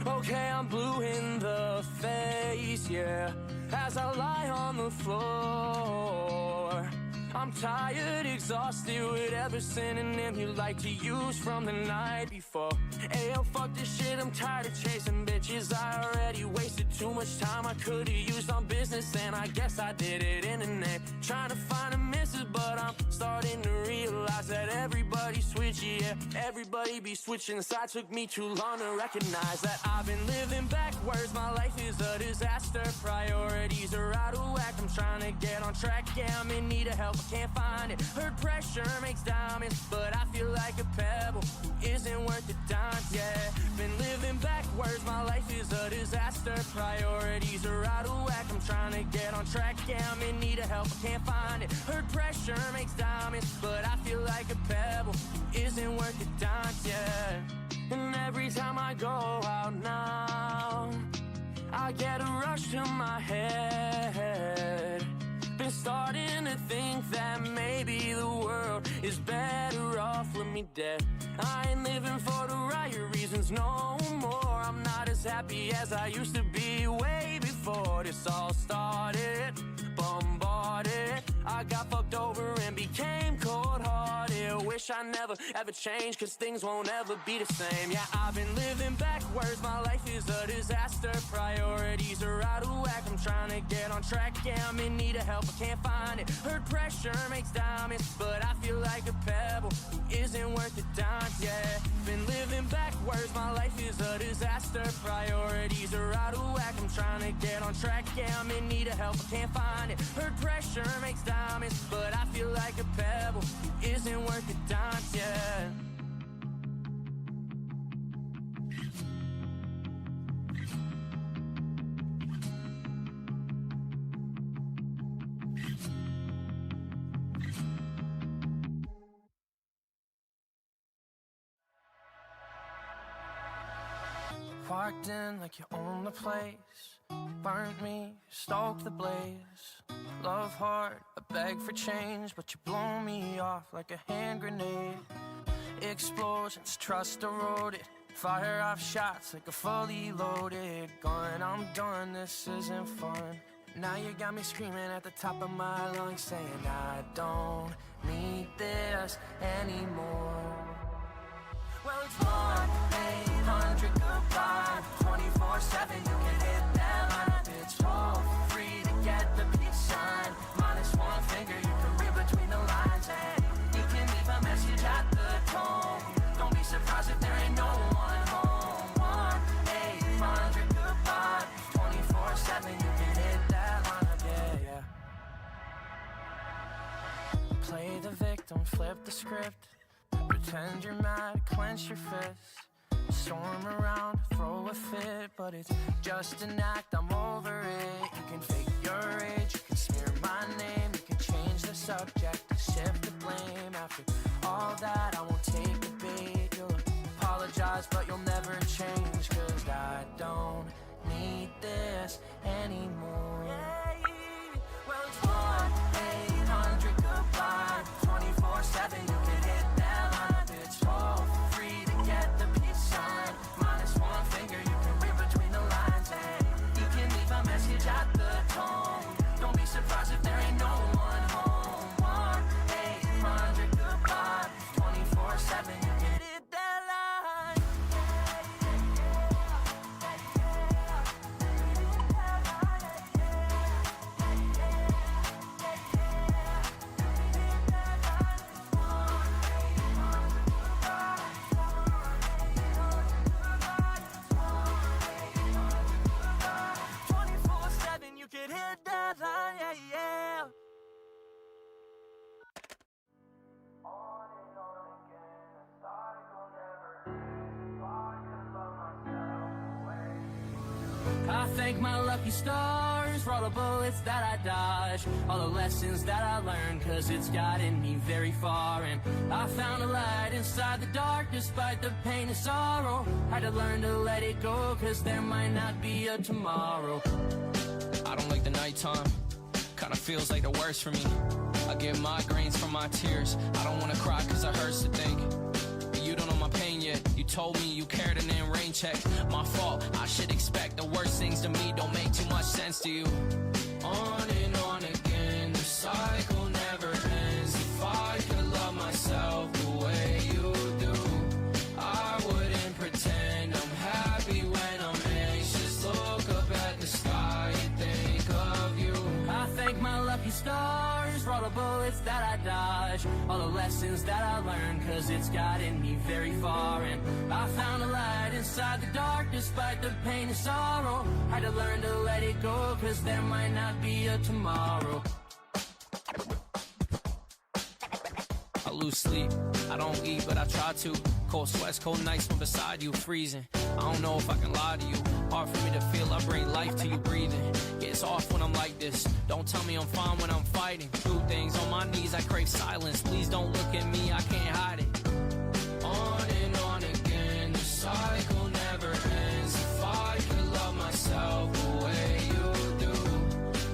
Okay, I'm blue in the face, yeah, as I lie on the floor. I'm tired, exhausted with every synonym you like to use from the night before. Ayo, fuck this shit, I'm tired of chasing bitches. I already wasted too much time I could've used on business, and I guess I did it in the name. Trying to find a missus, but I'm starting to realize that everybody's switchy, yeah, everybody be switching sides. Took me too long to recognize that I've been living backwards. My life is a disaster, priorities are out of whack. I'm trying to get on track, yeah, I'm in need of help, I can't find it. Heard pressure makes diamonds, but I feel like a pebble who isn't worth the dime, yeah. Been living backwards, my life is a disaster, priorities are out of whack. I'm trying to get on track, yeah, I'm in need of help, I can't find it. Heard pressure makes diamonds, but I feel like a pebble who isn't worth the dime, yeah. And every time I go out now, I get a rush to my head. Been starting to think that maybe the world is better off with me dead. I ain't living for the right reasons no more. I'm not as happy as I used to be way before this all started. Bombarded, I got fucked over and became cold-hearted. Wish I never ever changed, cause things won't ever be the same. Yeah, I've been living backwards, my life is a disaster, priorities are out of whack. I'm trying to get on track, yeah, I'm in need of help, I can't find it. Heard pressure makes diamonds, but I feel like a pebble who isn't worth the dimes, yeah. Been living backwards, my life is a disaster, priorities are out of whack. I'm trying to get on track, yeah, I'm in need of help, I can't find it. Heard pressure makes diamonds, but I feel like a pebble who isn't worth the dimes, yeah. Walked in like you own the place, burnt me, stoked the blaze. Love hard, I beg for change, but you blow me off like a hand grenade. Explosions, trust eroded, fire off shots like a fully loaded gun. I'm done, this isn't fun. Now you got me screaming at the top of my lungs, saying I don't need this anymore. Well, it's 1-800 goodbye, 24/7 you can hit that line up. It's toll free to get the peace sign. Minus one finger, you can read between the lines, and you can leave a message at the tone. Don't be surprised if there ain't no one home. 1-800 goodbye, 24/7 you can hit that line up, yeah, yeah. Play the victim, flip the script. Pretend you're mad, clench your fist. Storm around, throw a fit, but it's just an act, I'm over it. You can fake your age, you can smear my name, you can change the subject, shift the blame. After all that, I won't take the bait. You'll apologize, but you'll never change, cause I don't need this anymore. Well, it's 1-800 goodbye, 24/7 you can hit that line up. It's toll free to get the peace sign. Minus one finger, you can read between the lines, and you can leave a message at the tone. Don't be surprised if there ain't no one home. 1-800 goodbye, 24/7 you can hit that line. I thank my lucky stars for all the bullets that I dodged, all the lessons that I learned, cause it's gotten me very far. And I found a light inside the dark despite the pain and sorrow. Had to learn to let it go, cause there might not be a tomorrow. I don't like the nighttime, kinda feels like the worst for me. I get migraines from my tears, I don't wanna cry cause it hurts to think. But you don't know my pain yet, you told me you cared and then rain checked. My fault, I should expect the worst things to me don't make too much sense to you. On and on again, the cycle never ends. If I could love myself the way you do, I wouldn't pretend I'm happy when I'm anxious. Look up at the sky and think of you. I thank my lucky stars for all the bullets that I dodged, all the lessons that I learned, cause it's gotten me very far. And I found a light inside the dark despite the pain and sorrow. Had to learn to let it go, cause there might not be a tomorrow. I lose sleep, I don't eat, but I try to. Cold sweats, cold nights when beside you, freezing. I don't know if I can lie to you. Hard for me to feel, I bring life to you breathing. Gets off when I'm like this. Don't tell me I'm fine when I'm fighting. Do things on my knees, I crave silence. Please don't look at me, I can't hide it. On and on again, the cycle never ends. If I could love myself the way you do,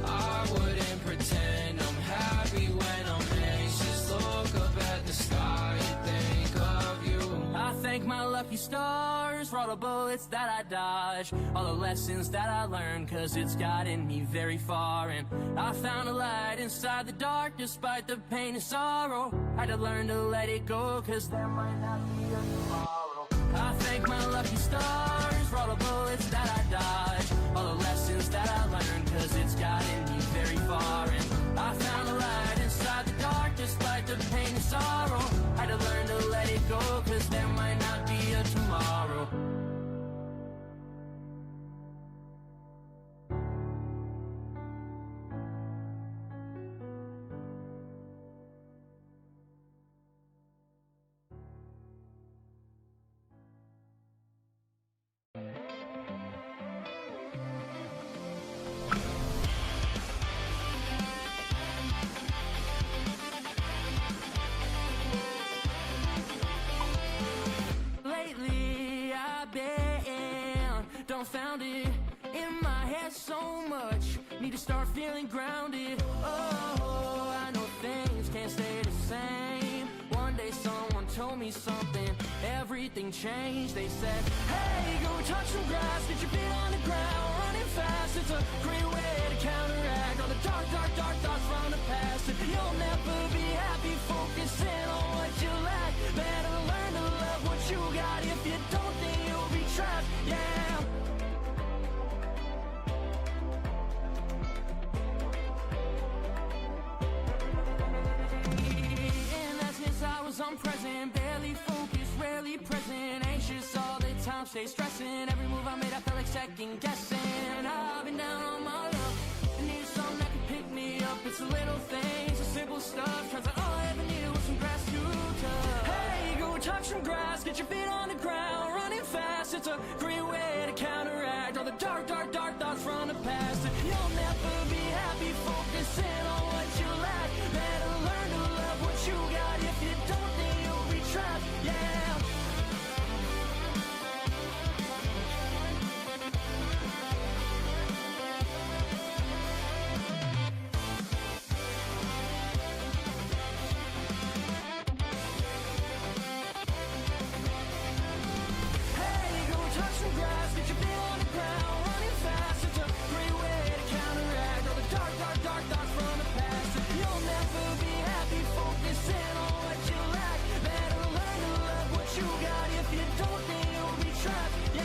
I wouldn't pretend I'm happy when I'm anxious. Look up at the sky and think of you. I thank my lucky stars for all the bullets that I dodged, all the lessons that I learned, cause it's gotten me very far. And I found a light inside the dark despite the pain and sorrow. Had to learn to let it go, cause there might not be a tomorrow. I thank my lucky stars for all the bullets that I dodged, all the lessons that I learned, cause it's gotten me very far. And I found a light inside the dark despite the pain and sorrow. Had to learn to let it go, cause there might not be a tomorrow. Lately I've been dumbfounded in my head so much. Need to start feeling grounded. Oh, I know things can't stay the same. One day someone told me something, everything changed. They said, hey, go touch some grass, get your feet on the ground, running fast. It's a great way to counteract all the dark, dark, dark thoughts from the past. And you'll never be happy focusing on what you lack. Better learn to love what you got. If you don't, then you'll be trapped. Yeah. In essence, I was unpresent, barely focused, rarely present, anxious all the time, stay stressing. Every move I made, I felt like second guessing. I've been down on my luck, I need something that can pick me up. It's the little things, the simple stuff. Turns out all I ever needed was some grass to touch. Hey, go touch some grass, get your feet on the ground, running fast. It's a great way to counteract all the dark, dark, dark thoughts from the past. And you'll never be happy focusing on what you lack. Better learn to love what you got. If you don't, then you'll be trapped. Yeah. Hey, go touch some grass, get your feet on the ground, running fast. It's a great way to counteract all the dark, dark, dark thoughts from the past. And you'll never be happy focusing on what you lack. Better learn to love what you got. If you don't, then you'll be trapped. Yeah.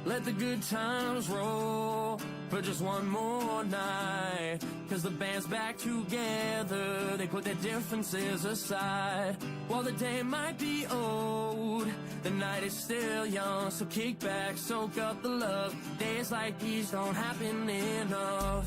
Let the good times roll for just one more night. Cause the band's back together, they put their differences aside. While the day might be old, the night is still young. So kick back, soak up the love. Days like these don't happen enough.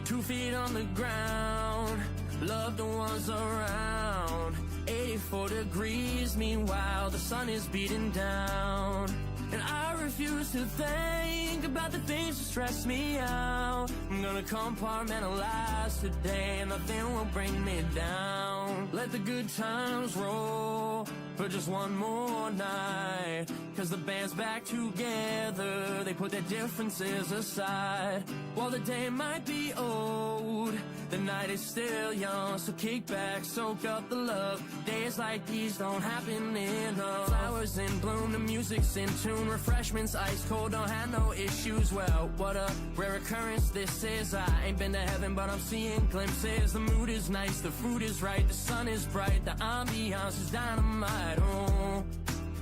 2 feet on the ground, loved ones around. 84 degrees, meanwhile the sun is beating down. And I refuse to think about the things that stress me out. I'm gonna compartmentalize today, and nothing will bring me down. Let the good times roll for just one more night, 'cause the band's back together, they put their differences aside. While the day might be old, the night is still young, so kick back, soak up the love. Days like these don't happen enough. Flowers in bloom, the music's in tune, refreshments ice cold, don't have no issues. Well, what a rare occurrence this is. I ain't been to heaven, but I'm seeing glimpses. The mood is nice, the food is right, the sun is bright, the ambiance is dynamite. Oh,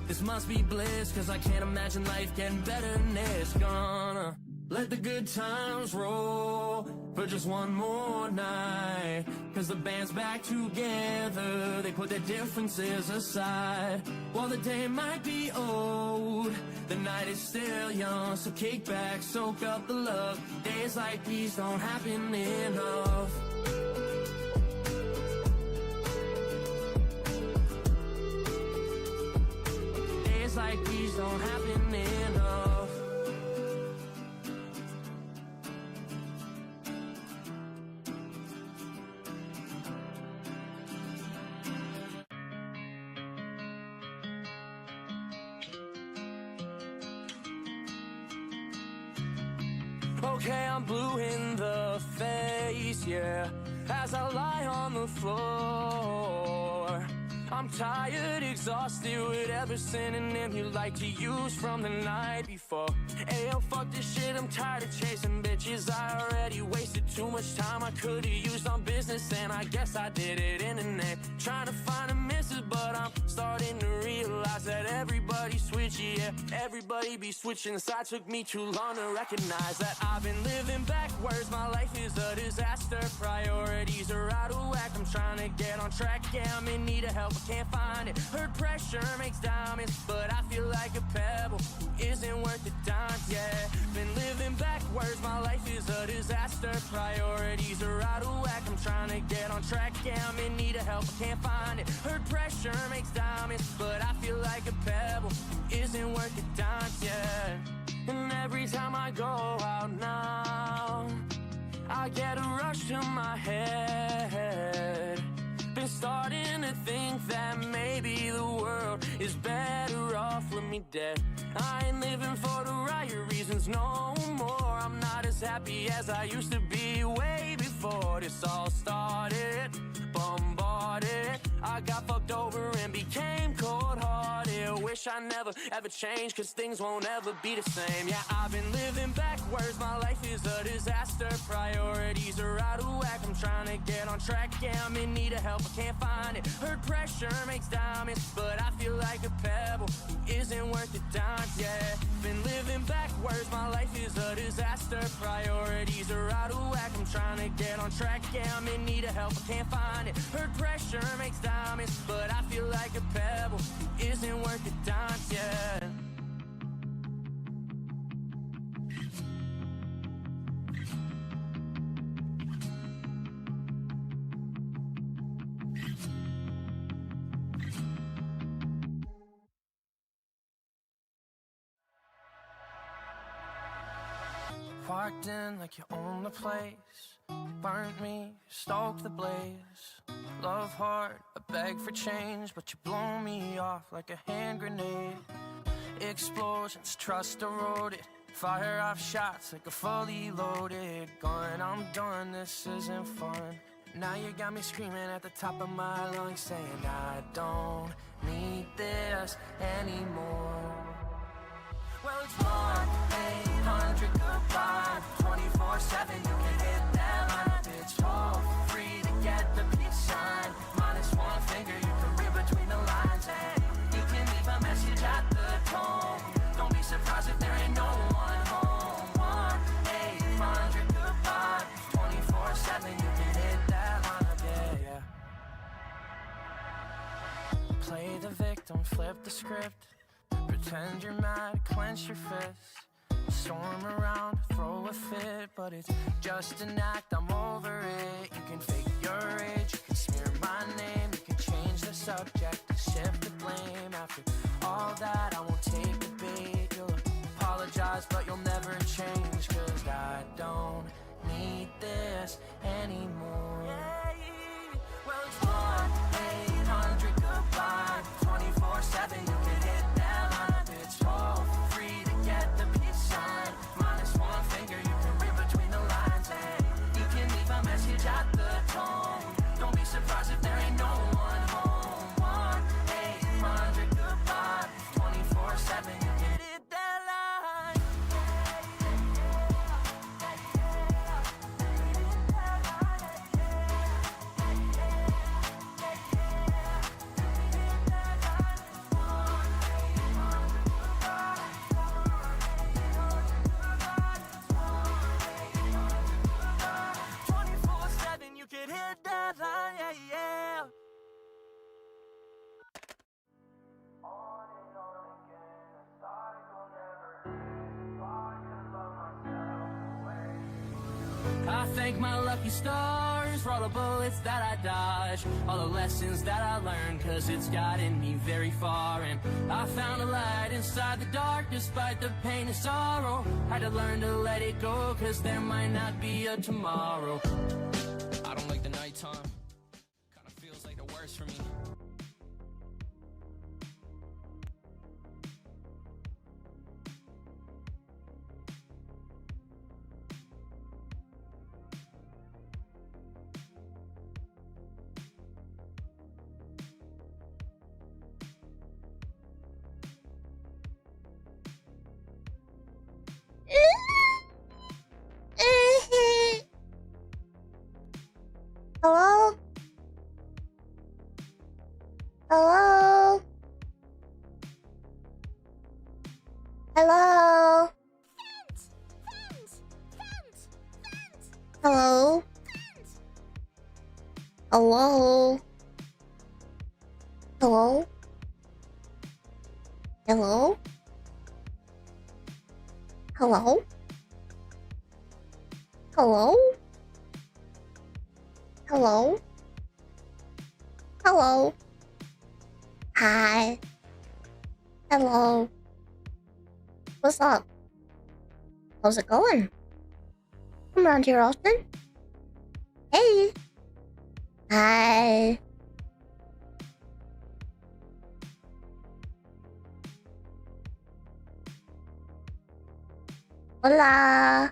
this must be bliss, 'cause I can't imagine life getting better than this. Gonna let the good times roll for just one more night, 'cause the band's back together, they put their differences aside. While the day might be old, the night is still young, so kick back, soak up the love. Days like these don't happen enough. Days like these don't happen enough. Okay, I'm blue in the face, yeah, as I lie on the floor. I'm tired, exhausted with every synonym you like to use from the night before. Ayo, fuck this shit, I'm tired of chasing bitches. I already wasted too much time I could've used on business, and I guess I did it in the name. Trying to find a missus, but I'm starting to realize that everybody's switchy, yeah. Everybody be switching sides, took me too long to recognize that I've been living backwards. My life is a disaster, priorities are out of whack. I'm trying to get on track, yeah, I'm in need of help, I can't find it. Hurt pressure makes diamonds, but I feel like a pebble who isn't worth the dime, yeah. Been living backwards, my life is a disaster, priorities are out of whack. I'm trying to get on track, yeah, I'm in need of help, I can't find it. Hurt pressure makes diamonds, but I feel like a pebble who isn't worth the dime, yeah. And every time I go out now, I get a rush to my head. Been starting to think that maybe the world is better off with me dead. I ain't living for the right reasons no more. I'm not as happy as I used to be way before this all started. Bombarded, I got fucked over and became cold-hearted. Wish I never ever changed, 'cause things won't ever be the same. Yeah, I've been living backwards, my life is a disaster, priorities are out of whack. I'm trying to get on track, yeah, I'm in need of help, I can't find it. Hurt pressure makes diamonds, but I feel like a pebble who isn't worth the dime, yeah. Been living backwards, my life is a disaster, priorities are out of whack. I'm trying to get on track, yeah, I'm in need of help, I can't find it. Hurt pressure makes diamonds, but I feel like a pebble who isn't worth the dime, yeah. Walked in like you own the place, burnt me, stoked the blaze. Love hard, I beg for change, but you blow me off like a hand grenade. Explosions, trust eroded, fire off shots like a fully loaded gun. I'm done, this isn't fun. Now you got me screaming at the top of my lungs, saying I don't need this anymore. Well, it's 1-800 goodbye, 24/7, you can hit that line up. It's toll free to get the peace sign. Minus one finger, you can read between the lines, and you can leave a message at the tone. Don't be surprised if there ain't no one home. 1-800 goodbye, 24/7, you can hit that line up, yeah, yeah. Play the victim, flip the script. Pretend you're mad, clench your fist. Storm around, throw a fit, but it's just an act, I'm over it. You can fake your age, you can smear my name, you can change the subject, shift the blame. After all that, I won't take the bait. lies, but you'll never change. Cause I don't need this anymore. Well, it's 1-800-GOODBYE 24/7, you can hit that line. It's all free to get the peace sign. Minus one finger, you can read between the lines. And you can leave a message at the tone. Don't be surprised if there ain't no one home. 1-800-GOODBYE 24/7, you can hit that line. You can hit that line, yeah, yeah. I thank my lucky stars for all the bullets that I dodged, all the lessons that I learned, cause it's gotten me very far. And I found a light inside the dark despite the pain and sorrow. Had to learn to let it go, cause there might not be a tomorrow. I don't like the nighttime. Kinda feels like the worst for me. Hello? Hello? Hello? Hello? Hello? Hello? Hello? Hello? Hello? Hello? Hello? Hi. Hello. What's up? How's it going? Come around here often? Hey. Hi. Hola.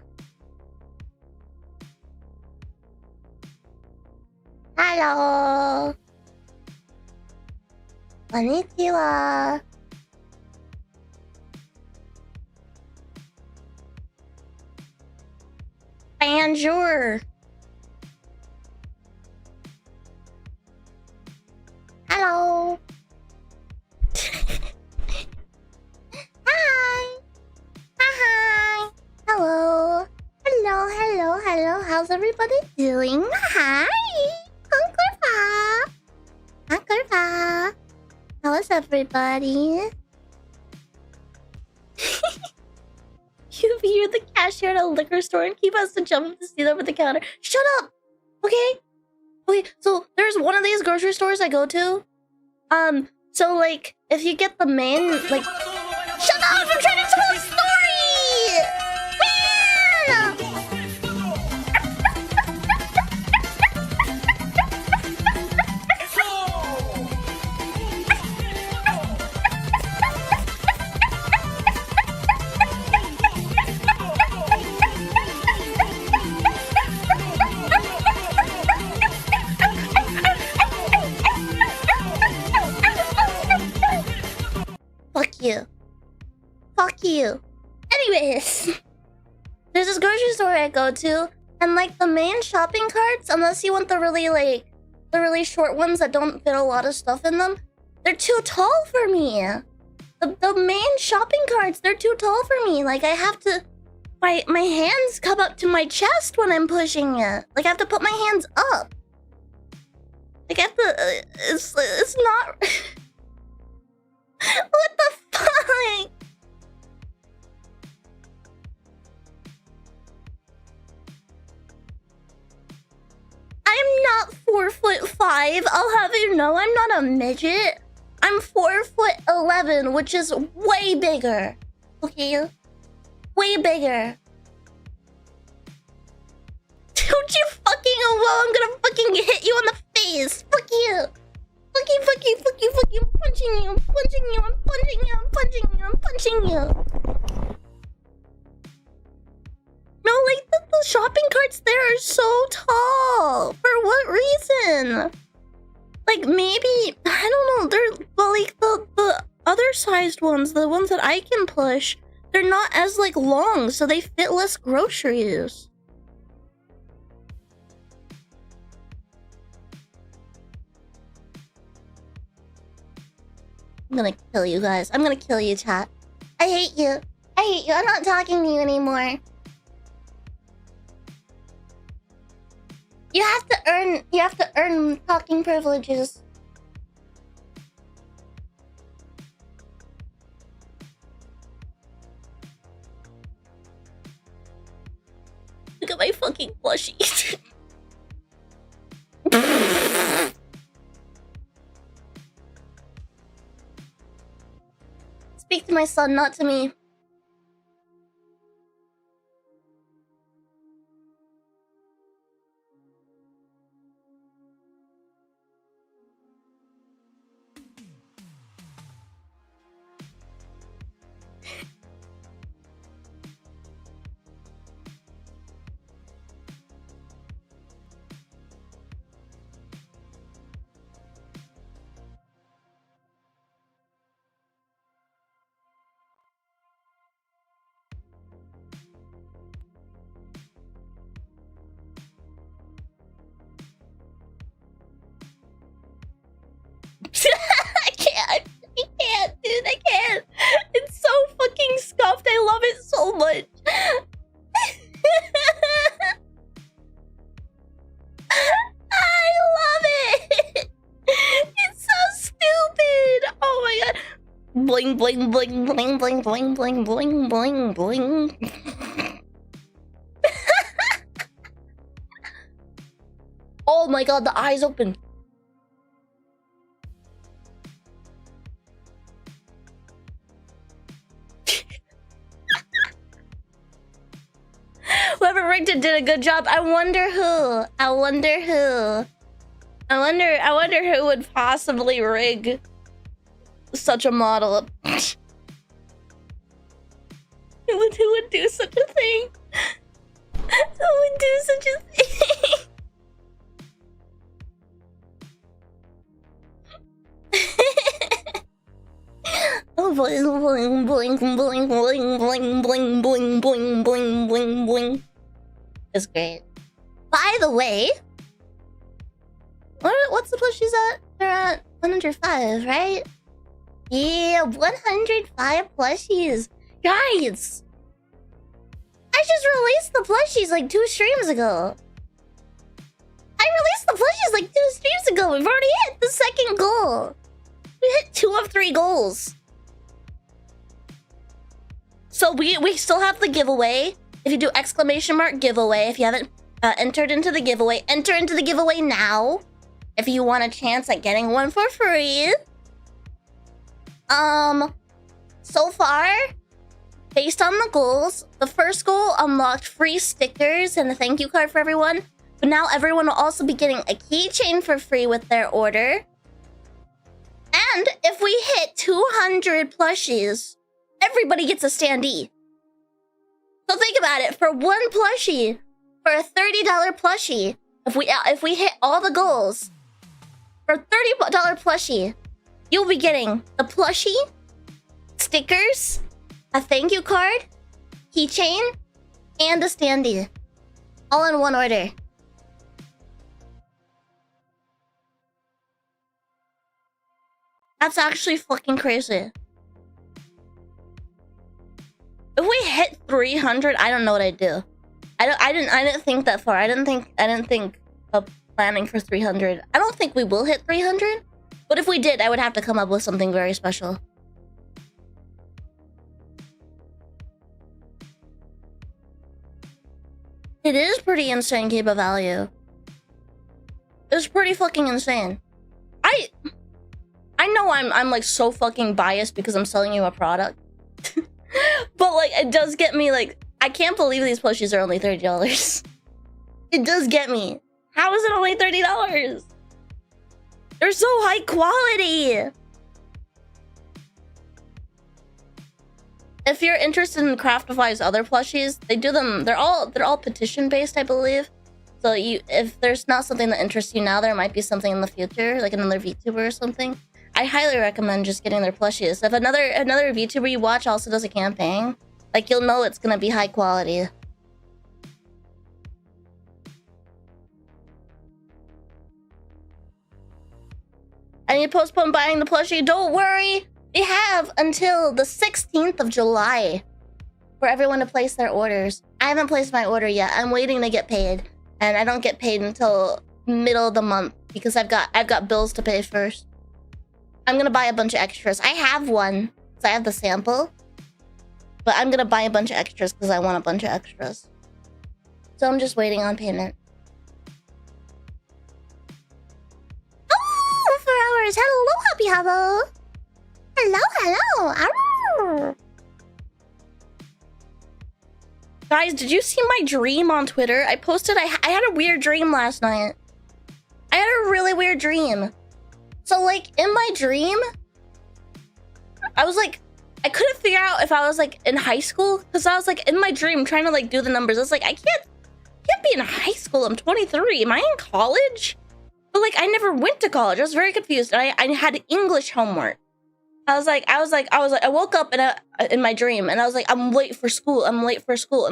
Hello. Konnichiwa. Bonjour. Hello. Hi. Hi. Hello. Hello, hello, hello. How's everybody doing? Hi. How is everybody? You hear the cashier at a liquor store and Kiba has to jump up to steal over the counter. Shut up! Okay? Okay, so there's one of these grocery stores I go to. So like, if you get the main, like... Shut up! I'm trying to tell a story! Yeah! Fuck you. Fuck you. Anyways, there's this grocery store I go to, and like the main shopping carts, unless you want the really short ones that don't fit a lot of stuff in them, they're too tall for me. The main shopping carts, they're too tall for me. Like I have to, my hands come up to my chest when I'm pushing it. Like I have to put my hands up. Like I have to, it's not... What the fuck? I'm not 4'5". I'll have you know I'm not a midget. I'm 4'11", which is way bigger. Okay? Way bigger. Don't you fucking I'm gonna fucking hit you in the face. Fuck you. Fuck you, fuck you, fuck you, fuck you. I'm punching you, I'm punching you, I'm punching you, I'm punching you, I'm punching you. No, like the shopping carts there are so tall. For what reason? Like maybe, I don't know, they're like the other sized ones, the ones that I can push, they're not as like long, so they fit less groceries. I'm gonna kill you guys. I'm gonna kill you, chat. I hate you. I hate you. I'm not talking to you anymore. You have to earn talking privileges. Look at my fucking plushie. Speak to my son, not to me. I can't, dude, I can't. It's so fucking scuffed. I love it so much. I love it. It's so stupid. Oh my god. Bling, bling, bling, bling, bling, bling, bling, bling, bling, bling. Oh my god, the eyes open. Whoever rigged it did a good job. I wonder who. I wonder who would possibly rig such a model. Who would do such a thing? Who would do such a thing? Oh, bling, bling, bling, bling, bling, bling, bling, bling, bling, bling, bling, bling. It's great. By the way, what's the plushies at? They're at 105, right? Yeah, 105 plushies. Guys! I just released the plushies like 2 streams ago. I released the plushies like 2 streams ago. We've already hit the second goal. We hit 2 of 3 goals. So we still have the giveaway. If you do exclamation mark giveaway, if you haven't entered into the giveaway, enter into the giveaway now. If you want a chance at getting one for free. So far, based on the goals, the first goal unlocked free stickers and a thank you card for everyone. But now everyone will also be getting a keychain for free with their order. And if we hit 200 plushies, everybody gets a standee. So think about it. For one plushie, for a $30 plushie, if we hit all the goals, for a $30 plushie, you'll be getting the plushie, stickers, a thank you card, keychain, and a standee. All in one order. That's actually fucking crazy. If we hit 300, I don't know what I'd do. I didn't think that far. I didn't think of planning for 300. I don't think we will hit 300. But if we did, I would have to come up with something very special. It is pretty insane, Kiba value. It's pretty fucking insane. I know I'm like so fucking biased because I'm selling you a product. But But like, it does get me like, I can't believe these plushies are only $30. It does get me. How is it only $30? They're so high quality. If you're interested in Craftify's other plushies, they do them. They're all petition based, I believe. So if there's not something that interests you now, there might be something in the future, like another VTuber or something. I highly recommend just getting their plushies. If another VTuber you watch also does a campaign, like you'll know it's gonna be high quality. I need to postpone buying the plushie. Don't worry. We have until the 16th of July for everyone to place their orders. I haven't placed my order yet. I'm waiting to get paid, and I don't get paid until middle of the month because I've got bills to pay first. I'm gonna buy a bunch of extras. I have one, so I have the sample, but I'm gonna buy a bunch of extras because I want a bunch of extras. So I'm just waiting on payment. Oh, 4 hours. Hello, Happy Hubble. Hello. Arr. Guys, did you see my dream on Twitter? I posted, I had a weird dream last night. I had a really weird dream. So, like, in my dream, I was like, I couldn't figure out if I was like in high school, because I was like in my dream trying to like do the numbers. I was like, I can't be in high school. I'm 23. Am I in college? But like, I never went to college. I was very confused. And I had English homework. I woke up in my dream and I was like, I'm late for school. And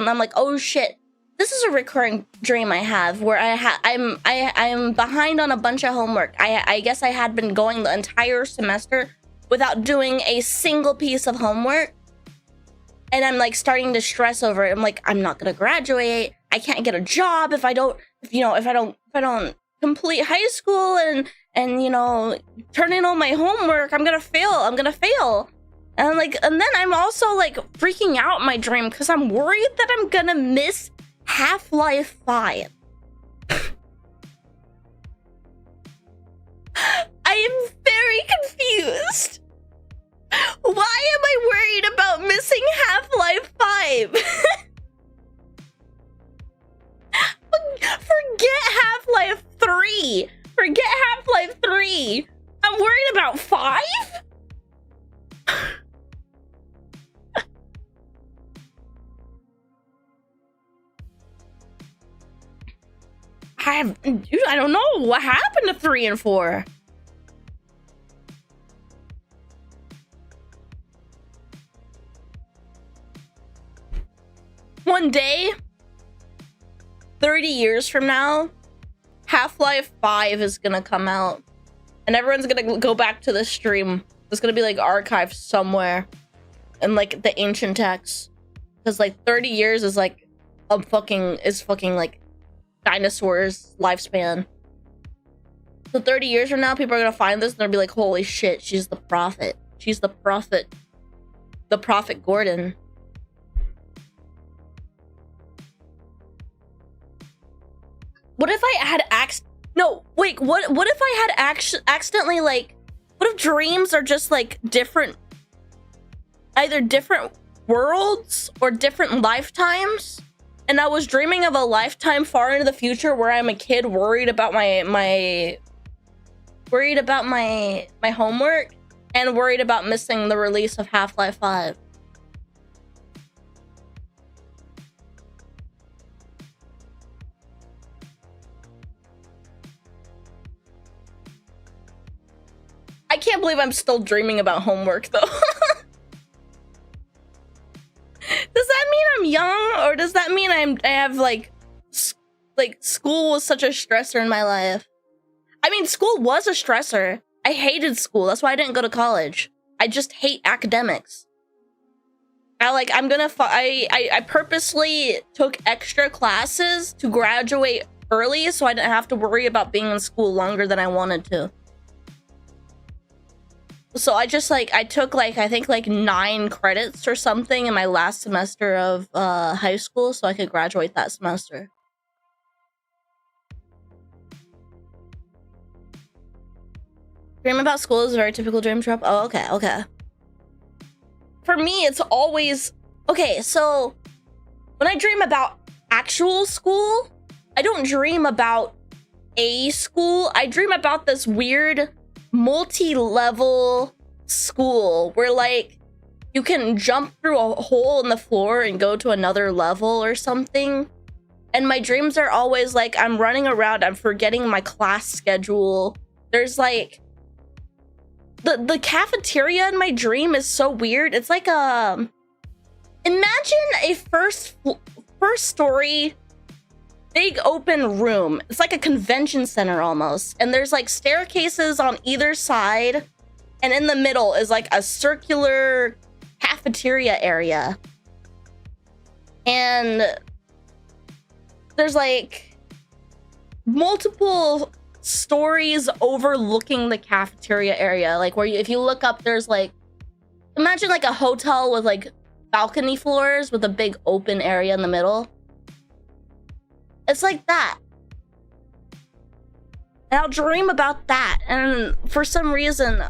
I'm like, oh shit. This is a recurring dream I have where I'm behind on a bunch of homework. I guess I had been going the entire semester without doing a single piece of homework. And I'm like starting to stress over it. I'm like, I'm not gonna graduate. I can't get a job if I don't complete high school and you know, turn in all my homework. I'm gonna fail. And then I'm also like freaking out in my dream because I'm worried that I'm gonna miss Half-Life 5. I am very confused. Why am I worried about missing Half-Life 5? Forget Half-Life 3. Forget Half-Life 3. I'm worried about 5? I don't know what happened to 3 and 4. One day, 30 years from now, Half-Life 5 is gonna come out. And everyone's gonna go back to this stream. It's gonna be like archived somewhere in like the ancient texts. Because like 30 years is like fucking like dinosaurs' lifespan. So 30 years from now, people are gonna find this and they'll be like, holy shit, she's the prophet. She's the prophet. The Prophet Gordon. What if I had what if I had accidentally like, what if dreams are just like different, either different worlds or different lifetimes? And I was dreaming of a lifetime far into the future where I'm a kid worried about my homework and worried about missing the release of Half-Life 5. I can't believe I'm still dreaming about homework though. Does that mean I'm young, or does that mean I have like school was such a stressor in my life? I mean, school was a stressor. I hated school. That's why I didn't go to college. I just hate academics. I purposely took extra classes to graduate early so I didn't have to worry about being in school longer than I wanted to. So I just I took I think 9 credits or something in my last semester of high school so I could graduate that semester. Dream about school is a very typical dream trope. Oh, okay. For me, it's always Okay, so when I dream about actual school, I don't dream about a school. I dream about this weird multi-level school where like you can jump through a hole in the floor and go to another level or something. And my dreams are always like I'm running around, I'm forgetting my class schedule. There's like the cafeteria in my dream is so weird. It's like imagine a first story big open room. It's like a convention center almost. And there's like staircases on either side. And in the middle is like a circular cafeteria area. And there's like multiple stories overlooking the cafeteria area. Like where if you look up, there's like, imagine like a hotel with like balcony floors with a big open area in the middle. It's like that. And I'll dream about that. And for some reason,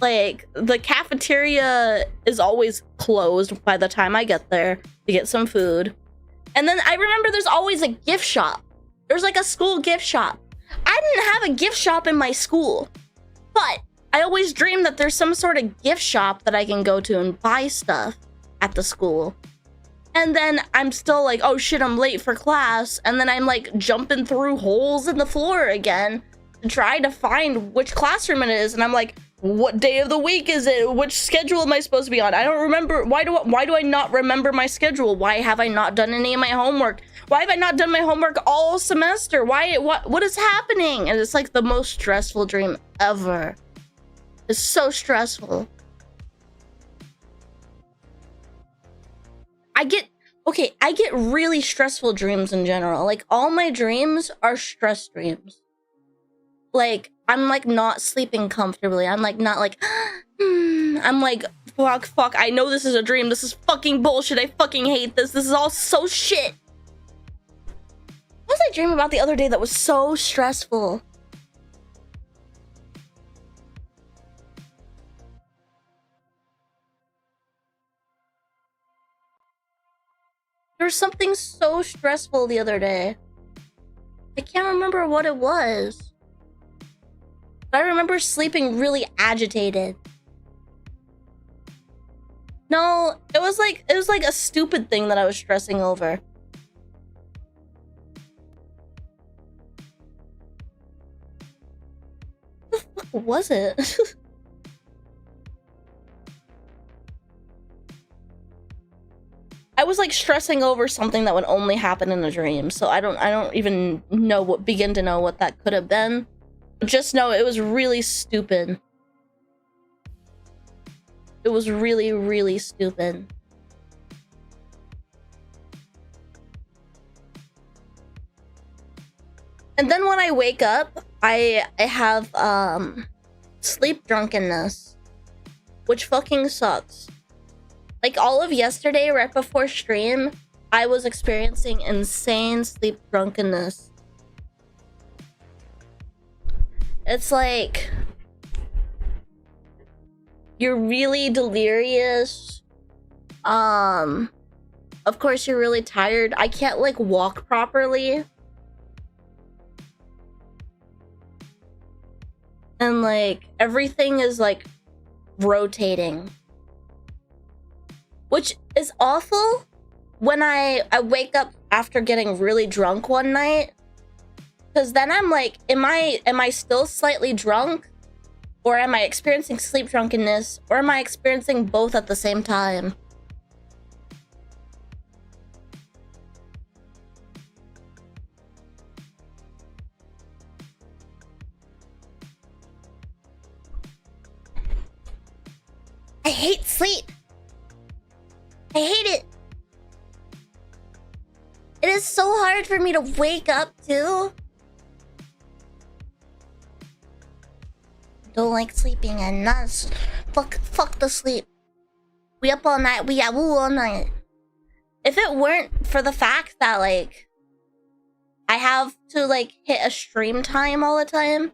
like the cafeteria is always closed by the time I get there to get some food. And then I remember there's always a gift shop. There's like a school gift shop. I didn't have a gift shop in my school, but I always dream that there's some sort of gift shop that I can go to and buy stuff at the school. And then I'm still like, oh shit, I'm late for class. And then I'm like jumping through holes in the floor again to try to find which classroom it is. And I'm like, what day of the week is it? Which schedule am I supposed to be on? I don't remember. Why do I not remember my schedule? Why have I not done any of my homework? Why have I not done my homework all semester? What is happening? And it's like the most stressful dream ever. It's so stressful. I get really stressful dreams in general. Like all my dreams are stress dreams. Like I'm like not sleeping comfortably. I'm like not like I'm like fuck, I know this is a dream. This is fucking bullshit. I fucking hate this. This is all so shit. What was I dreaming about the other day that was so stressful? There was something so stressful the other day. I can't remember what it was. But I remember sleeping really agitated. No, it was like a stupid thing that I was stressing over. What the fuck was it? I was like stressing over something that would only happen in a dream, so I don't even begin to know what that could have been. Just know it was really stupid. It was really, really stupid. And then when I wake up, I have sleep drunkenness, which fucking sucks. Like all of yesterday, right before stream, I was experiencing insane sleep drunkenness. It's like you're really delirious. Of course you're really tired. I can't like walk properly. And like everything is like rotating. Which is awful when I wake up after getting really drunk one night. Because then I'm like, am I still slightly drunk? Or am I experiencing sleep drunkenness? Or am I experiencing both at the same time? I hate sleep. I hate it. It is so hard for me to wake up too. Don't like sleeping and nuts. Fuck the sleep. We up all night. We woo all night. If it weren't for the fact that like I have to like hit a stream time all the time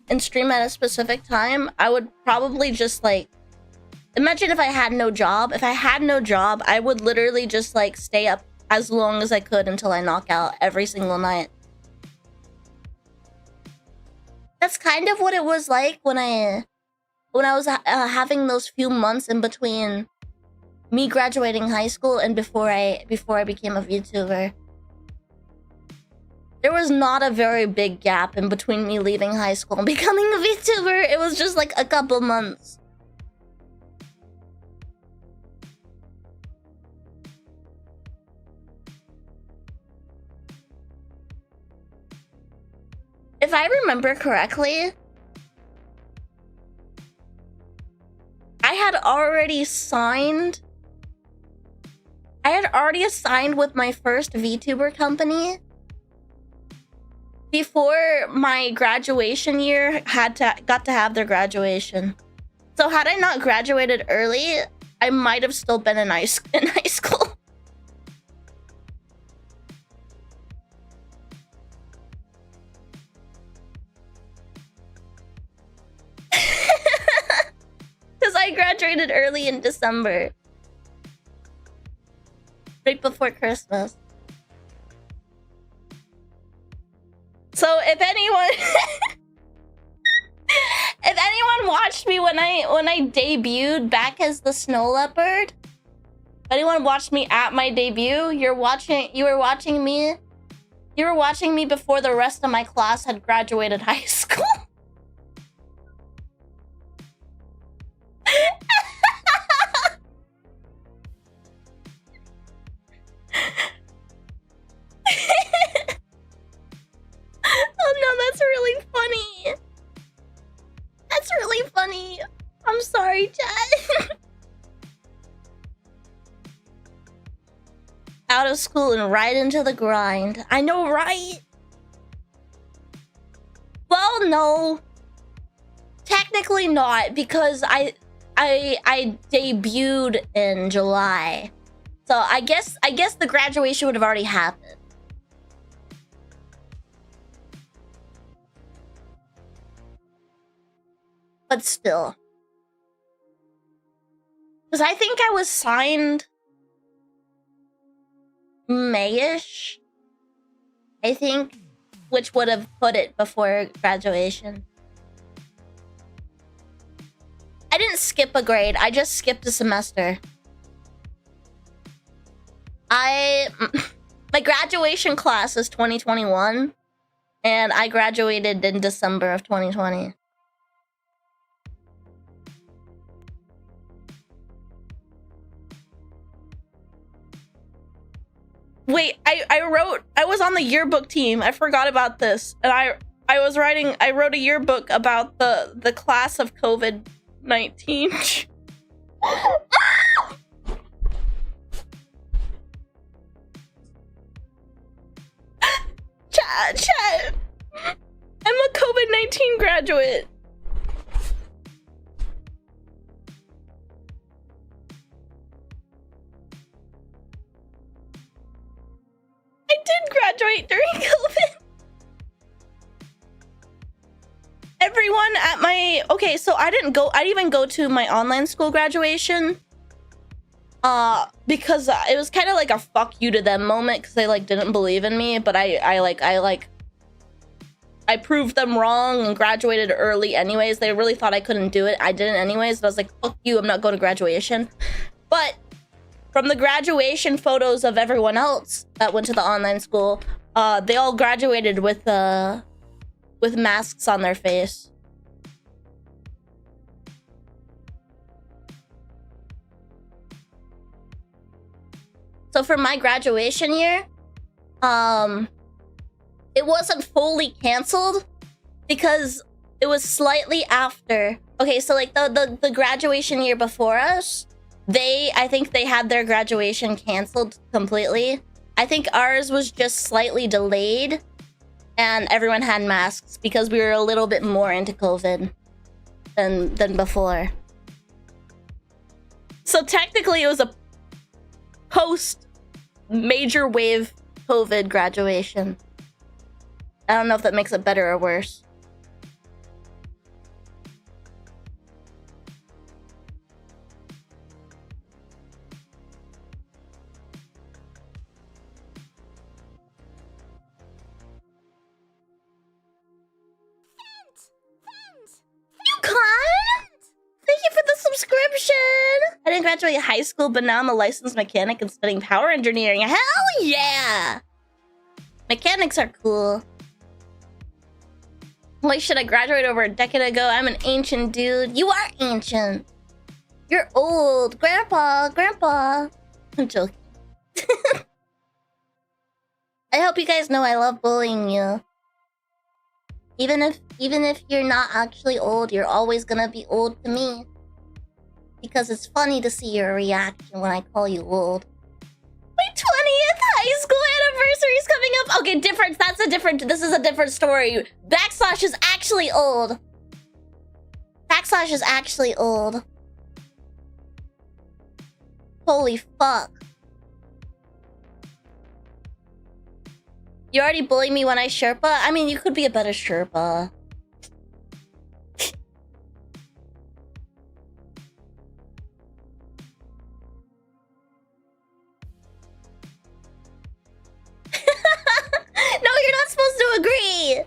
and stream at a specific time, I would probably just like Imagine if I had no job. If I had no job, I would literally just like stay up as long as I could until I knock out every single night. That's kind of what it was like when I was having those few months in between me graduating high school and before I became a VTuber. There was not a very big gap in between me leaving high school and becoming a VTuber. It was just like a couple months. If I remember correctly, I had already signed with my first VTuber company before my graduation year got to have their graduation. So had I not graduated early, I might have still been in high school. Because I graduated early in December. Right before Christmas. So if anyone if anyone watched me when I debuted back as the snow leopard, if anyone watched me at my debut, you were watching me before the rest of my class had graduated high school. Oh no, that's really funny. That's really funny. I'm sorry, chat. Out of school and right into the grind. I know, right? Well, no. Technically not, because I debuted in July. So I guess the graduation would have already happened. But still. Because I think I was signed May-ish, I think, which would have put it before graduation. I didn't skip a grade, I just skipped a semester. My graduation class is 2021, and I graduated in December of 2020. Wait, I was on the yearbook team. I forgot about this. And I wrote a yearbook about the class of COVID-19. Chat. I'm a COVID-19 graduate. I did graduate during COVID. Everyone at my... Okay, so I didn't even go to my online school graduation. Because it was kind of like a fuck you to them moment, because they like didn't believe in me, but I proved them wrong and graduated early anyways. They really thought I couldn't do it. I didn't anyways. I was like, fuck you, I'm not going to graduation. But from the graduation photos of everyone else that went to the online school, they all graduated with masks on their face. So for my graduation year, it wasn't fully canceled because it was slightly after. Okay, so like the graduation year before us, I think they had their graduation canceled completely. I think ours was just slightly delayed, and everyone had masks because we were a little bit more into COVID than before. So technically it was a post major wave COVID graduation. I don't know if that makes it better or worse. didn't graduate high school, but now I'm a licensed mechanic and studying power engineering. Hell yeah! Mechanics are cool. Why should I graduate over a decade ago? I'm an ancient dude. You are ancient. You're old. Grandpa. I'm joking. I hope you guys know I love bullying you. Even if you're not actually old, you're always gonna be old to me. Because it's funny to see your reaction when I call you old. My 20th high school anniversary is coming up. Okay, this is a different story. Backslash is actually old. Backslash is actually old. Holy fuck. You already bullied me when I Sherpa? I mean, you could be a better Sherpa. No, you're not supposed to agree.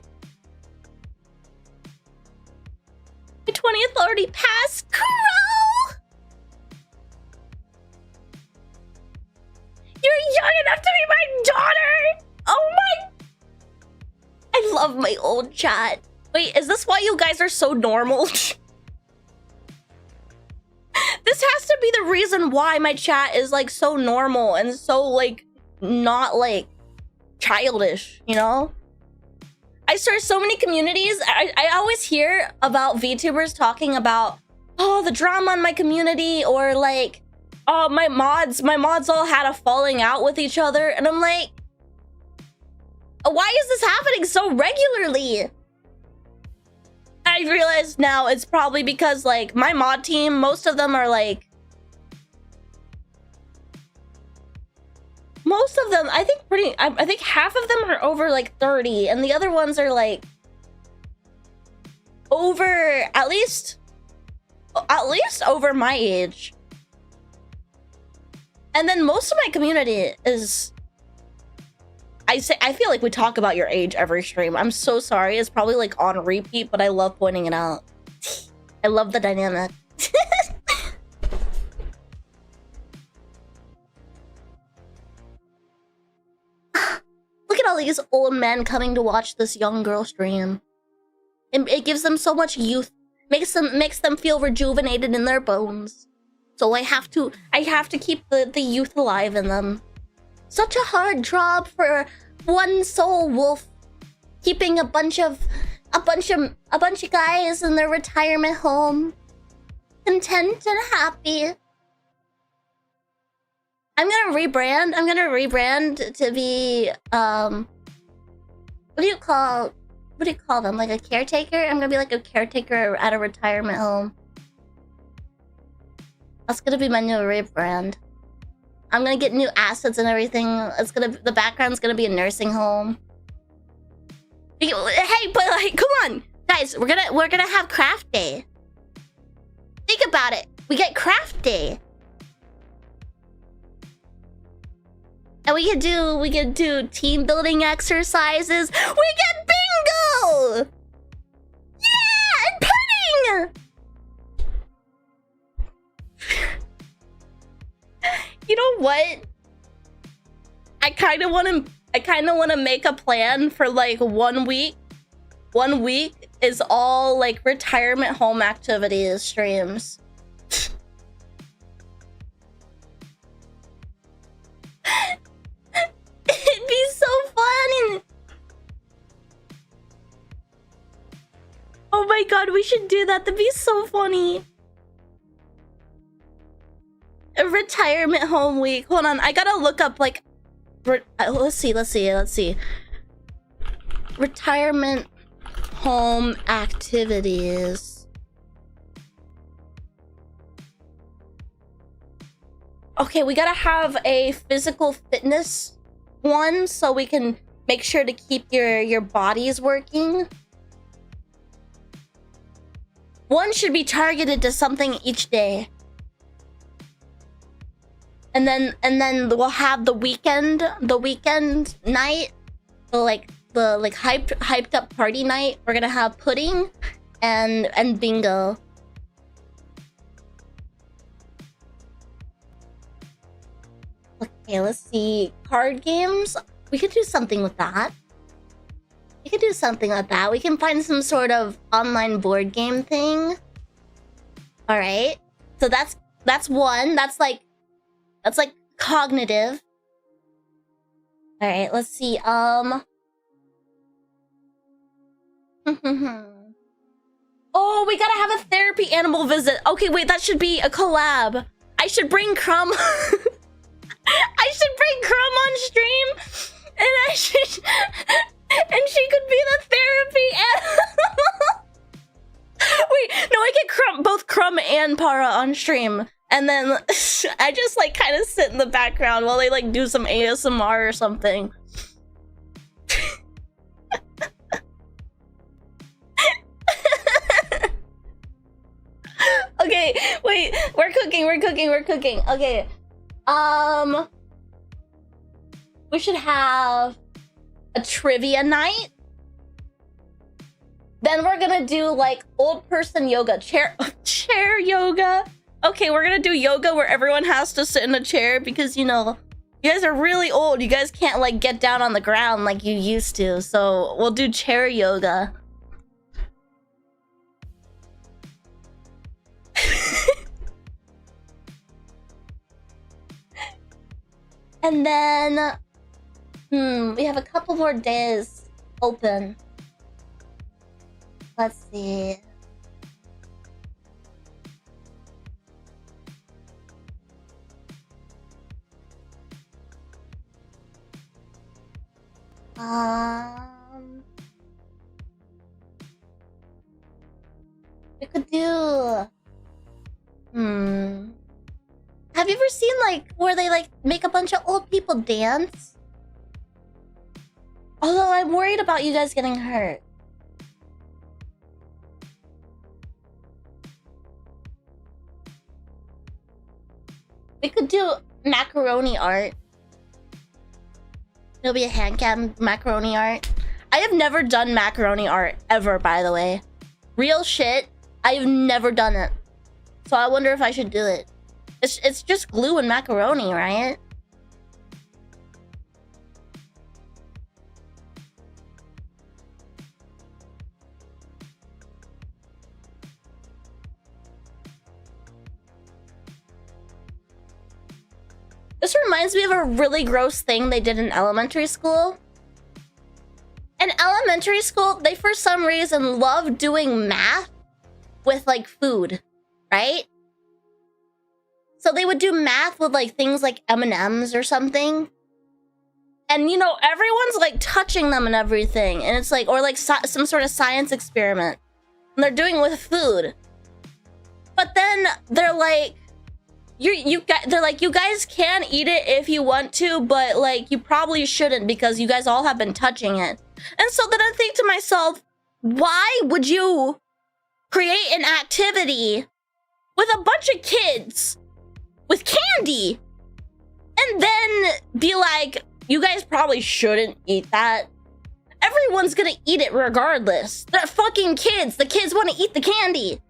My 20th already passed. Crow! You're young enough to be my daughter! Oh my... I love my old chat. Wait, is this why you guys are so normal? This has to be the reason why my chat is like so normal and so like not like childish, you know? I start so many communities. I always hear about VTubers talking about, oh, the drama in my community, or like, oh, my mods all had a falling out with each other, and I'm like, why is this happening so regularly? I realize now it's probably because like my mod team, most of them are like, most of them, I think half of them are over like 30, and the other ones are like over at least over my age. And then most of my community is, I feel like we talk about your age every stream. I'm so sorry. It's probably like on repeat, but I love pointing it out. I love the dynamic. Look at all these old men coming to watch this young girl stream. It gives them so much youth. Makes them feel rejuvenated in their bones. So I have to keep the youth alive in them. Such a hard job for one sole wolf, keeping a bunch of guys in their retirement home, content and happy. I'm gonna rebrand to be what do you call them? Like a caretaker? I'm gonna be like a caretaker at a retirement home. That's gonna be my new rebrand. I'm gonna get new assets and everything. The background's gonna be a nursing home. Hey, but like, come on, guys, we're gonna have craft day. Think about it. We get craft day, and we can do team building exercises. We get bingo. Yeah, and pudding. You know what? I kind of want to make a plan for like 1 week. 1 week is all like retirement home activities streams. It'd be so fun. Oh my god, we should do that. That'd be so funny. A retirement home week. Hold on, I gotta look up like let's see. Retirement home activities. Okay, we gotta have a physical fitness one so we can make sure to keep your bodies working. One should be targeted to something each day. And then we'll have the weekend night, the hyped up party night. We're gonna have pudding and bingo. Okay, let's see. Card games? We could do something with that. We could do something like that. We can find some sort of online board game thing. All right. So that's one. That's like cognitive. All right, let's see. Oh, we gotta have a therapy animal visit. Okay, wait, that should be a collab. I should bring Crumb. I should bring Crumb on stream, and she could be the therapy animal. Wait, no, I get both Crumb and Para on stream, and then I just like kind of sit in the background while they like do some ASMR or something. Okay, wait, we're cooking. Okay, we should have a trivia night. Then we're gonna do like old person yoga, chair yoga. Okay, we're gonna do yoga where everyone has to sit in a chair because, you know, you guys are really old. You guys can't like get down on the ground like you used to. So we'll do chair yoga. And then, we have a couple more days open. Let's see. We could do. Have you ever seen like where they like make a bunch of old people dance? Although I'm worried about you guys getting hurt. We could do macaroni art. It'll be a hand cam macaroni art. I have never done macaroni art ever, by the way. Real shit, I've never done it. So I wonder if I should do it. It's just glue and macaroni, right? This reminds me of a really gross thing they did in elementary school. In elementary school, they for some reason love doing math with like food, right? So they would do math with like things like M&Ms or something. And you know, everyone's like touching them and everything. And it's like, or like some sort of science experiment. And they're doing it with food. But then they're like, they're like, you guys can eat it if you want to, but like you probably shouldn't because you guys all have been touching it. And so then I think to myself, why would you create an activity with a bunch of kids with candy and then be like, you guys probably shouldn't eat that? Everyone's gonna eat it regardless. They're fucking kids. The kids want to eat the candy.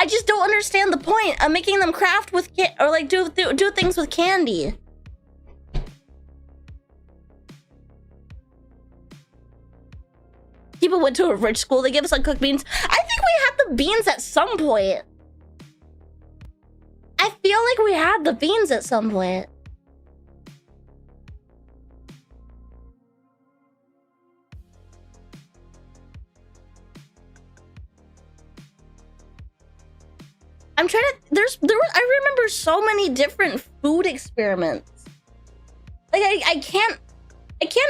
I just don't understand the point of making them craft with or like do things with candy. People went to a rich school. They give us uncooked beans. I think we had the beans at some point. I feel like we had the beans at some point. I'm trying to. I remember so many different food experiments. Like I can't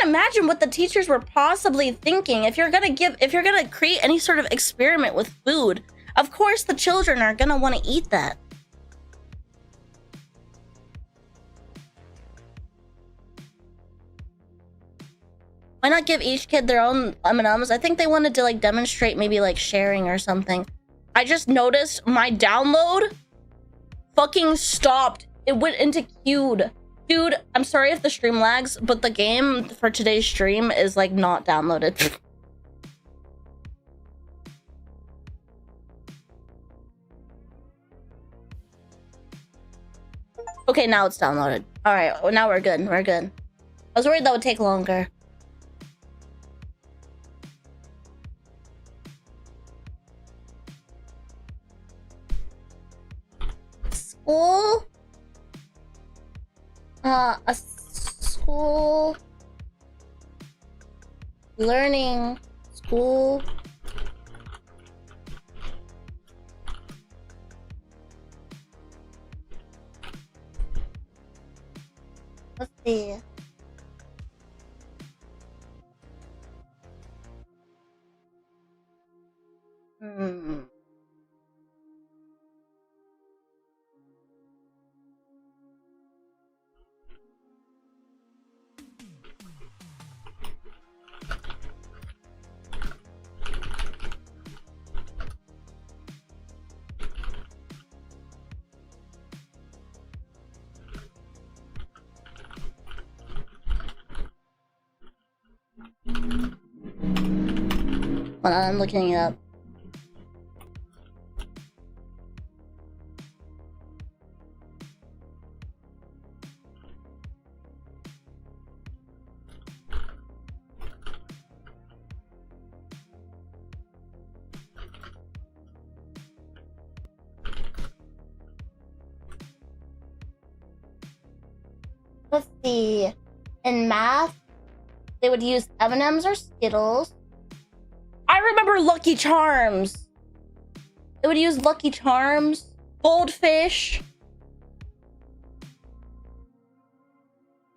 imagine what the teachers were possibly thinking. If you're gonna create any sort of experiment with food, of course the children are gonna want to eat that. Why not give each kid their own M&Ms? I think they wanted to like demonstrate maybe like sharing or something. I just noticed my download fucking stopped. It went into queued. Dude, I'm sorry if the stream lags, but the game for today's stream is like not downloaded. Okay, now it's downloaded. Alright, well, now we're good. We're good. I was worried that would take longer. School? A school... Learning... School... Let's see. Hold on, I'm looking it up. Let's see. In math, they would use M&Ms or Skittles. I remember Lucky Charms. They would use Lucky Charms, Goldfish.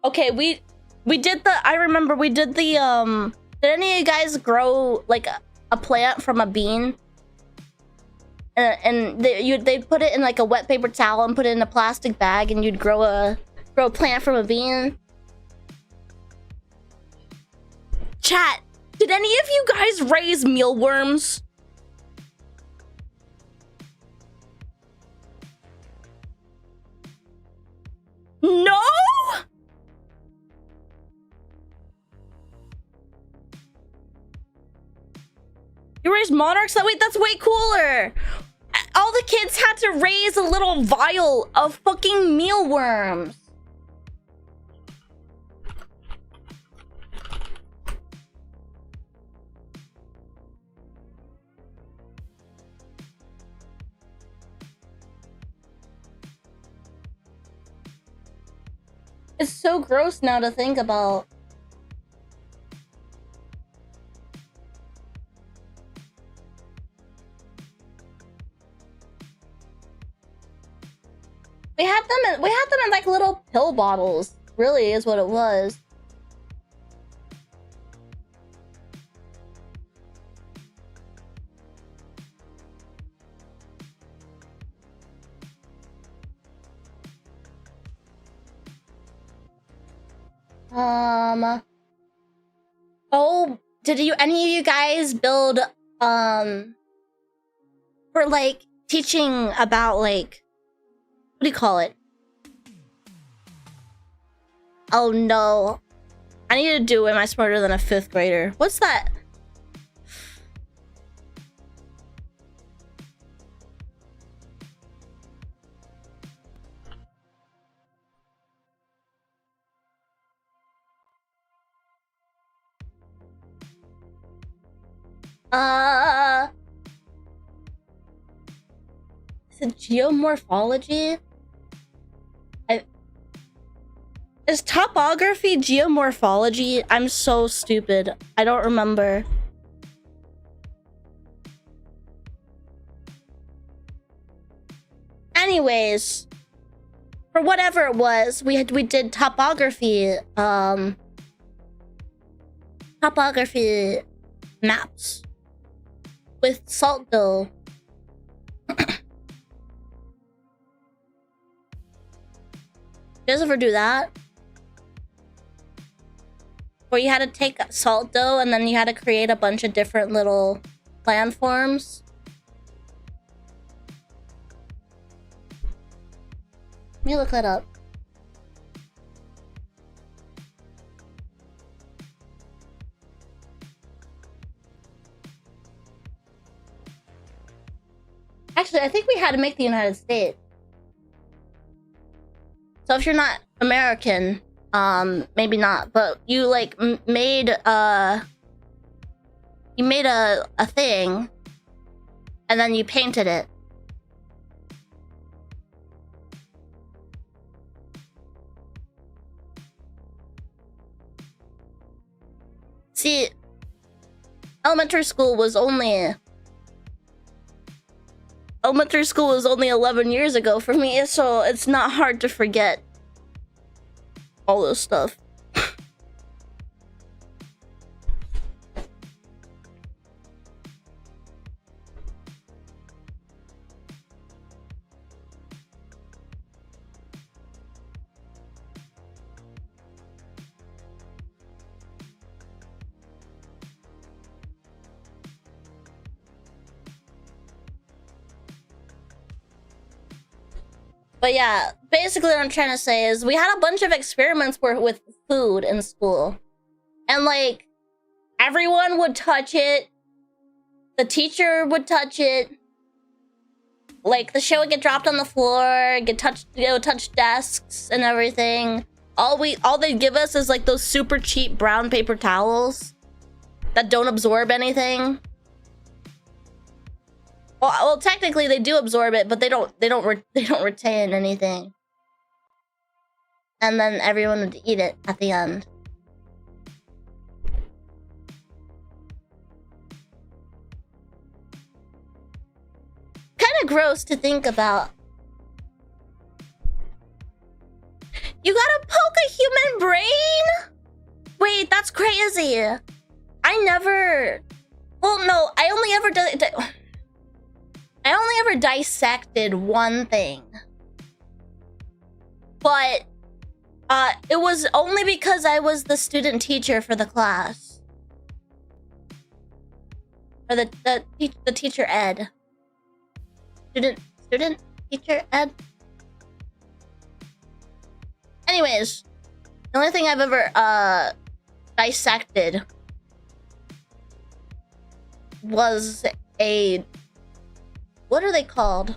Okay, we did the. I remember we did the. Did any of you guys grow like a plant from a bean? And they'd put it in like a wet paper towel and put it in a plastic bag, and you'd grow a plant from a bean. Chat, did any of you guys raise mealworms? No? You raised monarchs? Wait, that's way cooler. All the kids had to raise a little vial of fucking mealworms. It's so gross now to think about. We had them in like little pill bottles. Really is what it was. Oh, did any of you guys build for like teaching about like, what do you call it? Oh no. I need to do Am I Smarter Than a Fifth Grader? What's that? Is it geomorphology? Is topography geomorphology? I'm so stupid. I don't remember. Anyways, for whatever it was, we did topography topography maps with salt dough. You guys ever do that? Where you had to take salt dough and then you had to create a bunch of different little landforms? Let me look that up. Actually, I think we had to make the United States. So if you're not American. Maybe not, but you like made a thing, and then you painted it. See, elementary school was only 11 years ago for me, so it's not hard to forget all this stuff. But yeah, basically what I'm trying to say is we had a bunch of experiments with food in school. And like, everyone would touch it. The teacher would touch it. Like, the shit would get dropped on the floor, touch desks and everything. All they'd give us is like those super cheap brown paper towels that don't absorb anything. Well, technically they do absorb it, but they don't retain anything. And then everyone would eat it at the end. Kind of gross to think about. You gotta poke a human brain? Wait, that's crazy. I never... Well, no, I only ever dissected one thing. But it was only because I was the student teacher for the class. Or the teacher ed. Student teacher ed. Anyways, the only thing I've ever dissected was a... What are they called?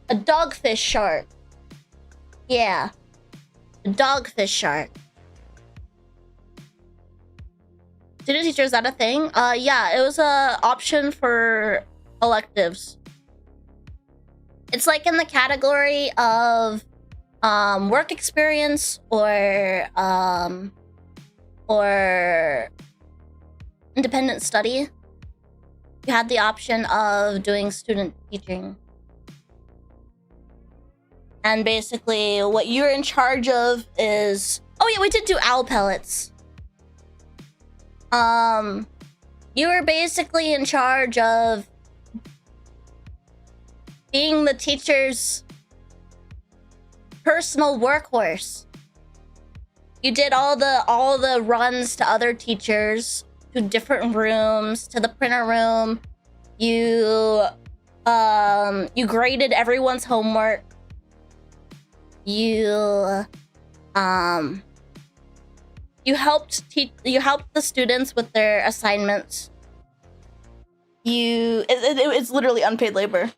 A dogfish shark. Yeah. A dogfish shark. Student teacher, is that a thing? Yeah, it was a option for electives. It's like in the category of work experience or independent study. You had the option of doing student teaching. And basically what you're in charge of is... Oh yeah, we did do owl pellets. You were basically in charge of being the teacher's personal workhorse. You did all the runs to other teachers, to different rooms, to the printer room. You graded everyone's homework. You helped the students with their assignments. It's literally unpaid labor.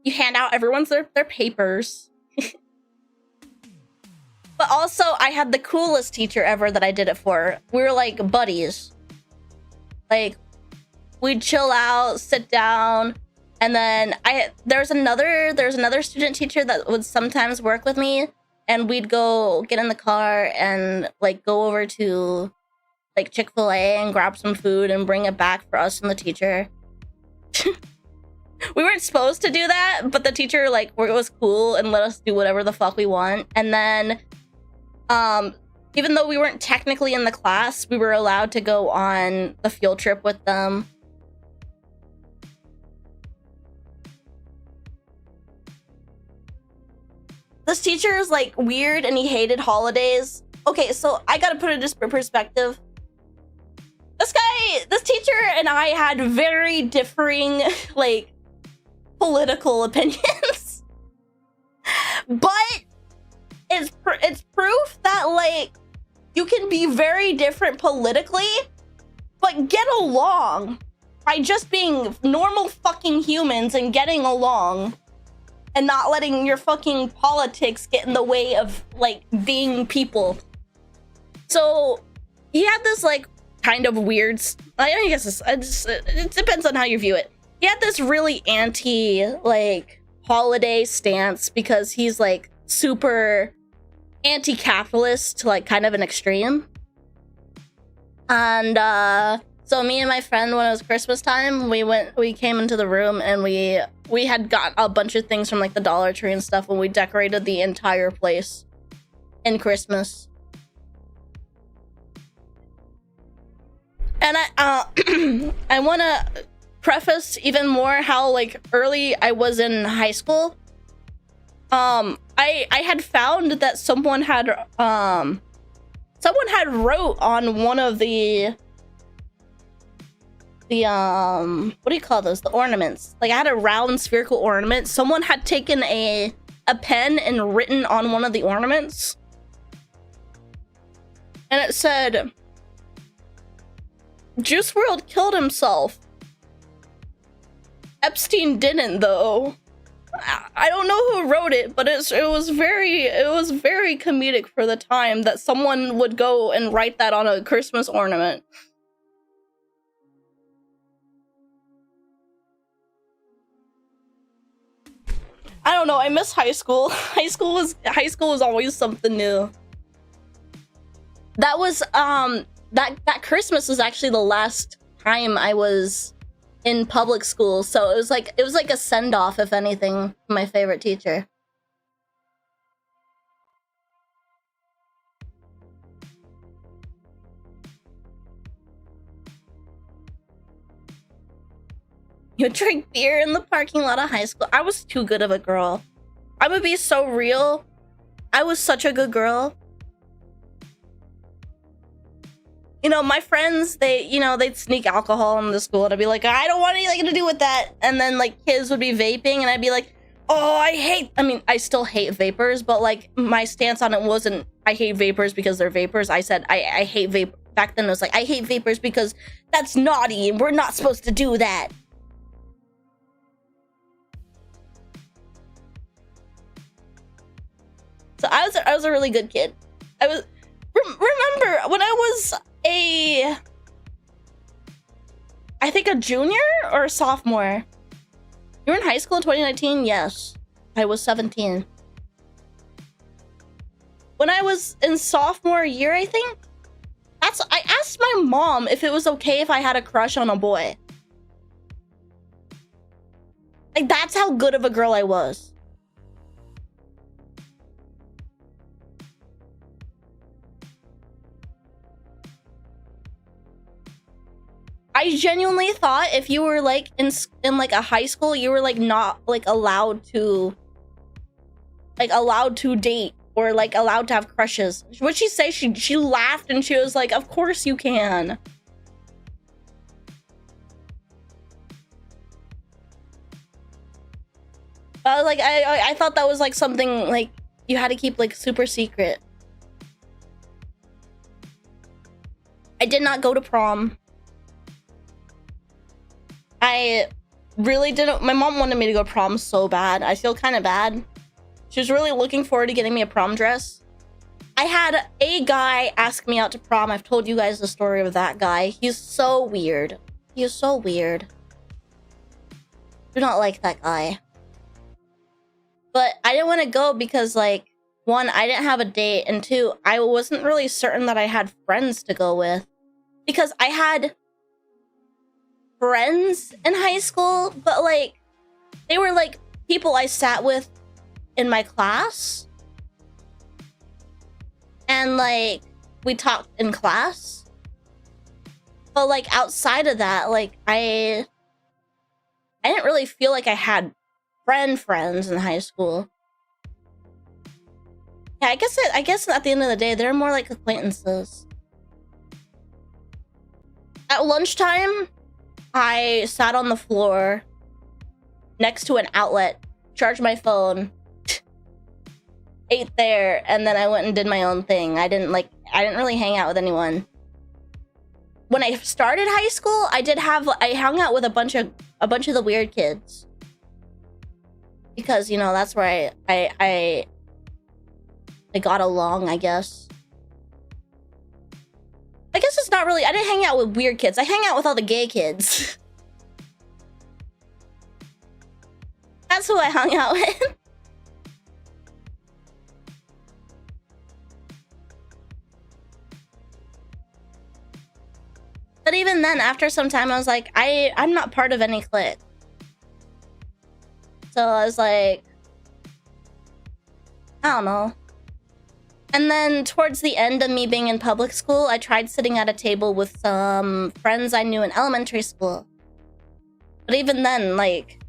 You hand out everyone's their papers. But also, I had the coolest teacher ever that I did it for. We were like buddies. Like, we'd chill out, sit down, and then there's another student teacher that would sometimes work with me, and we'd go get in the car and like go over to like Chick-fil-A and grab some food and bring it back for us and the teacher. We weren't supposed to do that, but the teacher like was cool and let us do whatever the fuck we want. And then even though we weren't technically in the class, we were allowed to go on the field trip with them. This teacher is like weird and he hated holidays. Okay, so I gotta put it in perspective. This teacher and I had very differing like political opinions. But it's proof that like you can be very different politically but get along by just being normal fucking humans and getting along and not letting your fucking politics get in the way of like being people. So he had this like kind of weird, I guess it depends on how you view it. He had this really anti like holiday stance because he's like super anti-capitalist to like kind of an extreme. And so me and my friend, when it was Christmas time, we came into the room and we had got a bunch of things from like the Dollar Tree and stuff, and we decorated the entire place in Christmas. And I want to preface even more how like early I was in high school. I had found that someone had wrote on one of the what do you call those? The ornaments. Like I had a round spherical ornament. Someone had taken a pen and written on one of the ornaments. And it said, Juice WRLD killed himself. Epstein didn't though. I don't know who wrote it, but it was very comedic for the time that someone would go and write that on a Christmas ornament. I don't know, I miss high school. High school was always something new. That was that Christmas was actually the last time I was in public school, so it was like a send-off, if anything, from my favorite teacher. You drink beer in the parking lot of high school. I was too good of a girl. I'm gonna be so real. I was such a good girl. You know, my friends, they'd sneak alcohol into school and I'd be like, I don't want anything to do with that. And then like kids would be vaping and I'd be like, oh, I still hate vapors, but like my stance on it wasn't, I hate vapors because they're vapors. I said, I hate vape. Back then it was like, I hate vapors because that's naughty and we're not supposed to do that. So I was a really good kid. Remember when I was I think a junior or a sophomore. You were in high school in 2019? Yes. I was 17. When I was in sophomore year, I think, I asked my mom if it was okay if I had a crush on a boy. Like, that's how good of a girl I was. I genuinely thought if you were like in like a high school, you were like not like allowed to date or like allowed to have crushes. What'd she say? She laughed and she was like, "Of course you can." Like I thought that was like something like you had to keep like super secret. I did not go to prom. I really didn't. My mom wanted me to go to prom so bad. I feel kind of bad. She was really looking forward to getting me a prom dress. I had a guy ask me out to prom. I've told you guys the story of that guy. He's so weird. He is so weird. Do not like that guy. But I didn't want to go because, like, one, I didn't have a date, and two, I wasn't really certain that I had friends to go with. Because I had friends in high school, but like they were like people I sat with in my class, and like we talked in class, but like outside of that, like I didn't really feel like I had friends in high school. Yeah, I guess at the end of the day they're more like acquaintances. At lunchtime, I sat on the floor next to an outlet, charged my phone, ate there, and then I went and did my own thing. I didn't really hang out with anyone. when I started high school, I hung out with a bunch of the weird kids. Because, you know, that's where I got along, I guess. I guess it's not really... I didn't hang out with weird kids. I hang out with all the gay kids. That's who I hung out with. But even then, after some time, I was like, I'm not part of any clique. So I was like, I don't know. And then towards the end of me being in public school, I tried sitting at a table with some friends I knew in elementary school. But even then, like,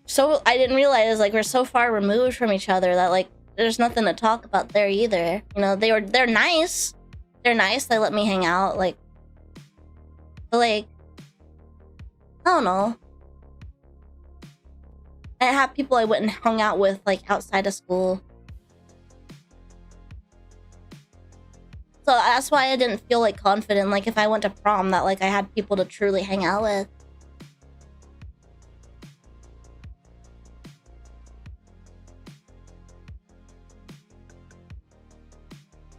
so I didn't realize, like, we're so far removed from each other that, like, there's nothing to talk about there either. You know, they're nice. They're nice. They let me hang out, like, but, like, I don't know. I have people I went and hung out with, like, outside of school. So that's why I didn't feel, like, confident, like, if I went to prom, that, like, I had people to truly hang out with.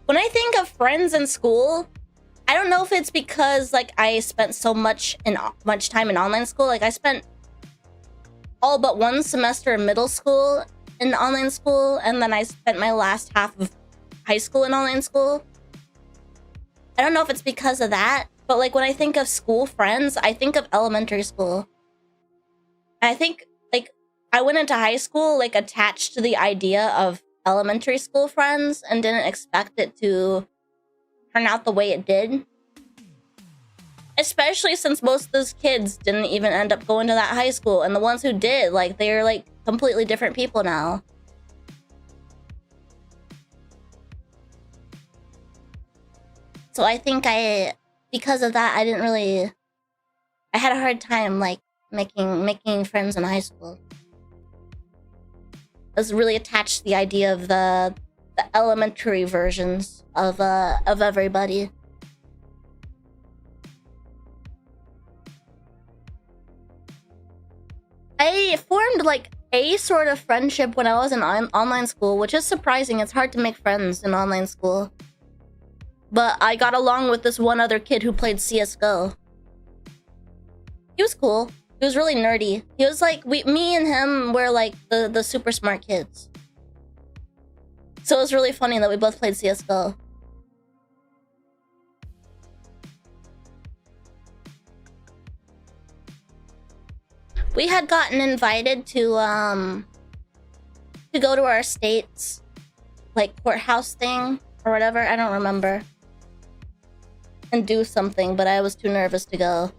When I think of friends in school, I don't know if it's because, like, I spent so much time in online school. Like, I spent all but one semester in middle school in online school, and then I spent my last half of high school in online school. I don't know if it's because of that, but, like, when I think of school friends, I think of elementary school. And I think, like, I went into high school, like, attached to the idea of elementary school friends and didn't expect it to turn out the way it did. Especially since most of those kids didn't even end up going to that high school, and the ones who did, like, they're, like, completely different people now. So I think because of that, I had a hard time, like, making friends in high school. I was really attached to the idea of the elementary versions of everybody. I formed, like, a sort of friendship when I was in online school, which is surprising. It's hard to make friends in online school. But I got along with this one other kid who played CSGO. He was cool. He was really nerdy. He was like, me and him were like the super smart kids. So it was really funny that we both played CSGO. We had gotten invited to go to our state's, like, courthouse thing or whatever. I don't remember. And do something, but I was too nervous to go.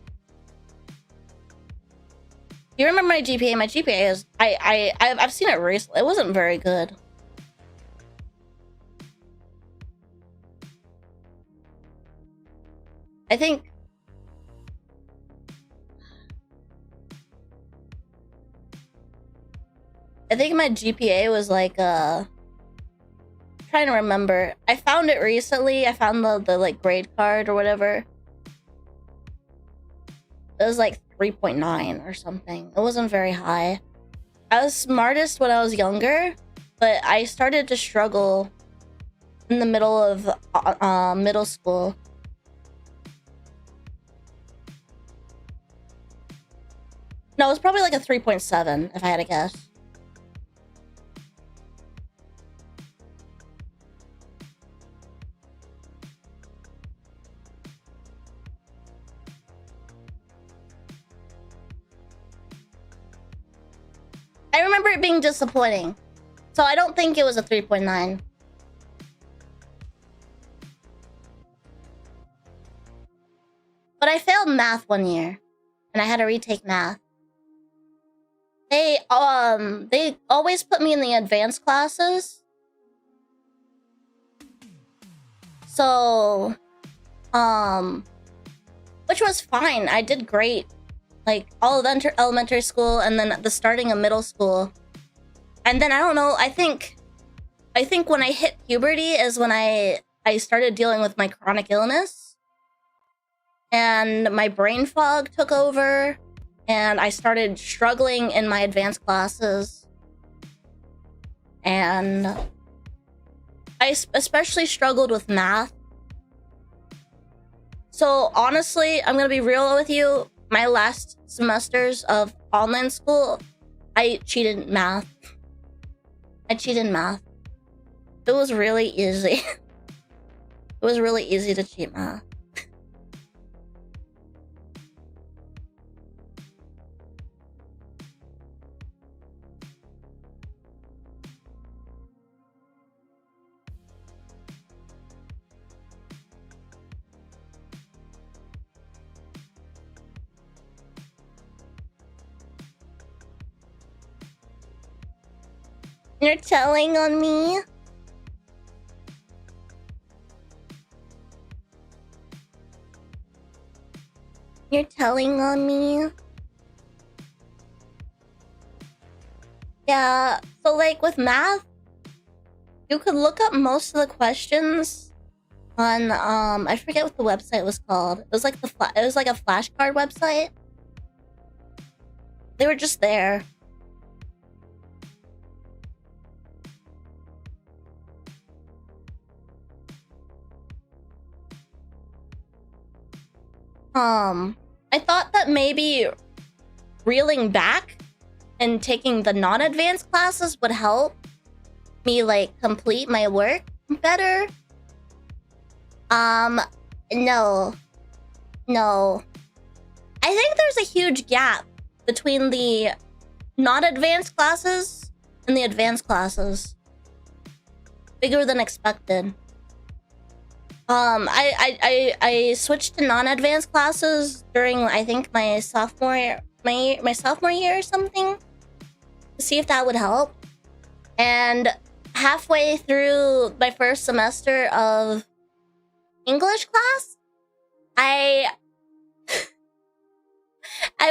You remember my GPA? My GPA is... I've seen it recently. It wasn't very good. I think my GPA was like, trying to remember. I found it recently. I found the like grade card or whatever. It was like 3.9 or something. It wasn't very high. I was smartest when I was younger, but I started to struggle in the middle of middle school. No, it was probably like a 3.7 if I had to guess. I remember it being disappointing. So I don't think it was a 3.9. But I failed math one year, and I had to retake math. They always put me in the advanced classes. So, which was fine. I did great. Like, all of elementary school, and then at the starting of middle school. And then, I don't know, I think when I hit puberty is when I started dealing with my chronic illness. and my brain fog took over, and I started struggling in my advanced classes. And I especially struggled with math. So honestly, I'm gonna be real with you. My last semesters of online school, I cheated math. I cheated math. It was really easy. It was really easy to cheat math. You're telling on me? You're telling on me? Yeah, so like with math, you could look up most of the questions on I forget what the website was called. It was like it was like a flashcard website. They were just there. I thought that maybe reeling back and taking the non-advanced classes would help me like complete my work better. No. I think there's a huge gap between the non-advanced classes and the advanced classes. Bigger than expected. I switched to non-advanced classes during I think my sophomore year or something to see if that would help. And halfway through my first semester of English class, I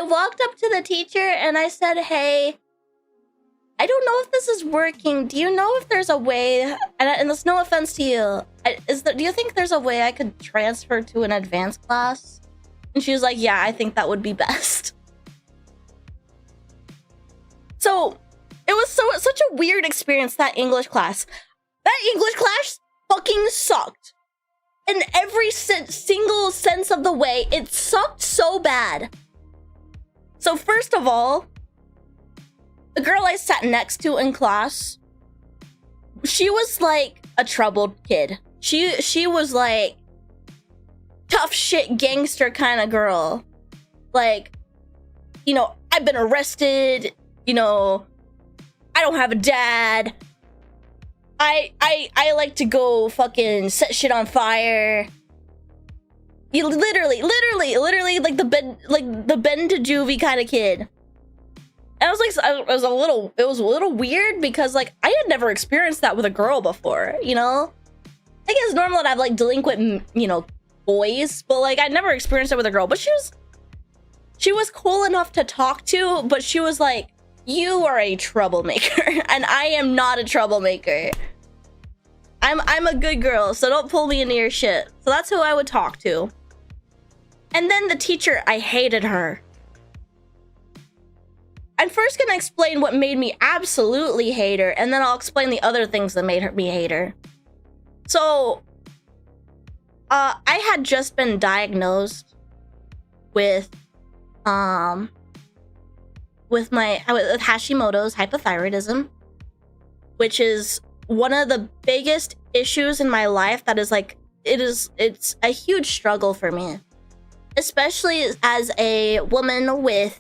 walked up to the teacher and I said, "Hey, I don't know if this is working. Do you know if there's a way?" And there's no offense to you. Do you think there's a way I could transfer to an advanced class? And she was like, "Yeah, I think that would be best." So it was such a weird experience, that English class. That English class fucking sucked. In every single sense of the way, it sucked so bad. So first of all, the girl I sat next to in class, she was like a troubled kid. She was like tough shit gangster kind of girl. Like, you know, I've been arrested, you know, I don't have a dad. I like to go fucking set shit on fire. You literally like the Ben to juvie kind of kid. And I was like, it was a little weird because like I had never experienced that with a girl before, you know? I guess it's normal to have like delinquent, you know, boys, but like I'd never experienced it with a girl. But she was cool enough to talk to, but she was like, "You are a troublemaker," and I am not a troublemaker. I'm a good girl, so don't pull me into your shit. So that's who I would talk to. And then the teacher, I hated her. I'm first gonna explain what made me absolutely hate her, and then I'll explain the other things that made me hate her. So, I had just been diagnosed with Hashimoto's hypothyroidism, which is one of the biggest issues in my life. That is like, it's a huge struggle for me, especially as a woman with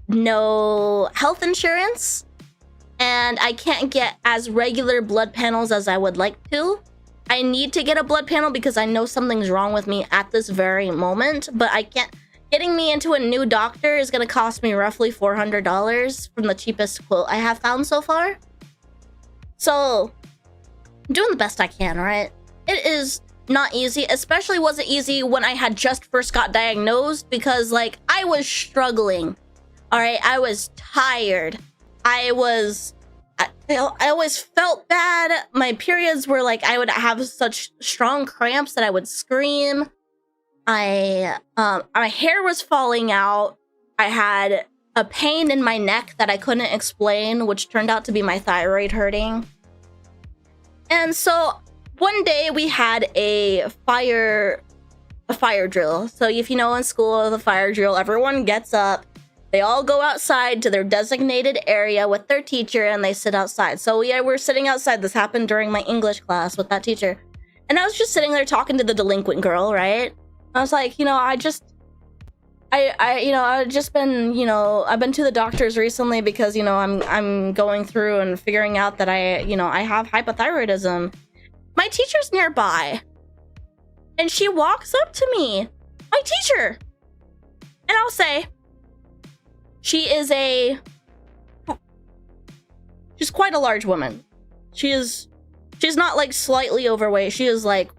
no health insurance, and I can't get as regular blood panels as I would like to. I need to get a blood panel because I know something's wrong with me at this very moment, but I can't. Getting me into a new doctor is going to cost me roughly $400 from the cheapest quote I have found so far. So, I'm doing the best I can, right? It is not easy, especially wasn't easy when I had just first got diagnosed, because like I was struggling. All right, I was tired. I always felt bad. My periods were like, I would have such strong cramps that I would scream. my hair was falling out. I had a pain in my neck that I couldn't explain, which turned out to be my thyroid hurting. And so one day we had a fire drill. So if you know, in school, the fire drill, everyone gets up, they all go outside to their designated area with their teacher, and they sit outside. So yeah, we're sitting outside. This happened during my English class with that teacher. And I was just sitting there talking to the delinquent girl, right? I was like, you know, I've just been, you know, I've been to the doctors recently because, you know, I'm going through and figuring out that I have hypothyroidism. My teacher's nearby, and she walks up to me, my teacher, and I'll say, she's quite a large woman. She's not like slightly overweight. She is like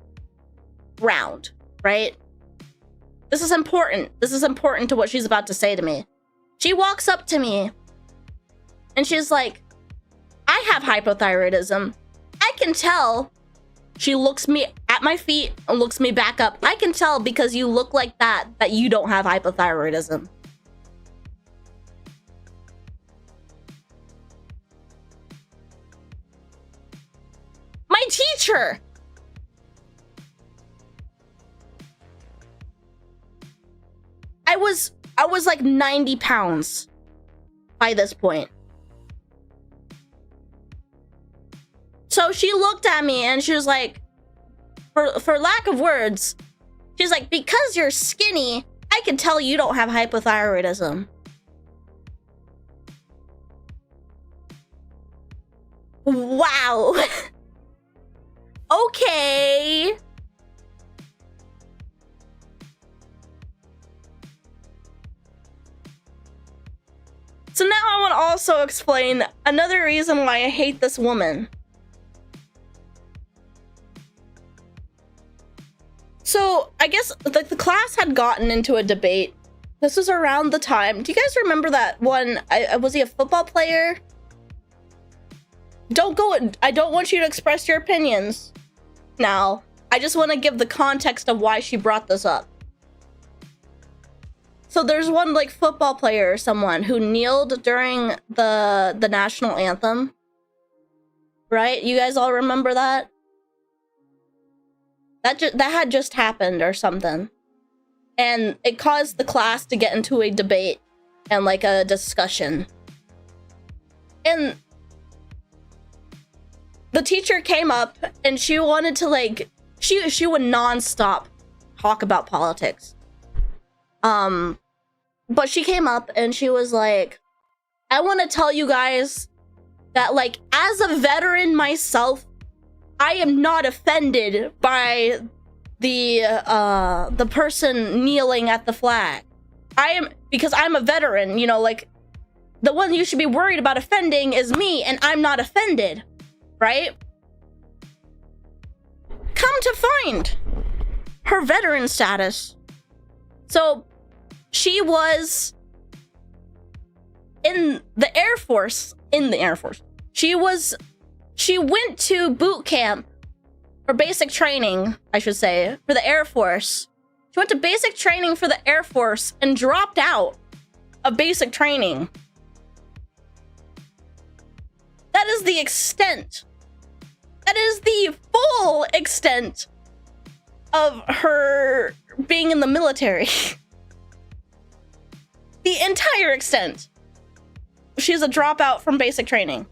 round, right? This is important. This is important to what she's about to say to me. She walks up to me and she's like, I have hypothyroidism. I can tell. She looks me at my feet and looks me back up. I can tell because you look like that you don't have hypothyroidism. My teacher. I was like 90 pounds by this point. So she looked at me and she was like, for lack of words, she's like, because you're skinny, I can tell you don't have hypothyroidism. Wow. Okay. So now I want to also explain another reason why I hate this woman. So I guess the class had gotten into a debate. This was around the time. Do you guys remember that one? Was he a football player? I don't want you to express your opinions now. I just want to give the context of why she brought this up. So there's one like football player or someone who kneeled during the national anthem. Right? You guys all remember that? That had just happened or something. And it caused the class to get into a debate and like a discussion. And the teacher came up and she wanted to like, she would nonstop talk about politics. But she came up and she was like, I want to tell you guys that like, as a veteran myself, I am not offended by the person kneeling at the flag. Because I'm a veteran, you know, like the one you should be worried about offending is me, and I'm not offended, right? Come to find her veteran status. So she was in the Air Force. She went to boot camp, or basic training, I should say, for the Air Force. She went to basic training for the Air Force and dropped out of basic training. That is the extent. That is the full extent of her being in the military. The entire extent. She's a dropout from basic training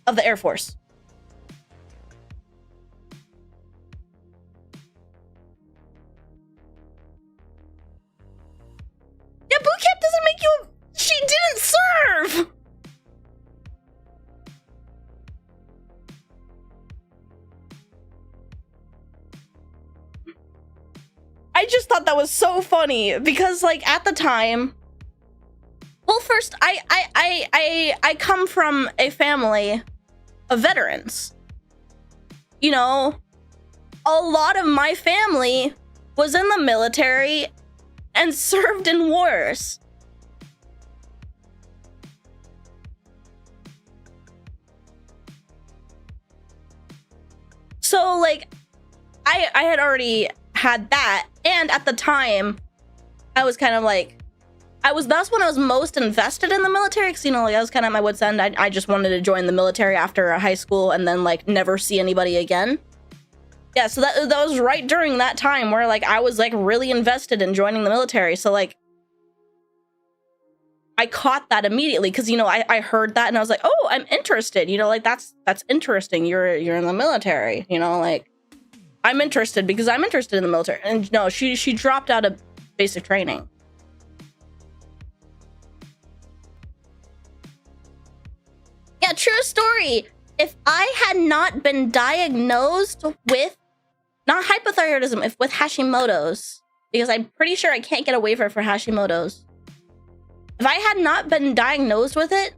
of the Air Force. Yeah, boot camp doesn't make you... She didn't serve! I just thought that was so funny because, like, at the time, well, first, I come from a family of veterans. You know, a lot of my family was in the military and served in wars. So, like, I had already had that, and at the time, I was kind of like, that's when I was most invested in the military, because, you know, like, I was kind of at my wit's end. I just wanted to join the military after high school and then, like, never see anybody again. Yeah, so that was right during that time where, like, I was, like, really invested in joining the military. So, like, I caught that immediately because, you know, I heard that and I was like, oh, I'm interested. You know, like, that's interesting. You're in the military, you know, like, I'm interested because I'm interested in the military. And no, she dropped out of basic training. Yeah, true story. If I had not been diagnosed with, not hypothyroidism, with Hashimoto's, because I'm pretty sure I can't get a waiver for Hashimoto's. If I had not been diagnosed with it,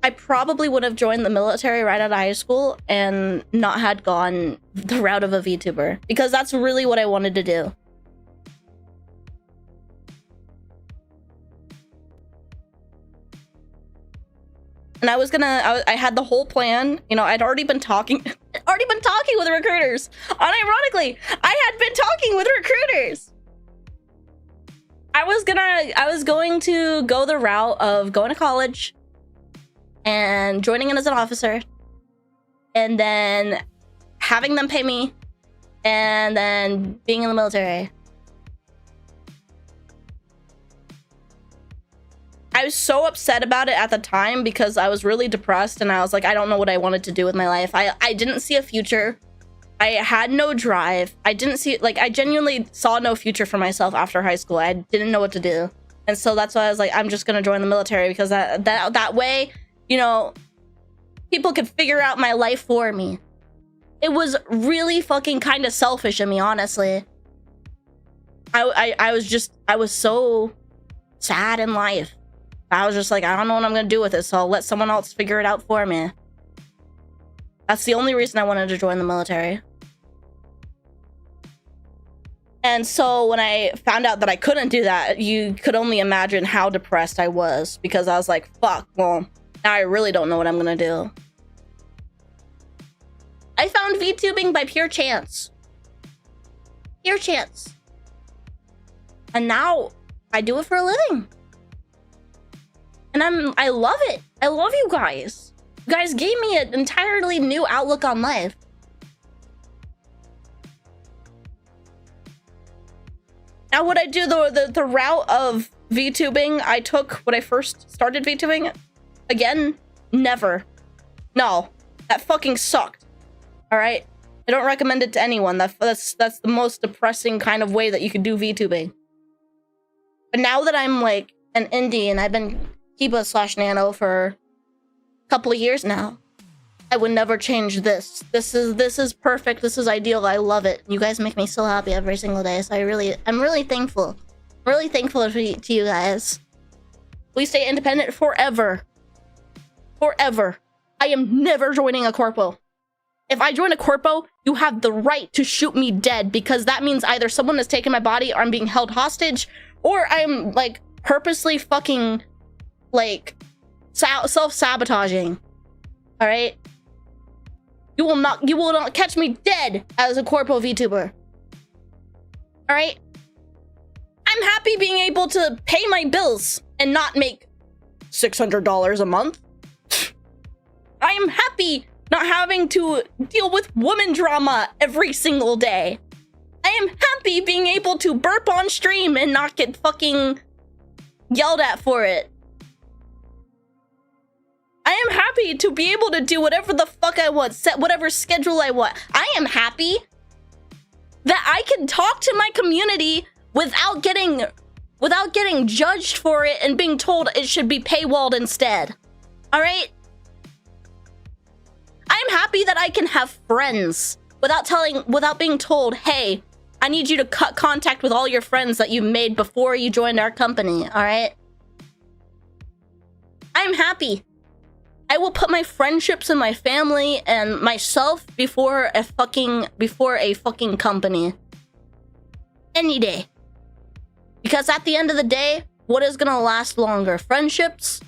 I probably would have joined the military right out of high school and not had gone the route of a VTuber, because that's really what I wanted to do. And I had the whole plan. You know, I'd already been talking with recruiters. Unironically, I had been talking with recruiters. I was going to go the route of going to college and joining in as an officer, and then having them pay me, and then being in the military. I was so upset about it at the time because I was really depressed and I was like, I don't know what I wanted to do with my life. I didn't see a future. I had no drive. I genuinely saw no future for myself after high school. I didn't know what to do. And so that's why I was like, I'm just going to join the military, because that way, you know, people could figure out my life for me. It was really fucking kind of selfish of me, honestly. I was so sad in life. I was just like, I don't know what I'm gonna do with it, so I'll let someone else figure it out for me. That's the only reason I wanted to join the military. And so when I found out that I couldn't do that, you could only imagine how depressed I was, because I was like, fuck, well, now I really don't know what I'm gonna do. I found VTubing by pure chance. Pure chance. And now I do it for a living. And I love it. I love you guys. You guys gave me an entirely new outlook on life. Now, would I do the route of VTubing I took when I first started VTubing? Again, never. No, that fucking sucked. All right, I don't recommend it to anyone. That's the most depressing kind of way that you could do VTubing. But now that I'm like an indie and I've been Kiba/Nano for a couple of years now, I would never change this. This is perfect. This is ideal. I love it. You guys make me so happy every single day. So I'm really thankful. Really thankful to you guys. We stay independent forever. Forever. I am never joining a corpo. If I join a corpo, you have the right to shoot me dead, because that means either someone has taken my body, or I'm being held hostage, or I'm like purposely fucking like self-sabotaging. All right, you will not catch me dead as a corpo VTuber. All right, I'm happy being able to pay my bills and not make $600 a month. I am happy not having to deal with woman drama every single day. I am happy being able to burp on stream and not get fucking yelled at for it. I am happy to be able to do whatever the fuck I want, set whatever schedule I want. I am happy that I can talk to my community without getting judged for it and being told it should be paywalled instead. All right? I'm happy that I can have friends without being told, hey, I need you to cut contact with all your friends that you made before you joined our company, all right? I'm happy. I will put my friendships and my family and myself before a fucking company. Any day. Because at the end of the day, what is gonna last longer? Friendships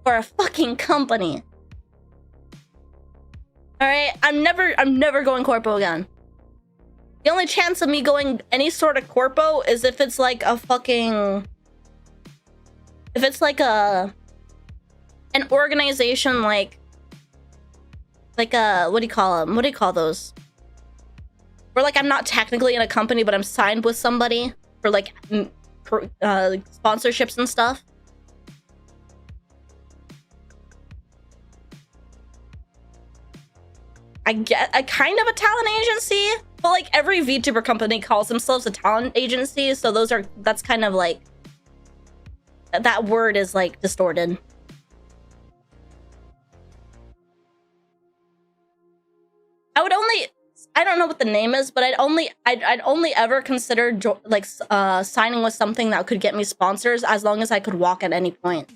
or a fucking company? Alright, I'm never going corpo again. The only chance of me going any sort of corpo is if it's like a fucking... If it's like an organization like a... What do you call them? What do you call those? Where like I'm not technically in a company, but I'm signed with somebody for like sponsorships and stuff. I get a kind of a talent agency, but like every VTuber company calls themselves a talent agency, so that's kind of like, that word is like distorted. I don't know what the name is, but I'd only ever consider signing with something that could get me sponsors as long as I could walk at any point.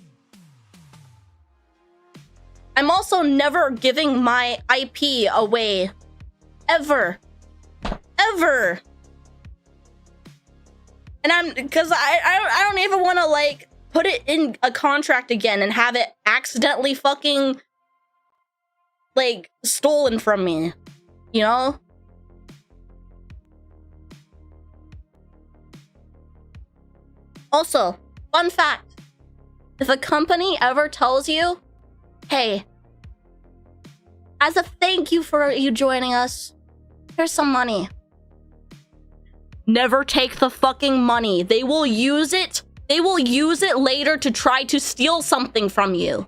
I'm also never giving my IP away. Ever. Ever. And because I don't even want to like put it in a contract again and have it accidentally fucking like stolen from me. You know? Also, fun fact. If a company ever tells you, hey, as a thank you for you joining us, here's some money. Never take the fucking money. They will use it. They will use it later to try to steal something from you.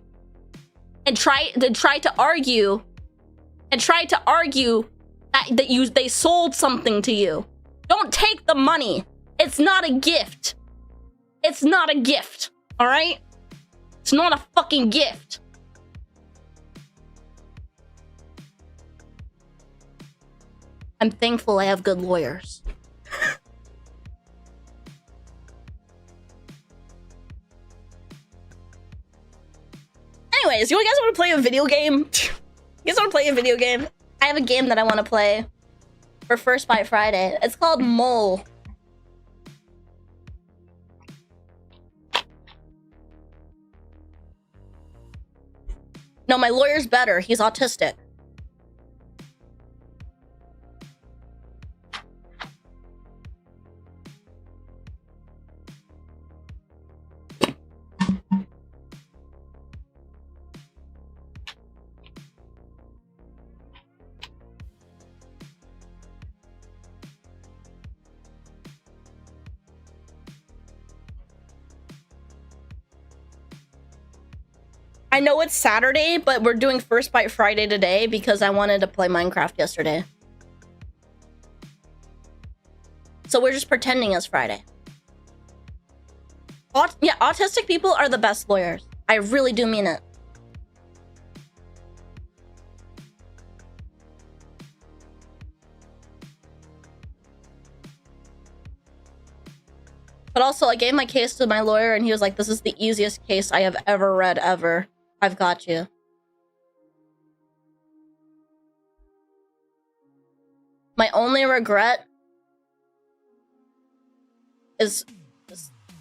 And try to argue that they sold something to you. Don't take the money. It's not a gift. It's not a gift. All right? It's not a fucking gift. I'm thankful I have good lawyers. Anyways, you guys want to play a video game? You guys want to play a video game? I have a game that I want to play for First Bite Friday. It's called Mole. No, my lawyer's better. He's autistic. I know it's Saturday, but we're doing First Bite Friday today because I wanted to play Minecraft yesterday. So we're just pretending it's Friday. Yeah, autistic people are the best lawyers. I really do mean it. But also, I gave my case to my lawyer and he was like, this is the easiest case I have ever read, ever. I've got you. My only regret is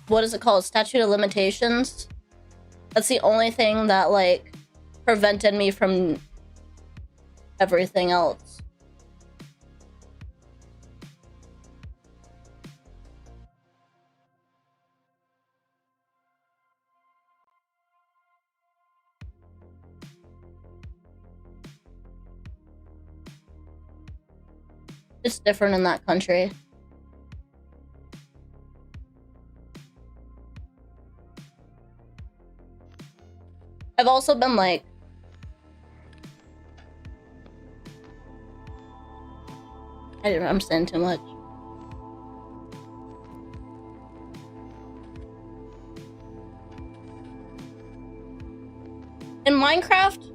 what is it called? Statute of limitations. That's the only thing that like prevented me from everything else. It's different in that country. I've also been like... I'm saying too much. In Minecraft...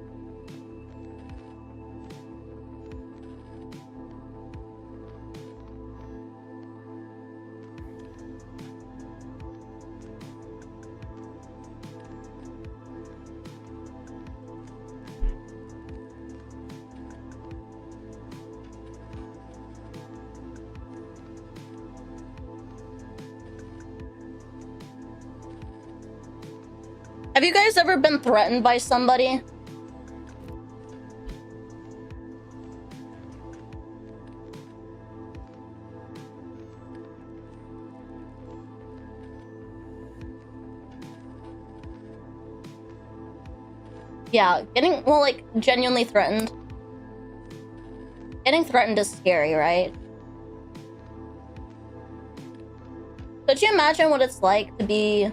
Have you guys ever been threatened by somebody? Yeah, well, like, genuinely threatened. Getting threatened is scary, right? Could you imagine what it's like to be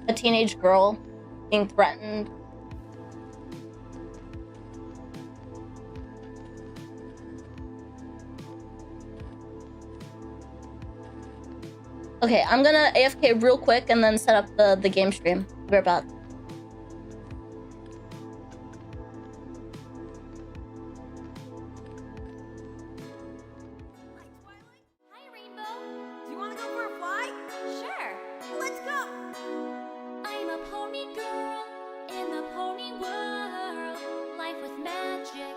a teenage girl being threatened? Okay, I'm gonna AFK real quick and then set up the game stream. Be right back. Hi, Rainbow. Do you want to go for a fly? Sure. Let's go. I'm a pony girl in the pony world. Life with magic.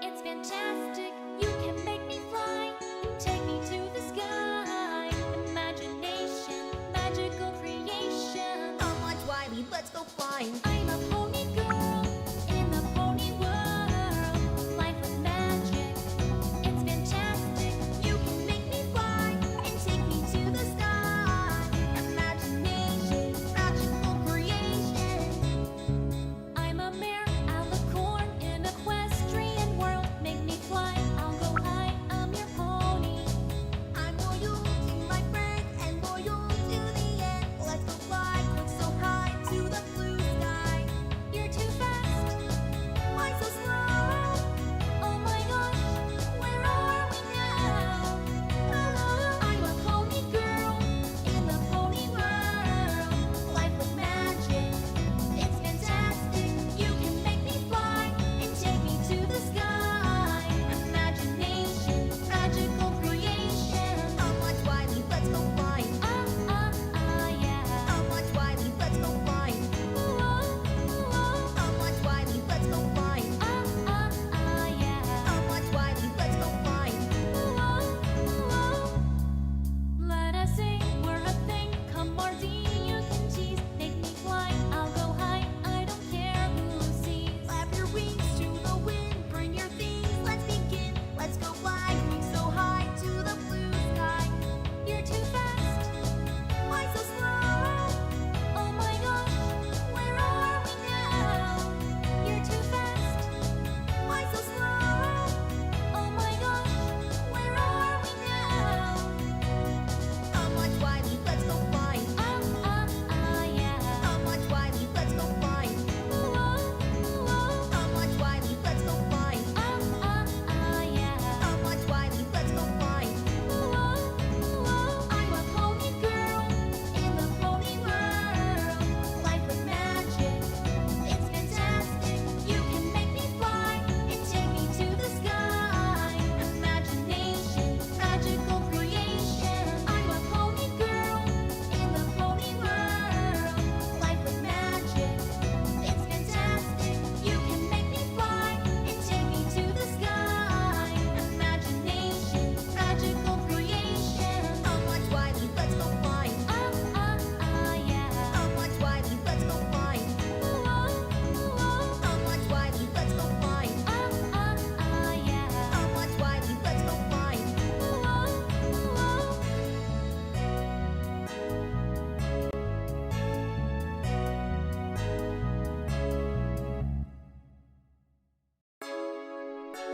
It's fantastic. You can make me fly. Take me to the sky. Imagination, magical creation. Come on, Twilight, let's go flying. I'm a pony girl in the pony world. Life with magic. It's fantastic. You can make me fly and take me to the sky. Imagination, magical creation. I'm a mare, alicorn in equestrian world. Make me fly, I'll go high. I'm your pony. I'm loyal to my friends and loyal to the end. Let's go fly, quick so high to the blue sky. You're too fast, why so slow? Oh my gosh, where are we now? I'm a pony girl in the pony world. Life with magic, it's fantastic. You can make me fly and take me to the sky. Imagination, magical creation. Come on, Twilight, let's go flying. Yeah. Come on, Twilight, let's go flying. Come on, Twilight, let's go flying. Yeah. Come on, Twilight, let's go flying. Let us sing, we're a thing. Come, Marty, you can tease. Make me fly, I'll go high. I don't care who sees. Clap your wings to the wind. Bring your things, let's begin. Let's go fly, quick so high to the blue sky. You're too fast, why so slow? Oh my gosh, where are we now? You're too fast, why so slow? Oh my gosh, where are we now? Come on, Twilight, let's go flying. Yeah. Come on, Twilight, let's go flying. Come on, Twilight, let's go flying. Yeah. Come on, Twilight, let's go flying. I'm a pony girl in the pony world. Life with magic, it's fantastic. You can make me fly and take me to the sky. Imagination, magical creation. I'm a pony girl in the pony world. Life with magic, it's fantastic. You can make me fly and take me to the sky. Imagination, magical creation. Come on, Twilight, let's go flying. Yeah. Come on, Twilight, let's go flying. Come on, Twilight, let's go flying. Yeah. Come on, Twilight, let's go flying.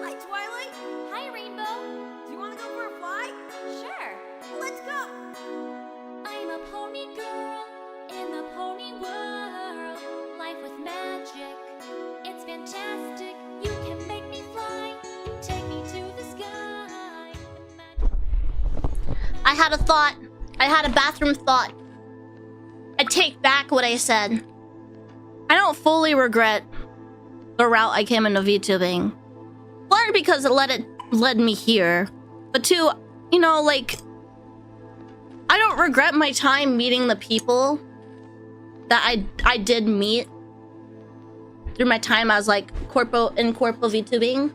Hi, Twilight. Hi, Rainbow. Do you want to go for a fly? Sure. Let's go. I'm a pony girl in the pony world. Life with magic, it's fantastic. You can make me fly, take me to the sky. I had a thought. I had a bathroom thought. I take back what I said. I don't fully regret the route I came into VTubing. One, because it led me here. But two, you know, like, I don't regret my time meeting the people that I did meet through my time as like corpo VTubing.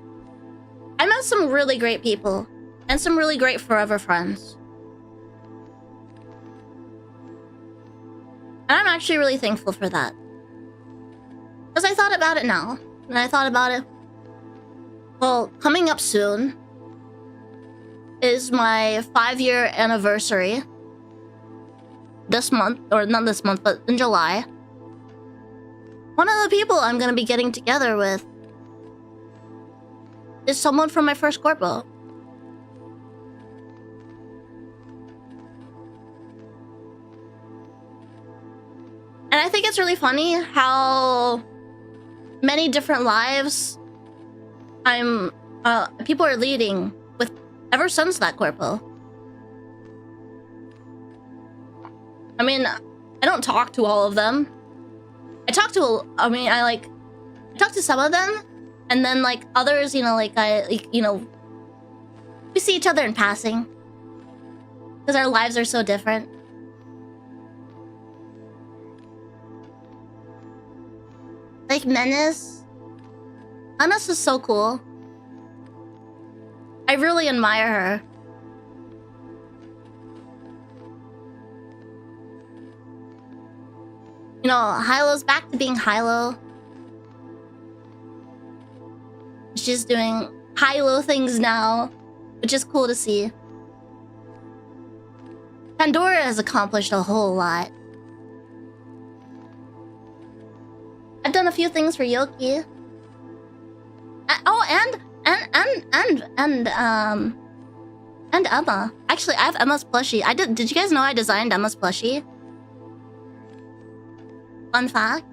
I met some really great people and some really great forever friends. And I'm actually really thankful for that. Because I thought about it now. And I thought about it. Well, coming up soon is my 5-year anniversary. This month, or not this month, but in July. One of the people I'm gonna be getting together with is someone from my first corpo. And I think it's really funny how many different lives people are leading with ever since that corpo. I mean, I don't talk to all of them. I talk to some of them, and then like others, we see each other in passing because our lives are so different. Like Menace is so cool. I really admire her. Hylo's back to being Hylo. She's doing Hylo things now, which is cool to see. Pandora has accomplished a whole lot. I've done a few things for Yoki. And Emma. Actually, I have Emma's plushie. Did you guys know I designed Emma's plushie? Fun fact.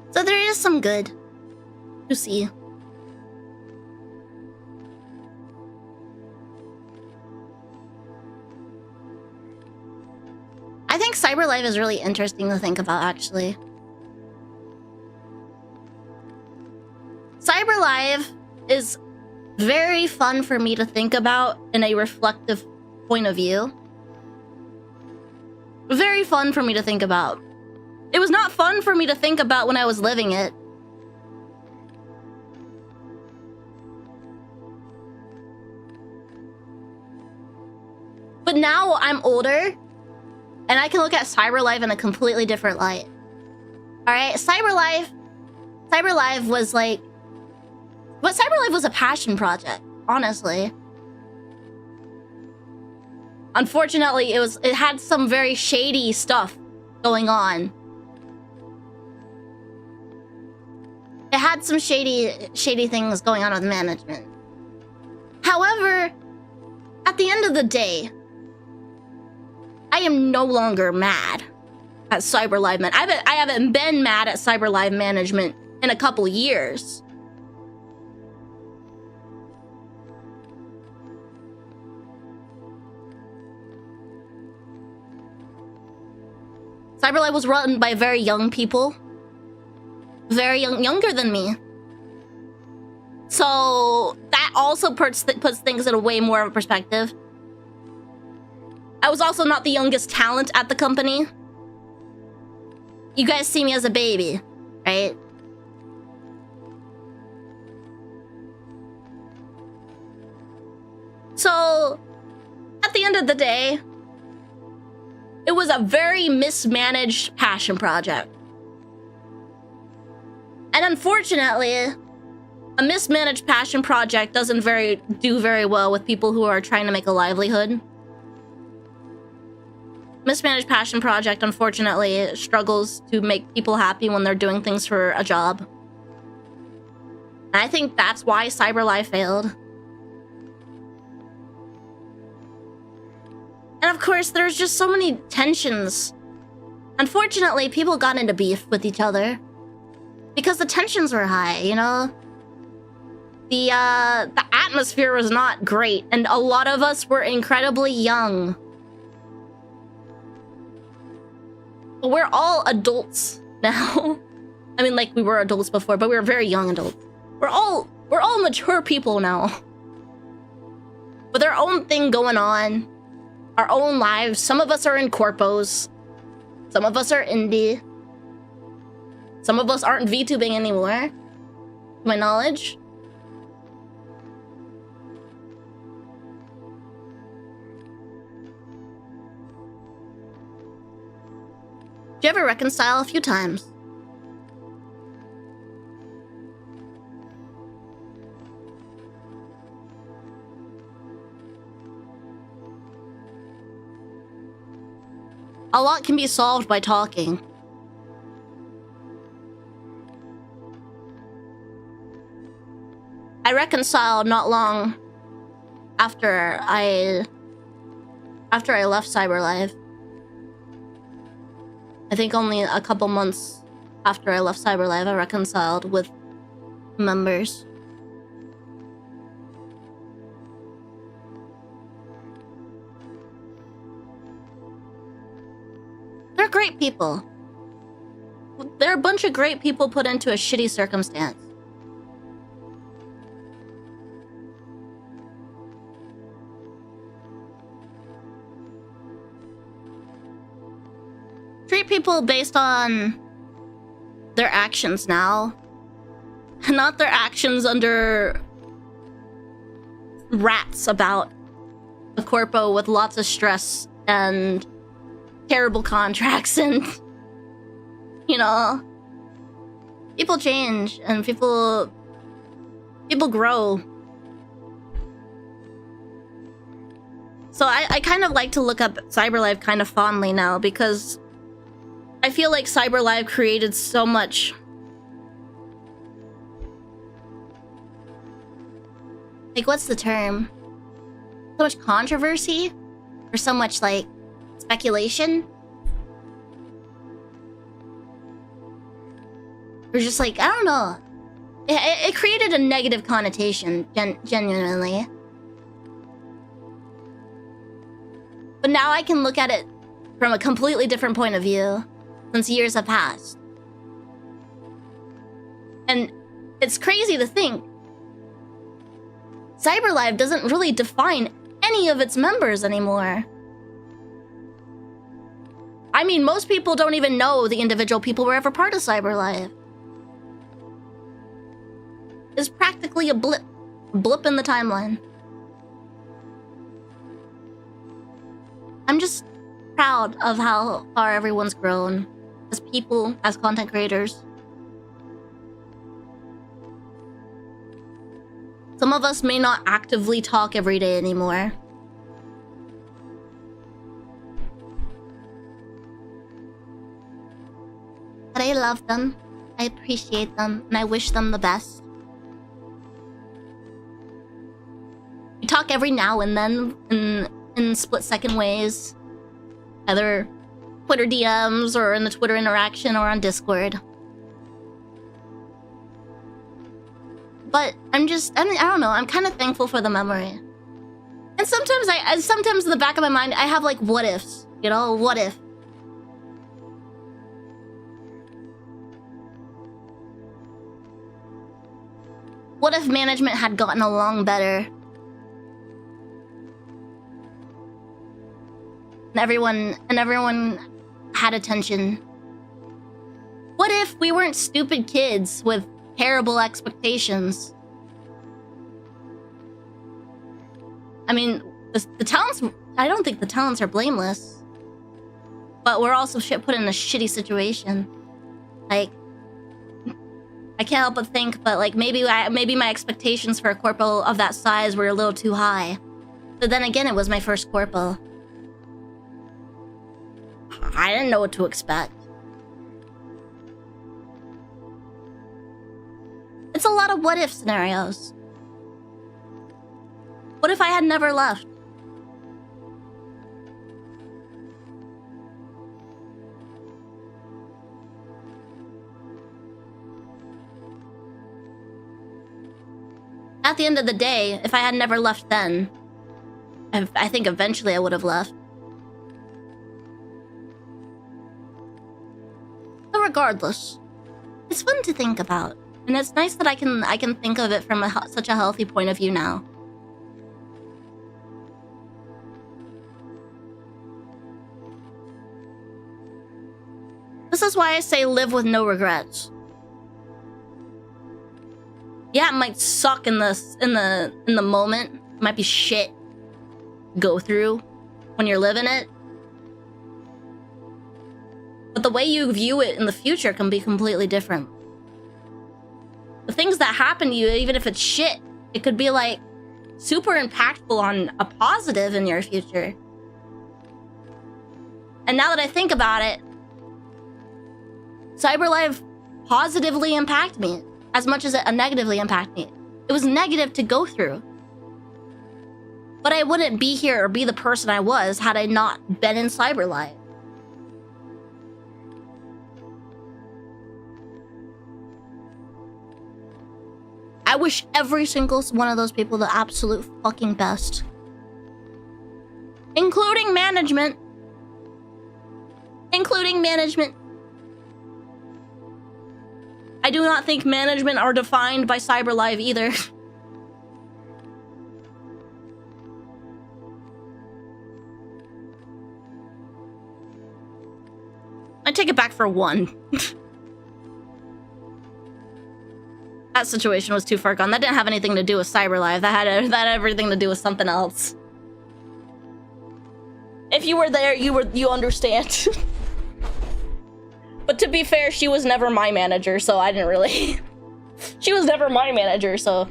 So there is some good to see. I think cyber life is really interesting to think about, actually. Cyber life is very fun for me to think about in a reflective point of view. Very fun for me to think about. It was not fun for me to think about when I was living it. But now I'm older, and I can look at cyber life in a completely different light. Alright, cyber life was like... But cyber life was a passion project, honestly. Unfortunately, it had some very shady stuff going on. It had some shady things going on with management. However, at the end of the day, I am no longer mad at CyberLive Man. I haven't been mad at CyberLive management in a couple years. CyberLive was run by very young people. Very younger than me. So that also puts things in a way more of a perspective. I was also not the youngest talent at the company. You guys see me as a baby, right? So, at the end of the day, it was a very mismanaged passion project. And unfortunately, a mismanaged passion project doesn't do very well with people who are trying to make a livelihood. Mismanaged passion project, unfortunately, struggles to make people happy when they're doing things for a job. And I think that's why CyberLife failed. And of course, there's just so many tensions. Unfortunately, people got into beef with each other. Because the tensions were high, you know? The atmosphere was not great, and a lot of us were incredibly young. But we're all adults now. I mean, like, we were adults before, but we were very young adults. We're all mature people now. With our own thing going on. Our own lives. Some of us are in corpos. Some of us are indie. Some of us aren't VTubing anymore, to my knowledge. Did you ever reconcile a few times? a lot can be solved by talking. I reconciled not long after I left CyberLive. I think only a couple months after I left CyberLive, I reconciled with members. They're great people. They're a bunch of great people put into a shitty circumstance. Treat people based on their actions now, not their actions under rats about a corpo with lots of stress and terrible contracts and, you know, people change and people grow. So I kind of like to look up CyberLive kind of fondly now because I feel like CyberLive created so much. Like, what's the term? So much controversy? Or so much, like, speculation? Or just like, I don't know. It created a negative connotation, genuinely. But now I can look at it from a completely different point of view. Since years have passed. And it's crazy to think CyberLive doesn't really define any of its members anymore. I mean, most people don't even know the individual people who were ever part of CyberLive. It's practically a blip in the timeline. I'm just proud of how far everyone's grown. As people, as content creators. Some of us may not actively talk every day anymore. But I love them, I appreciate them, and I wish them the best. We talk every now and then in split-second ways. Either Twitter DMs or in the Twitter interaction or on Discord. But I don't know, I'm kind of thankful for the memory. And sometimes in the back of my mind, I have like what ifs, you know, what if? What if management had gotten along better? And everyone had attention. What if we weren't stupid kids with terrible expectations? I mean, the talents, I don't think the talents are blameless. But we're also put in a shitty situation. Like, I can't help but think, but like maybe my expectations for a corpo of that size were a little too high. But then again, it was my first corpo. I didn't know what to expect. It's a lot of what if scenarios. What if I had never left? At the end of the day, if I had never left then, I think eventually I would have left. But regardless, it's fun to think about, and it's nice that I can think of it from such a healthy point of view now. This is why I say live with no regrets. Yeah, it might suck in the moment. It might be shit to go through when you're living it. But the way you view it in the future can be completely different. The things that happen to you, even if it's shit, it could be like super impactful on a positive in your future. And now that I think about it, CyberLife positively impacted me as much as it negatively impacted me. It was negative to go through. But I wouldn't be here or be the person I was had I not been in CyberLife. I wish every single one of those people the absolute fucking best. Including management. Including management. I do not think management are defined by CyberLife either. I take it back for one. That situation was too far gone. That didn't have anything to do with CyberLife. That had everything to do with something else. If you were there, you understand. But to be fair, she was never my manager, so I didn't really... She was never my manager, so...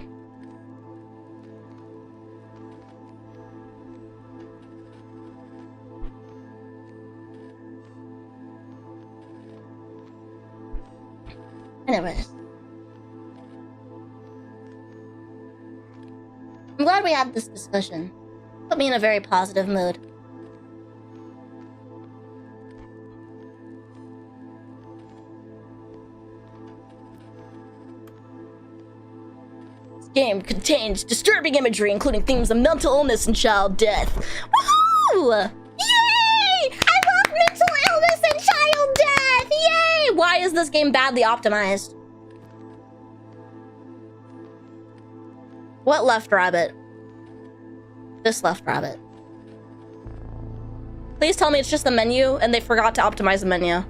Anyways. I'm glad we had this discussion. Put me in a very positive mood. This game contains disturbing imagery, including themes of mental illness and child death. Woohoo! Yay! I love mental illness and child death! Yay! Why is this game badly optimized? What left rabbit? This left rabbit. Please tell me it's just the menu and they forgot to optimize the menu.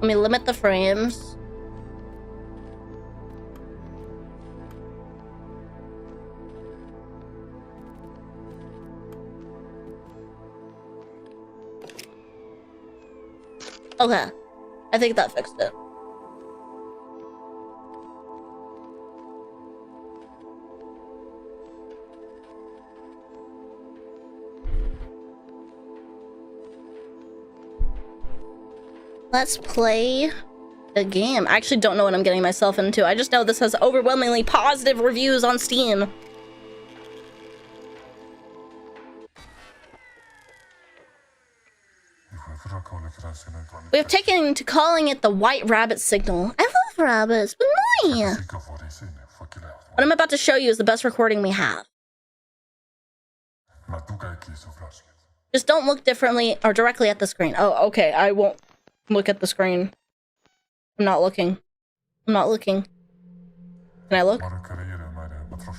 Let me limit the frames. Okay, I think that fixed it. Let's play the game. I actually don't know what I'm getting myself into. I just know this has overwhelmingly positive reviews on Steam. We have taken to calling it the White Rabbit Signal. I love rabbits, but no. What I'm about to show you is the best recording we have. Just don't look differently or directly at the screen. Oh, okay. I won't look at the screen. I'm not looking. I'm not looking. Can I look?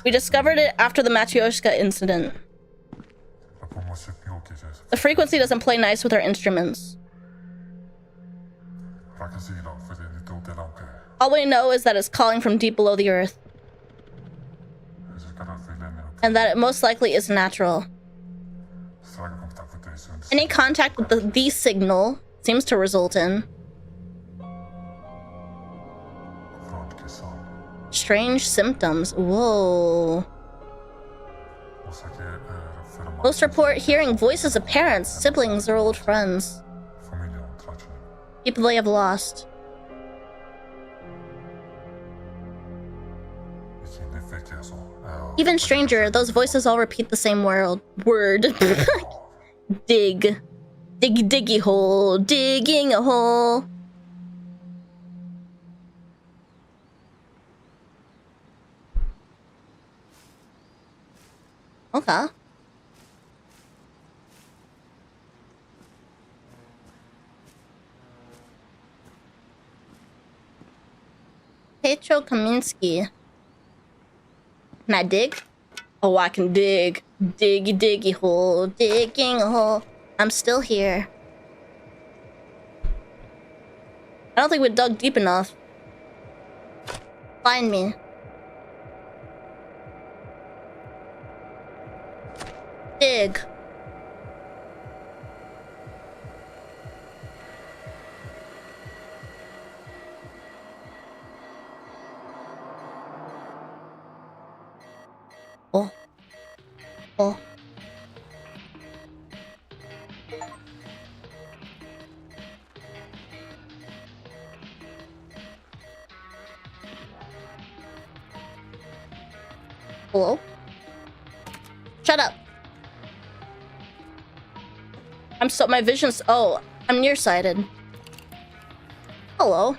We discovered it after the Matryoshka incident. The frequency doesn't play nice with our instruments. All we know is that it's calling from deep below the earth. And that it most likely is natural. Any contact with the signal seems to result in strange symptoms. Whoa. Most report hearing voices of parents, siblings, or old friends. People they have lost. Even stranger, those voices all repeat the same word. Dig. Diggy diggy hole. Digging a hole. Okay. Petro Kaminsky. Can I dig? Oh, I can dig. Diggy diggy hole. Digging a hole. I'm still here. I don't think we dug deep enough. Find me. Dig. Oh. Oh. Hello? Shut up. My vision's... Oh, I'm nearsighted. Hello.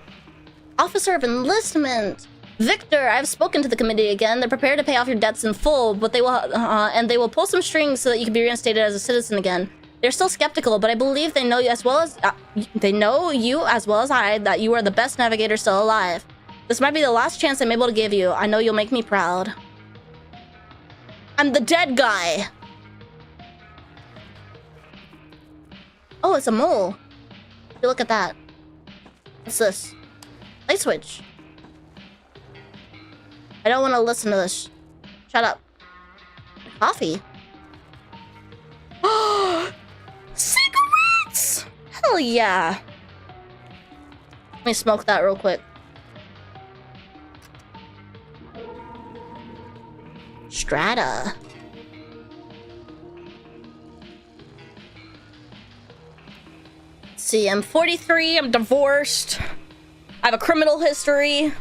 Officer of Enlistment. Victor, I've spoken to the committee again. They're prepared to pay off your debts in full, but they will pull some strings so that you can be reinstated as a citizen again. They're still skeptical, but I believe they know you as well as I that you are the best navigator still alive. This might be the last chance I'm able to give you. I know you'll make me proud. I'm the dead guy. Oh, it's a mole. Hey, look at that. What's this? Light switch. I don't want to listen to this. Shut up. Coffee. Cigarettes! Hell yeah. Let me smoke that real quick. Strata. Let's see, I'm 43, I'm divorced. I have a criminal history.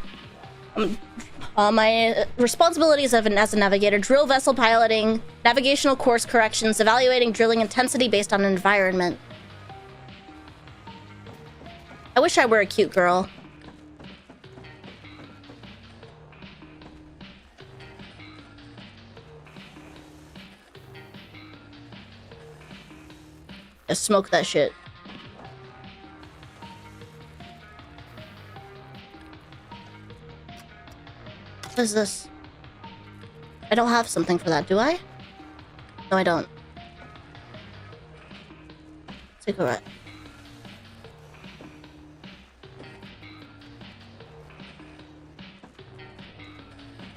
My responsibilities as a navigator: drill vessel piloting, navigational course corrections, evaluating drilling intensity based on environment. I wish I were a cute girl. Just smoke that shit. What is this? I don't have something for that, do I? No, I don't. Cigarette.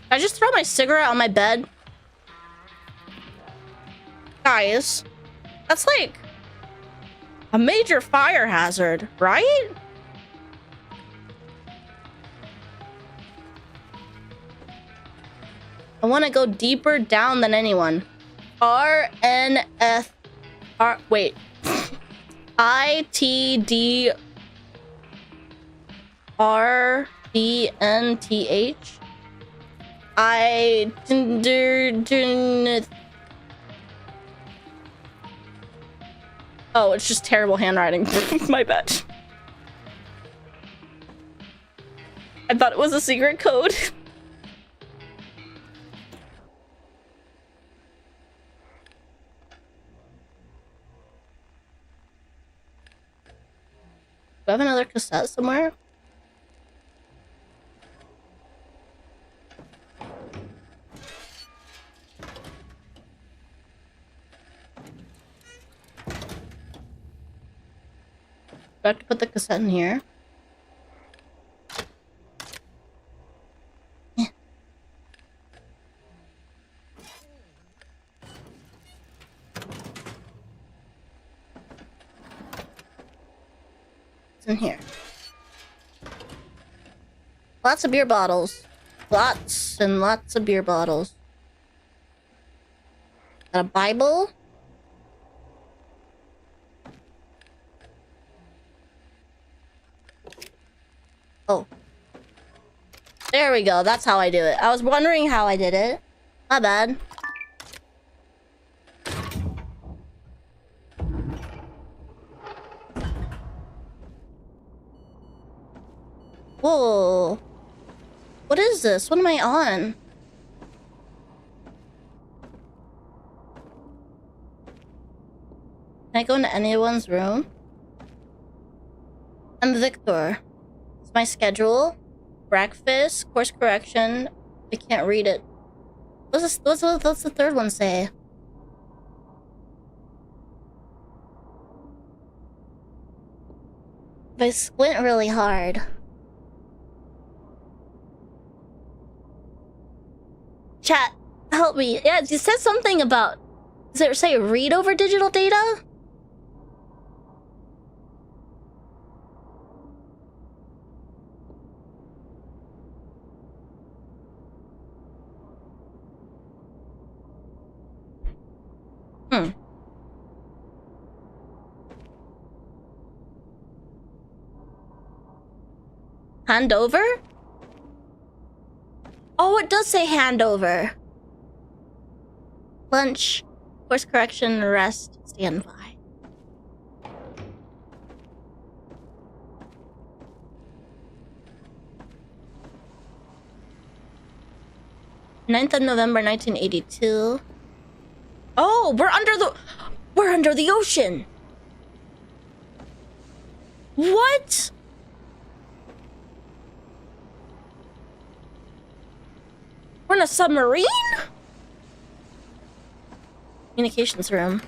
I just throw my cigarette on my bed? Guys, that's like a major fire hazard, right? I want to go deeper down than anyone. Wait. ITDRBNTH. Oh, it's just terrible handwriting. My bad. I thought it was a secret code. Do I have another cassette somewhere? Do I have to put the cassette in here? Yeah. It's in here. Lots of beer bottles. Lots and lots of beer bottles. Got a Bible? Oh. There we go. That's how I do it. I was wondering how I did it. My bad. Whoa. What is this? What am I on? Can I go into anyone's room? I'm Victor. It's my schedule. Breakfast. Course correction. I can't read it. What's the third one say? If I squint really hard. Chat, help me. Yeah, it says something about... Does it say read over digital data? Hand over? Oh, it does say hand over. Lunch, course correction, rest, standby. 9th of November, 1982. Oh, we're under the ocean. What? We're in a submarine? Communications room.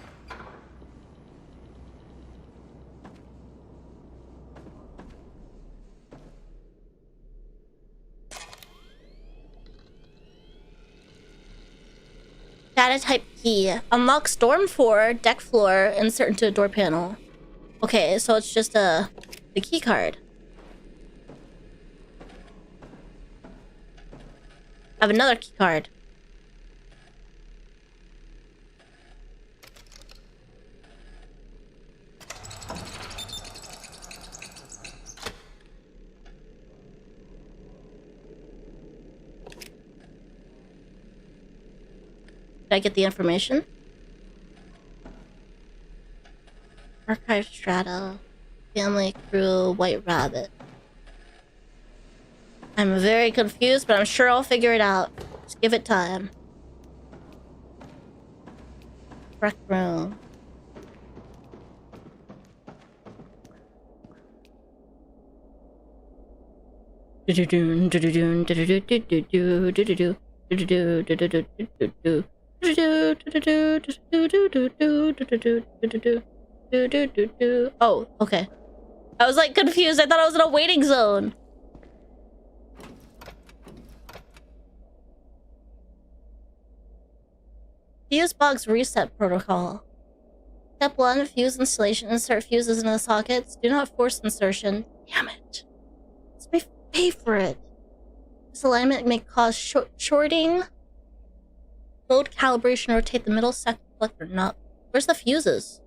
Data type key. Unlock storm 4, deck floor, insert into a door panel. Okay, so it's just the key card. I have another key card. Did I get the information? Archive strata, family, crew, white rabbit. I'm very confused, but I'm sure I'll figure it out. Just give it time. Rec room. Oh, okay. I was like confused. I thought I was in a waiting zone. Fuse box reset protocol. Step 1, fuse installation. Insert fuses into the sockets. Do not force insertion. Damn it. Let's pay for it. This alignment may cause shorting. Load calibration, rotate the middle second collector nut. Where's the fuses?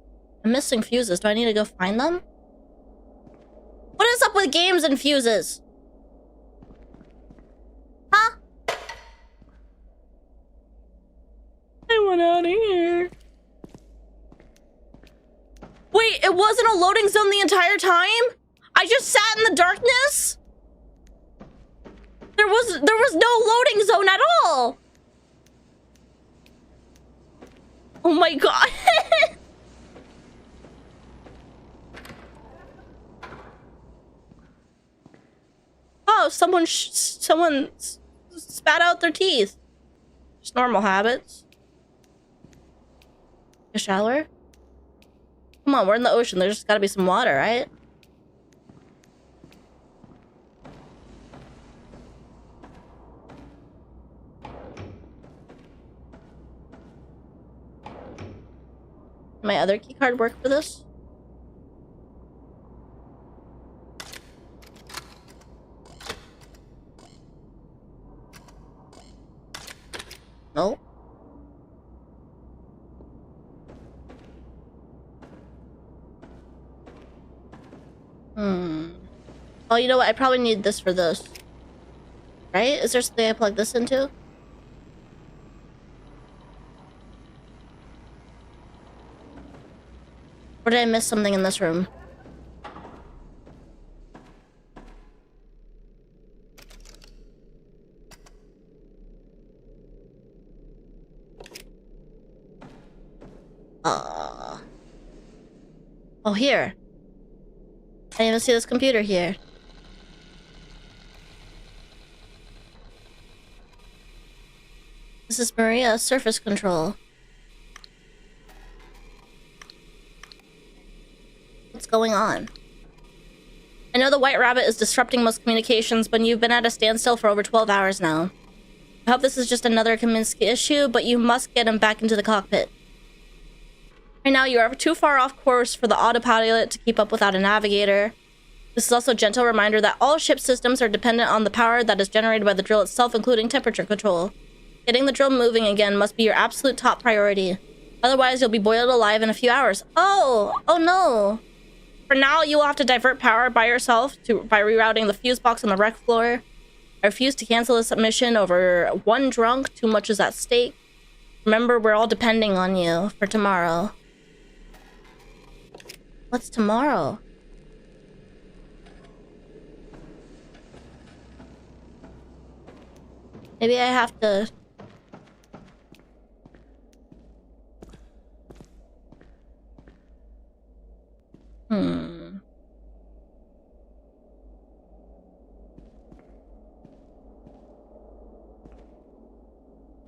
I'm missing fuses. Do I need to go find them? What is up with games and fuses? Huh? I want out of here. Wait, it wasn't a loading zone the entire time? I just sat in the darkness? There was no loading zone at all. Oh my god. Oh, someone spat out their teeth. Just normal habits. A shower? Come on, we're in the ocean. There's gotta be some water, right? My other keycard work for this? No. Oh, you know what? I probably need this for this. Right? Is there something I plug this into? Or did I miss something in this room? Oh, here. I didn't even see this computer here. This is Maria, surface control. What's going on? I know the White Rabbit is disrupting most communications, but you've been at a standstill for over 12 hours now. I hope this is just another Kaminsky issue, but you must get him back into the cockpit. Right now, you are too far off course for the autopilot to keep up without a navigator. This is also a gentle reminder that all ship systems are dependent on the power that is generated by the drill itself, including temperature control. Getting the drill moving again must be your absolute top priority. Otherwise, you'll be boiled alive in a few hours. Oh! Oh no! For now, you will have to divert power by yourself by rerouting the fuse box on the wreck floor. I refuse to cancel this mission over one drunk. Too much is at stake. Remember, we're all depending on you for tomorrow. What's tomorrow? Maybe I have to...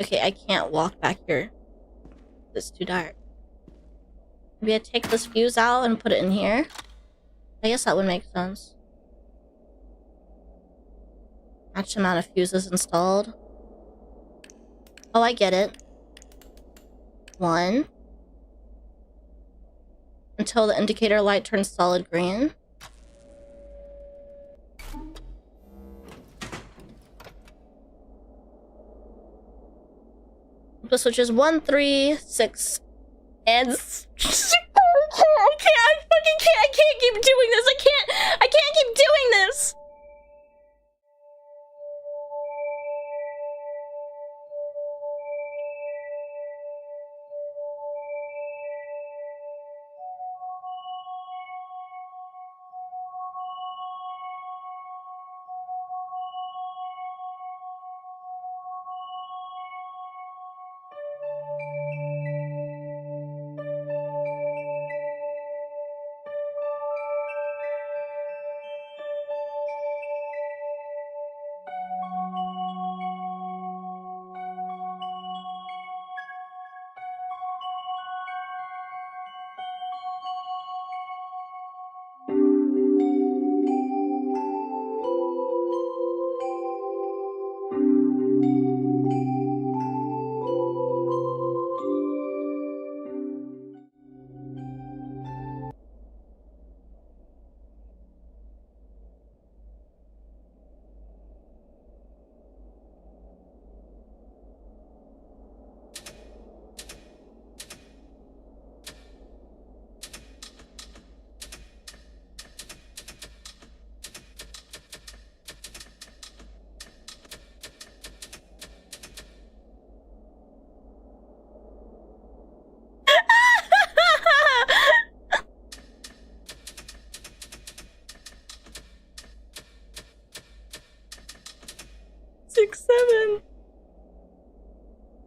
Okay, I can't walk back here. It's too dark. Maybe I take this fuse out and put it in here. I guess that would make sense. Match amount of fuses installed. Oh, I get it. 1. Until the indicator light turns solid green. The switches 1, 3, 6, and I can't keep doing this. I can't keep doing this.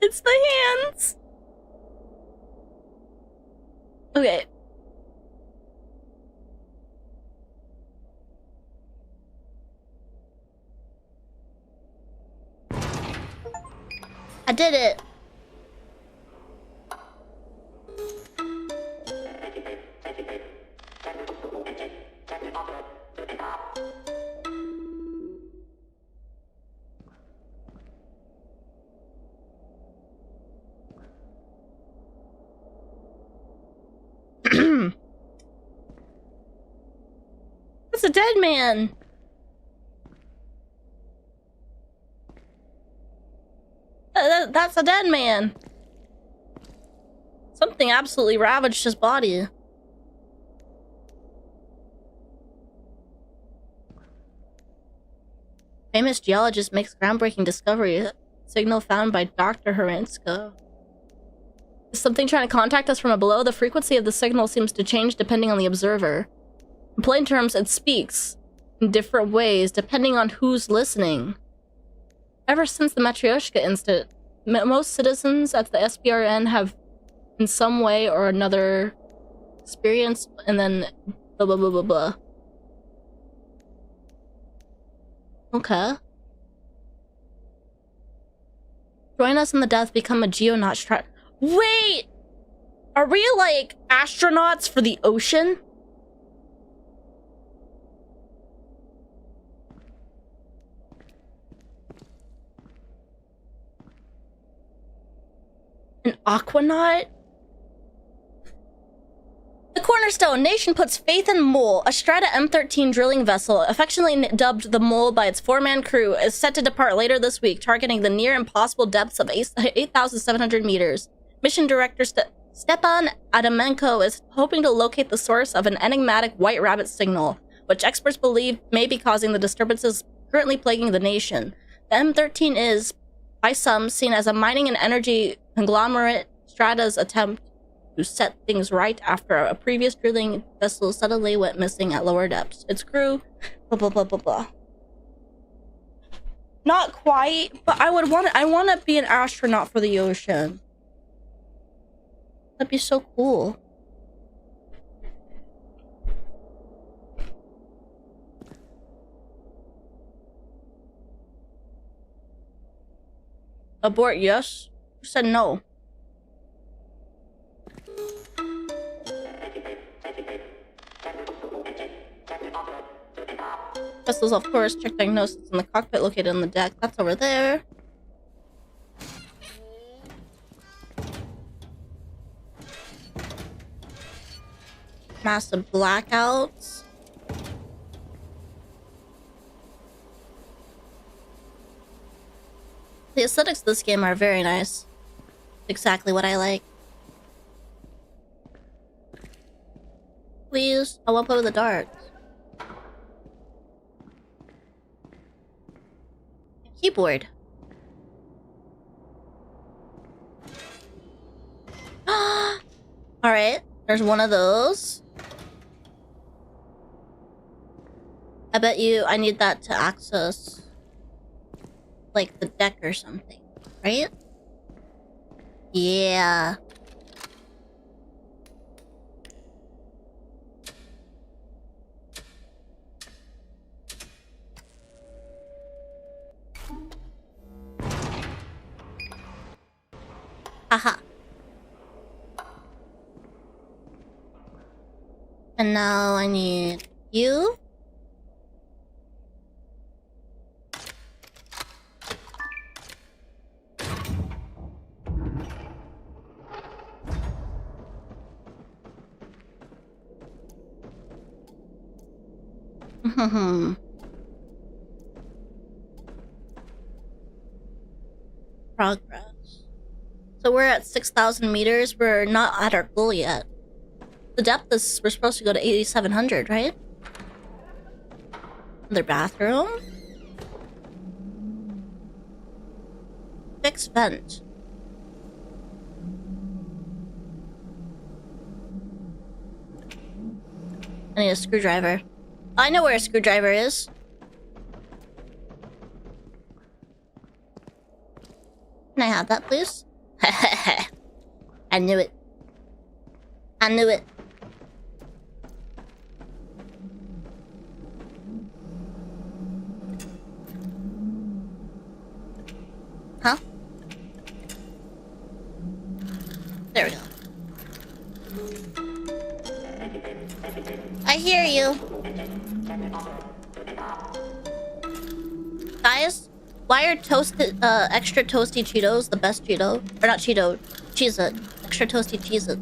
It's the hands. Okay. I did it. That's a dead man. That's a dead man. Something absolutely ravaged his body. Famous geologist makes groundbreaking discovery. Signal found by Dr. Herensko. Is something trying to contact us from below? The frequency of the signal seems to change depending on the observer. In plain terms, it speaks in different ways depending on who's listening. Ever since the Matryoshka incident, most citizens at the SPRN have in some way or another experienced and then blah blah blah blah blah. Okay. Join us in the death, become a geonaut. Wait! Are we like astronauts for the ocean? An aquanaut? The Cornerstone Nation puts faith in Mole. A Strata M13 drilling vessel, affectionately dubbed the Mole by its 4-man crew, is set to depart later this week, targeting the near impossible depths of 8,700 meters. Mission Director Stepan Adamenko is hoping to locate the source of an enigmatic white rabbit signal, which experts believe may be causing the disturbances currently plaguing the nation. The M13 is, by some, seen as a mining and energy conglomerate Strata's attempt to set things right after a previous drilling vessel suddenly went missing at lower depths. Its crew, blah blah blah blah blah. Not quite, but I want to be an astronaut for the ocean. That'd be so cool. Abort, yes? Who said no? Vessels, of course, check diagnosis in the cockpit located on the deck. That's over there. Massive blackouts. The aesthetics of this game are very nice. Exactly what I like. Please, I want to play with the darts. Keyboard. Alright, there's one of those. I bet you I need that to access, like, the deck or something, right? Yeah. Haha. And now I need you. Progress. So we're at 6,000 meters. We're not at our goal yet. The depth is, we're supposed to go to 8,700, right? Another bathroom. Fixed vent. I need a screwdriver. I know where a screwdriver is. Can I have that, please? I knew it. I knew it. Huh? There we go. I hear you. Guys, why are toasted, extra toasty Cheetos the best Cheeto? Or not Cheeto, Cheez-It. Extra toasty Cheez-It.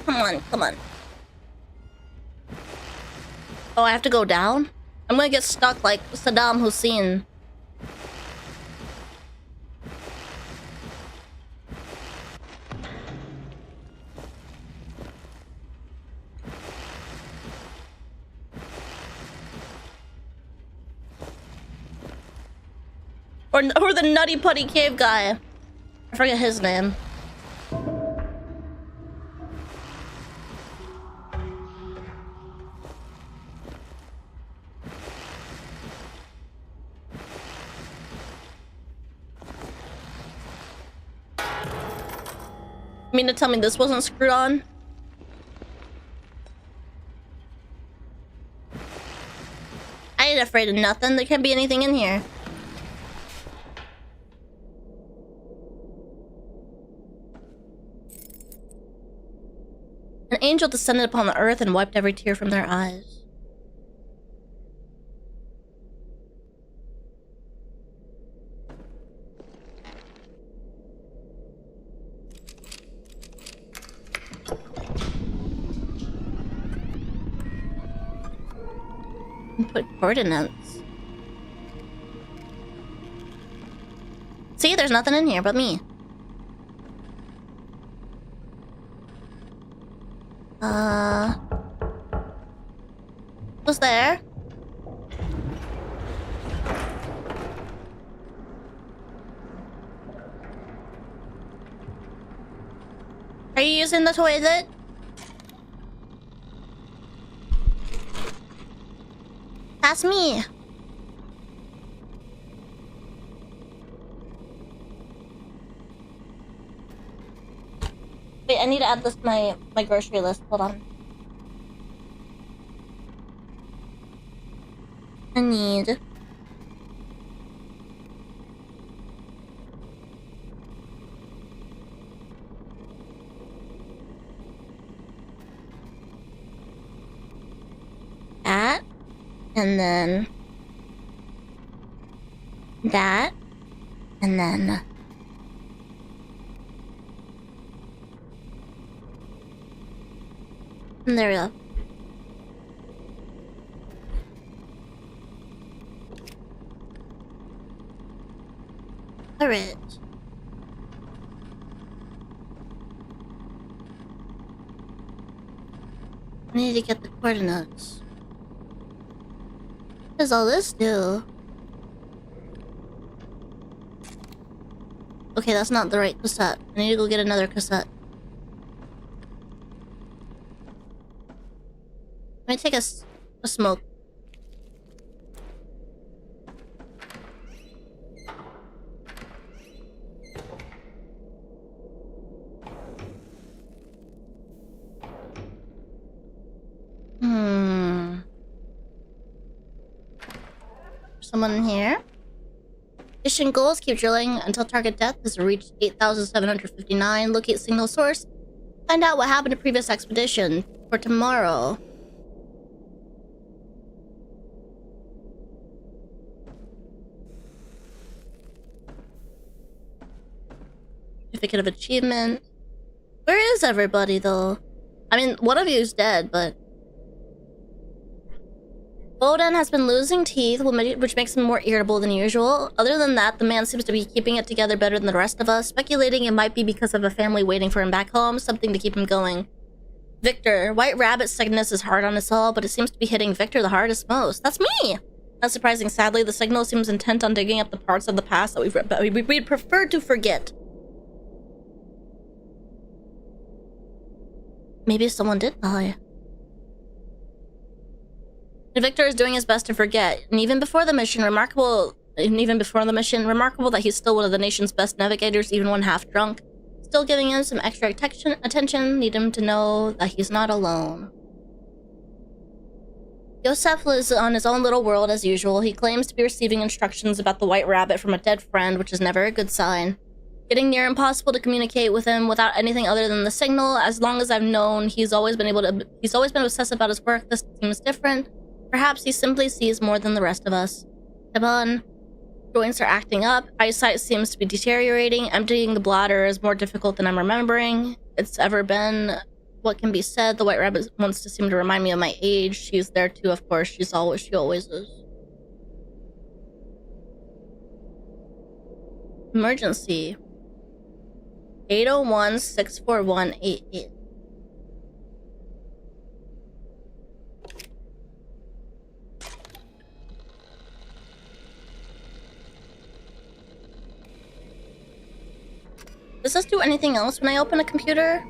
Come on, come on. Oh, I have to go down? I'm gonna get stuck like Saddam Hussein. Or the Nutty Putty Cave guy. I forget his name. You mean to tell me this wasn't screwed on? I ain't afraid of nothing. There can't be anything in here. An angel descended upon the earth and wiped every tear from their eyes. input coordinates. See, there's nothing in here but me. Who's there? Are you using the toilet? That's me. Wait, I need to add this to my grocery list. Hold on. I need that, and then that, and then and there we go. Alright. I need to get the coordinates. What does all this do? Okay, that's not the right cassette. I need to go get another cassette. Let me take a smoke. Someone in here? Mission goals: keep drilling until target depth has reached 8,759. Locate signal source. Find out what happened to previous expedition for tomorrow. Certificate of achievement. Where is everybody though? I mean, one of you is dead, but Boden has been losing teeth, which makes him more irritable than usual. Other than that, the man seems to be keeping it together better than the rest of us, speculating it might be because of a family waiting for him back home, something to keep him going. Victor, White Rabbit sickness is hard on us all, but it seems to be hitting Victor the hardest most. That's me! Not surprising, sadly, the signal seems intent on digging up the parts of the past that we'd prefer to forget. Maybe someone did die. Victor is doing his best to forget, and even before the mission, remarkable that he's still one of the nation's best navigators, even when half drunk. Still giving him some extra attention, need him to know that he's not alone. Yosef lives on his own little world as usual. He claims to be receiving instructions about the White Rabbit from a dead friend, which is never a good sign. Getting near impossible to communicate with him without anything other than the signal. As long as I've known, he's always been obsessed about his work. This seems different. Perhaps he simply sees more than the rest of us. Taban. Joints are acting up. Eyesight seems to be deteriorating. Emptying the bladder is more difficult than I'm remembering it's ever been. What can be said? The White Rabbit wants to seem to remind me of my age. She's there too, of course. She always is. Emergency. 801-641-88. Does this do anything else when I open a computer?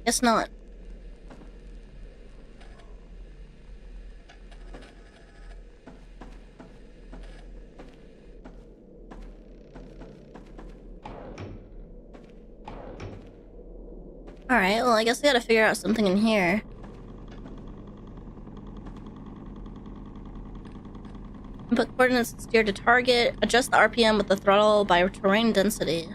Guess not. Alright, well I guess I gotta figure out something in here. Input coordinates steer to target. Adjust the RPM with the throttle by terrain density.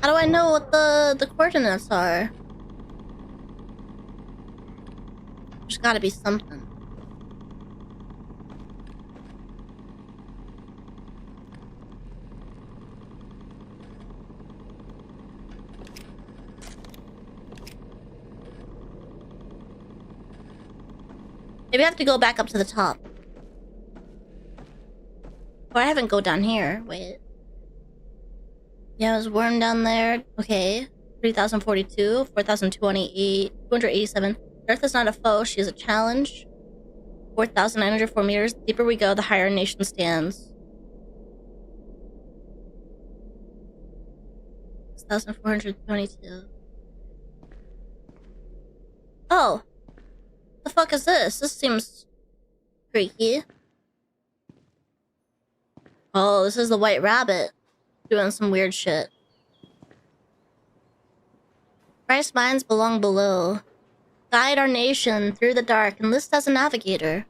How do I know what the coordinates are? There's gotta be something. Maybe I have to go back up to the top. Or I haven't go down here. Wait. Yeah, there's worm down there. Okay. 3042, 4028, 287. Earth is not a foe, she is a challenge. 4,904 meters. The deeper we go, the higher a nation stands. 6,422. Oh. The fuck is this? This seems freaky. Oh, this is the white rabbit. Doing some weird shit. Christ's minds belong below. Guide our nation through the dark and list as a navigator.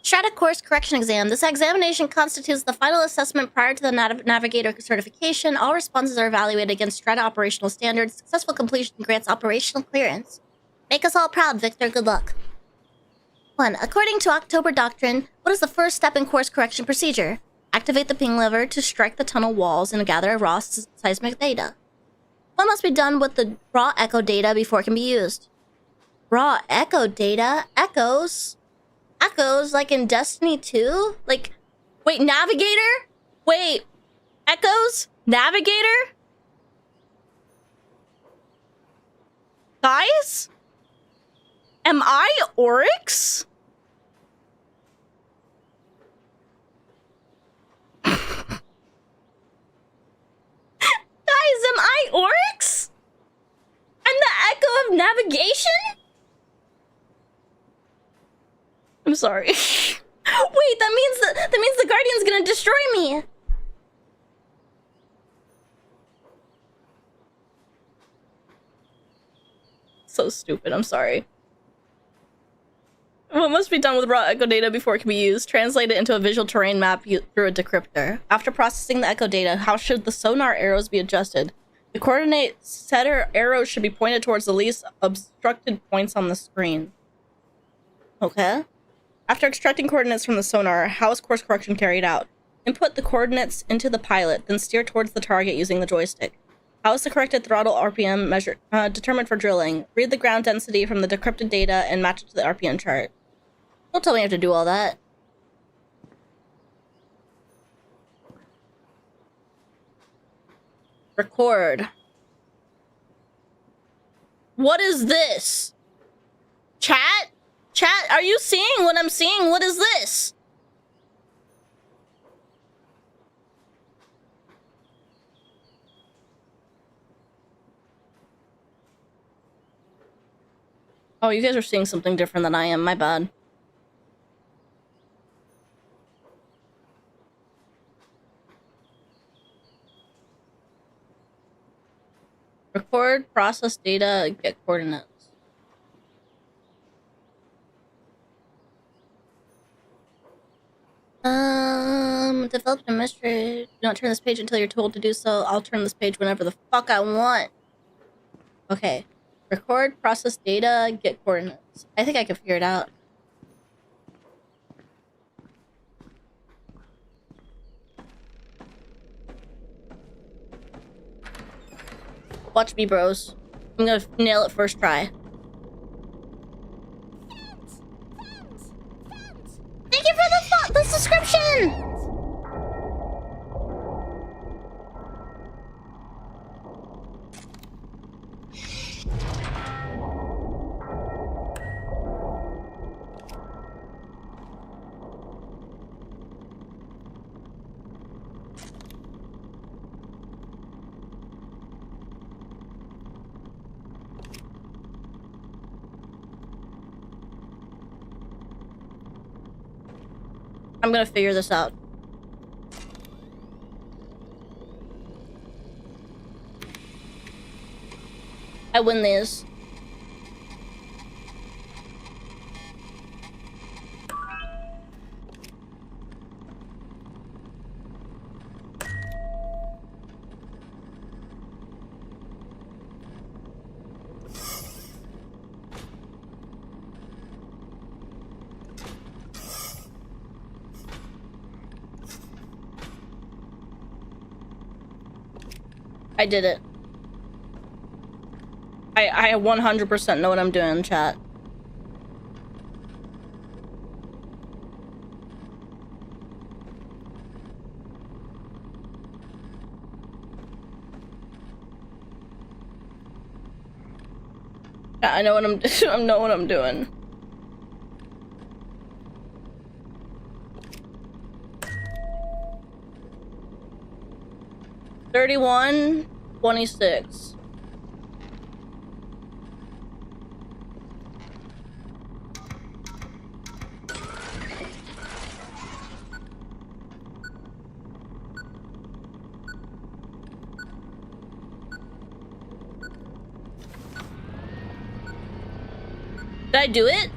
Strata course correction exam. This examination constitutes the final assessment prior to the navigator certification. All responses are evaluated against Strata operational standards. Successful completion grants operational clearance. Make us all proud, Victor. Good luck. 1. According to October Doctrine, what is the first step in course correction procedure? Activate the ping lever to strike the tunnel walls and gather raw seismic data. What must be done with the raw echo data before it can be used? Raw echo data? Echoes? Echoes like in Destiny 2? Like, wait, Navigator? Wait, Echoes? Navigator? Guys? Am I Oryx? Guys, am I Oryx? I'm the echo of navigation? I'm sorry. Wait, that means the Guardian's gonna destroy me. So stupid, I'm sorry. What must be done with raw echo data before it can be used? Translate it into a visual terrain map through a decryptor. After processing the echo data, how should the sonar arrows be adjusted? The coordinate setter arrows should be pointed towards the least obstructed points on the screen. Okay. After extracting coordinates from the sonar, how is course correction carried out? Input the coordinates into the pilot, then steer towards the target using the joystick. How is the corrected throttle RPM measured, determined for drilling? Read the ground density from the decrypted data and match it to the RPM chart. Don't tell me I have to do all that. Record. What is this? Chat? Chat, are you seeing what I'm seeing? What is this? Oh, you guys are seeing something different than I am. My bad. Record, process data, get coordinates. Developed a mystery. Do not turn this page until you're told to do so. I'll turn this page whenever the fuck I want. Okay. Record, process data, get coordinates. I think I can figure it out. Watch me, bros. I'm gonna nail it first try. Thank you for the subscription! I'm gonna figure this out. I win these. I did it. I 100% know what I'm doing, chat. Yeah, I know what I know what I'm doing. $31.26. Did I do it?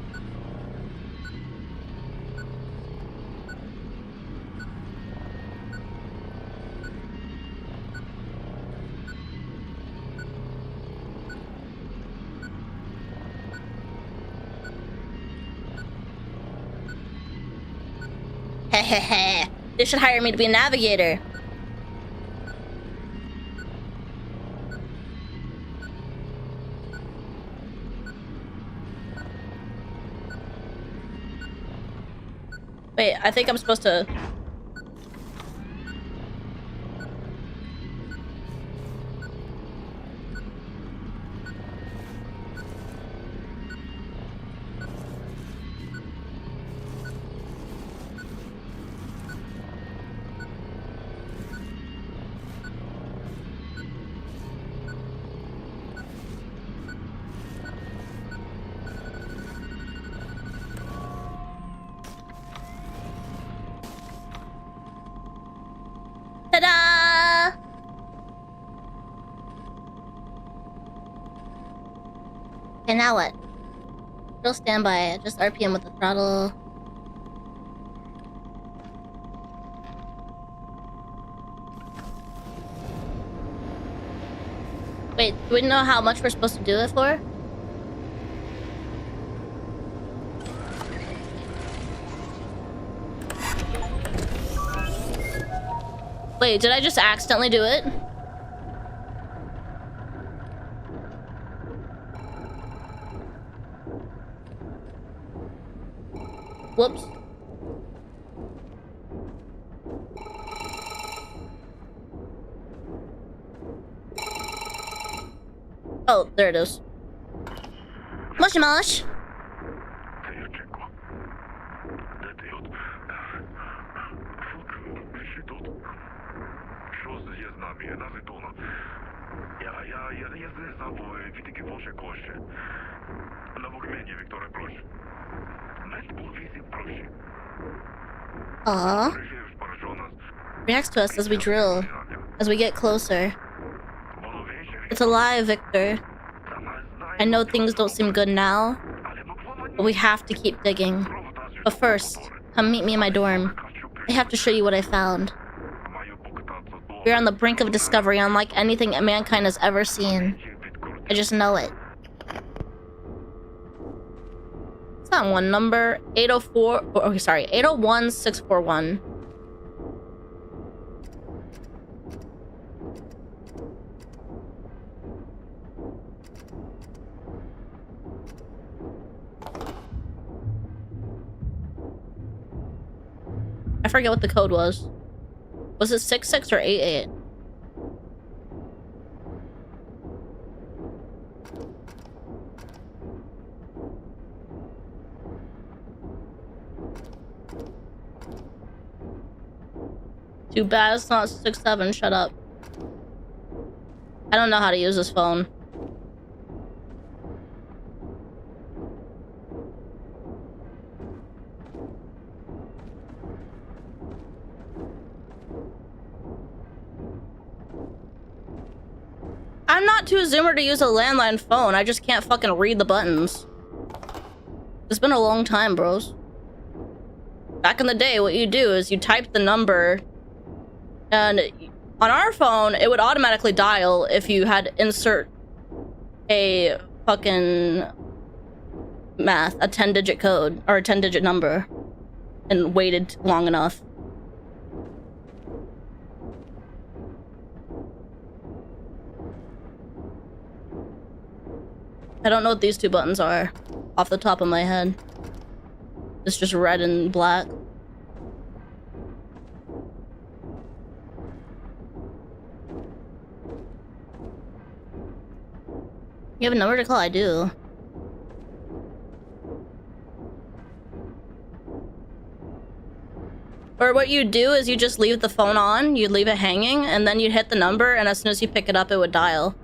Hehehe. They should hire me to be a navigator. Wait, I think I'm supposed to... Ta-da! Okay, now what? Still standby. Just RPM with the throttle. Wait, do we know how much we're supposed to do it for? Wait, did I just accidentally do it? Whoops. Oh, there it is. Mosh mosh. Aww. Reacts to us as we drill, as we get closer. It's alive, Victor. I know things don't seem good now, but we have to keep digging. But first, come meet me in my dorm. I have to show you what I found. We're on the brink of discovery unlike anything mankind has ever seen. I just know it. It's not one number. 804... Oh, sorry. 801641. I forget what the code was. Was it 66 or 88? Too bad it's not 67. Shut up. I don't know how to use this phone. I'm not too zoomer to use a landline phone. I just can't fucking read the buttons. It's been a long time, bros. Back in the day, what you do is you type the number, and on our phone, it would automatically dial if you had insert a fucking math, a 10-digit code, or a 10-digit number, and waited long enough. I don't know what these two buttons are off the top of my head. It's just red and black. You have a number to call? I do. Or what you do is you just leave the phone on, you leave it hanging, and then you'd hit the number, and as soon as you pick it up, it would dial.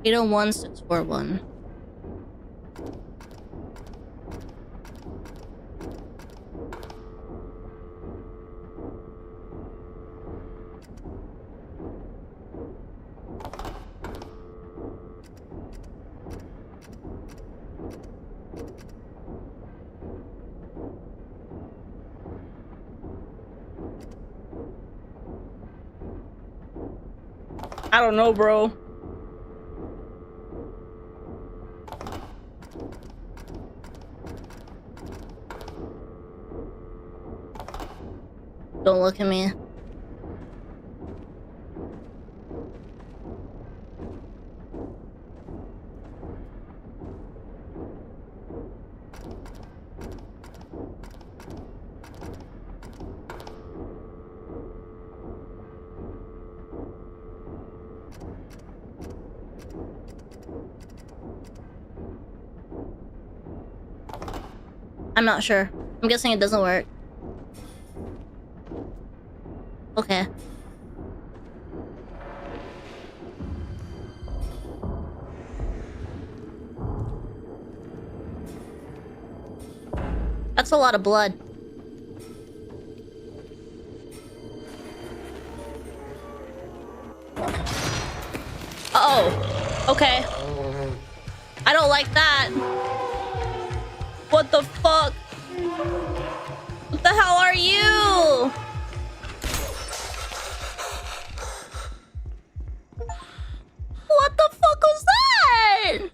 Eight 801-641. I don't know, bro. Don't look at me. I'm not sure. I'm guessing it doesn't work. Okay. That's a lot of blood. Uh-oh. Okay. I don't like that. What the fuck? What the hell are you? What the fuck was that?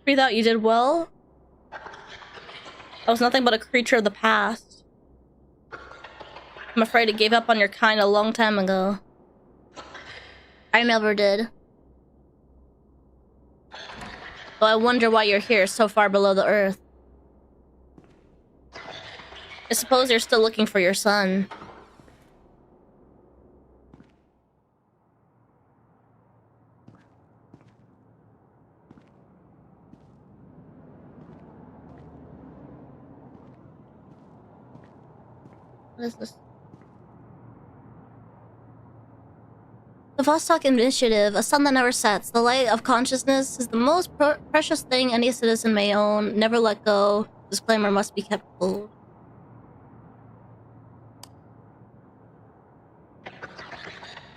Breathe out, you did well. I was nothing but a creature of the past. I'm afraid it gave up on your kind a long time ago. I never did. So I wonder why you're here so far below the earth. I suppose you're still looking for your son. What is this? The Vostok Initiative, a sun that never sets. The light of consciousness is the most precious thing any citizen may own. Never let go. Disclaimer must be kept cold.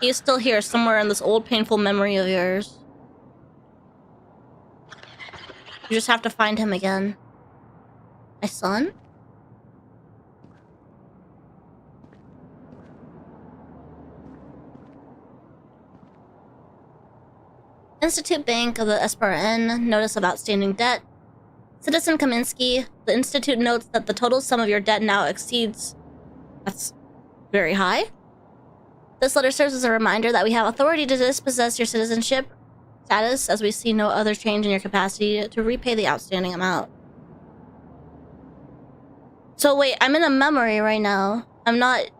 He is still here, somewhere in this old painful memory of yours. You just have to find him again. My son? Institute Bank of the SPRN, notice of outstanding debt. Citizen Kaminsky, the Institute notes that the total sum of your debt now exceeds... That's very high. This letter serves as a reminder that we have authority to dispossess your citizenship status, as we see no other change in your capacity to repay the outstanding amount. So wait, I'm in a memory right now. I'm not...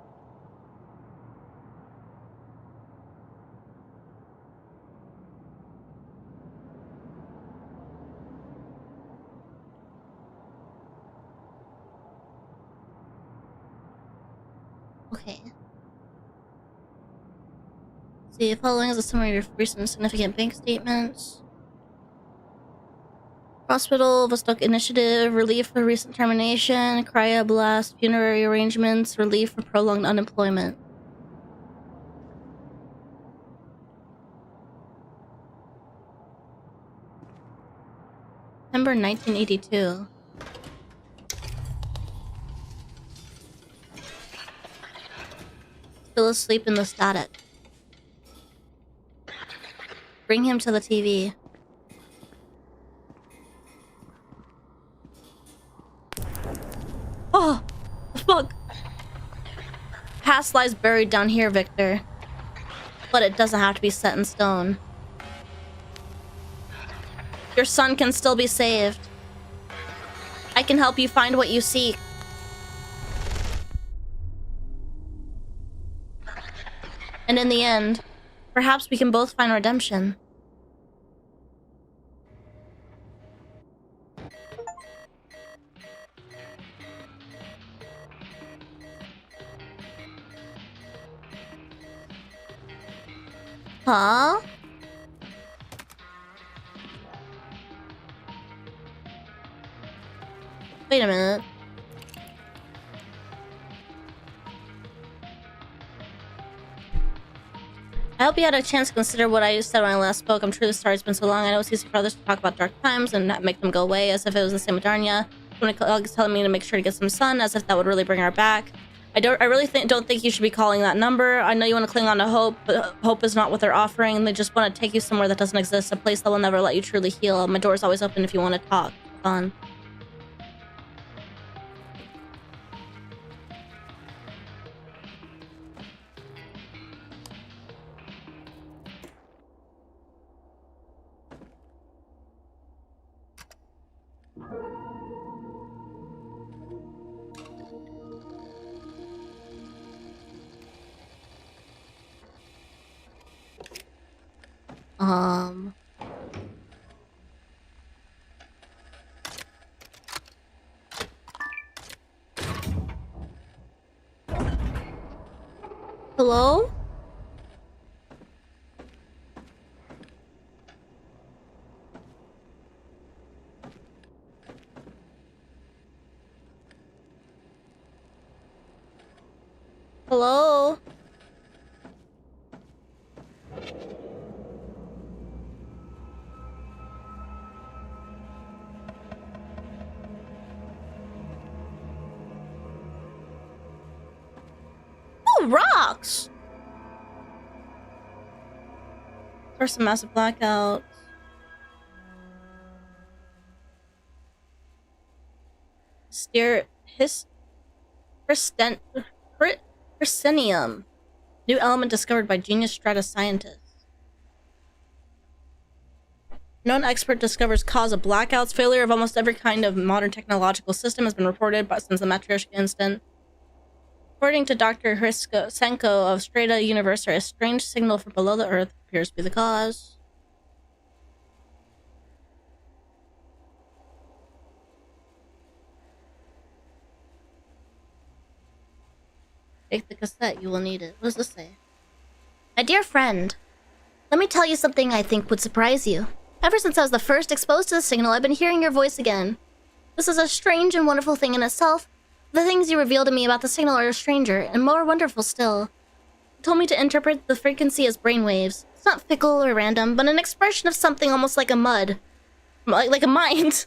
Okay. See, following is a summary of recent significant bank statements. Hospital, Vostok Initiative, relief for recent termination, Cryo Blast, funerary arrangements, relief for prolonged unemployment. September 1982. Still asleep in the static. Bring him to the TV. lies buried down here, Victor. But it doesn't have to be set in stone. Your son can still be saved. I can help you find what you seek. And in the end, perhaps we can both find redemption. Huh? Wait a minute. I hope you had a chance to consider what I said when I last spoke. I'm truly sorry it's been so long. I know it's easy for others to talk about dark times and not make them go away, as if it was the same with Darnia. When is telling me to make sure to get some sun, as if that would really bring her back. I really don't think you should be calling that number. I know you want to cling on to hope, but hope is not what they're offering. They just want to take you somewhere that doesn't exist, a place that will never let you truly heal. My door's always open if you want to talk. Fun. Hello? Hello? Oh, rocks! There's some massive blackouts. Persenium. New element discovered by genius strata scientists. Known expert discovers cause of blackouts. Failure of almost every kind of modern technological system has been reported since the Matryoshka incident. According to Dr. Senko of Strata Universe, a strange signal from below the Earth appears to be the cause. Take the cassette, you will need it. What does this say? My dear friend, let me tell you something I think would surprise you. Ever since I was the first exposed to the signal, I've been hearing your voice again. This is a strange and wonderful thing in itself. The things you reveal to me about the signal are stranger and more wonderful still. You told me to interpret the frequency as brainwaves. It's not fickle or random, but an expression of something almost like a like a mind.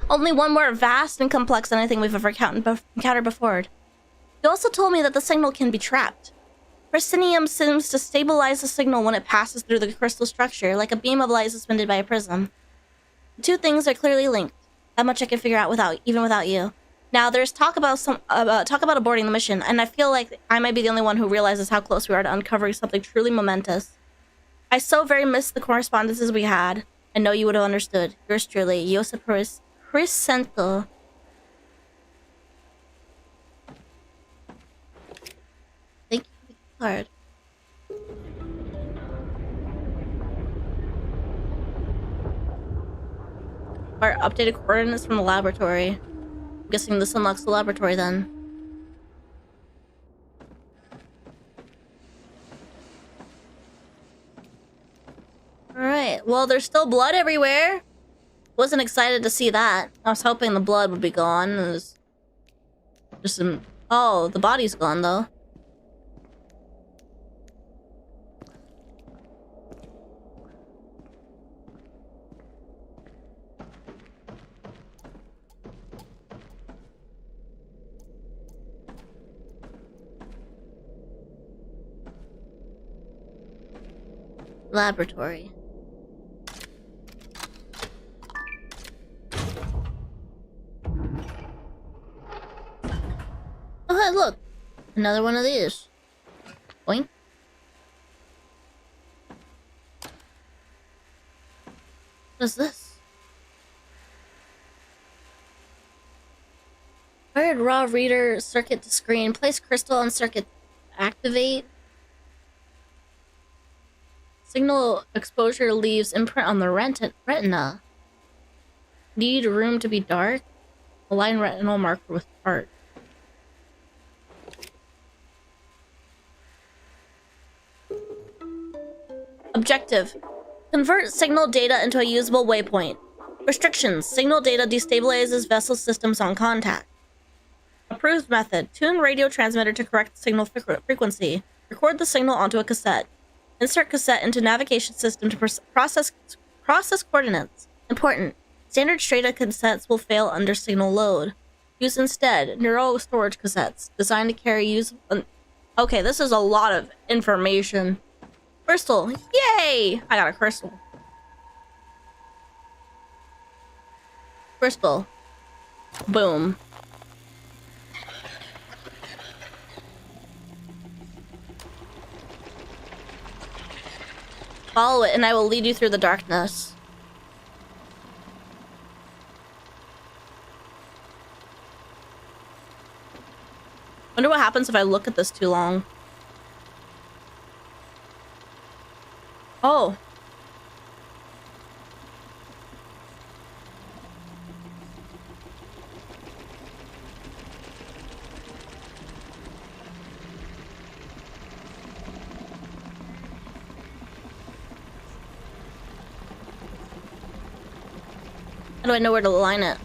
Only one more vast and complex than anything we've ever encountered before. You also told me that the signal can be trapped. Persenium seems to stabilize the signal when it passes through the crystal structure, like a beam of light suspended by a prism. The two things are clearly linked. That much I can figure out even without you. Now, there's talk about aborting the mission, and I feel like I might be the only one who realizes how close we are to uncovering something truly momentous. I so very miss the correspondences we had. I know you would have understood. Yours truly, Joseph Criscento. Thank you for the card. Our updated coordinates from the laboratory. I'm guessing this unlocks the laboratory then. Alright, well, there's still blood everywhere. Wasn't excited to see that. I was hoping the blood would be gone. It was just some... Oh, the body's gone though. Laboratory. Oh, hey, look! Another one of these. Boink. What is this? Wired raw reader circuit to screen. Place crystal on circuit. Activate. Signal exposure leaves imprint on the retina. Need room to be dark. Align retinal marker with part. Objective. Convert signal data into a usable waypoint. Restrictions. Signal data destabilizes vessel systems on contact. Approved method. Tune radio transmitter to correct signal frequency. Record the signal onto a cassette. Insert cassette into navigation system to process coordinates. Important. Standard Strata cassettes will fail under signal load. Use instead neural storage cassettes designed to carry Okay, this is a lot of information. Crystal. Yay! I got a crystal. Crystal. Boom. Follow it and I will lead you through the darkness. Wonder what happens if I look at this too long. Oh. How do I know where to align it?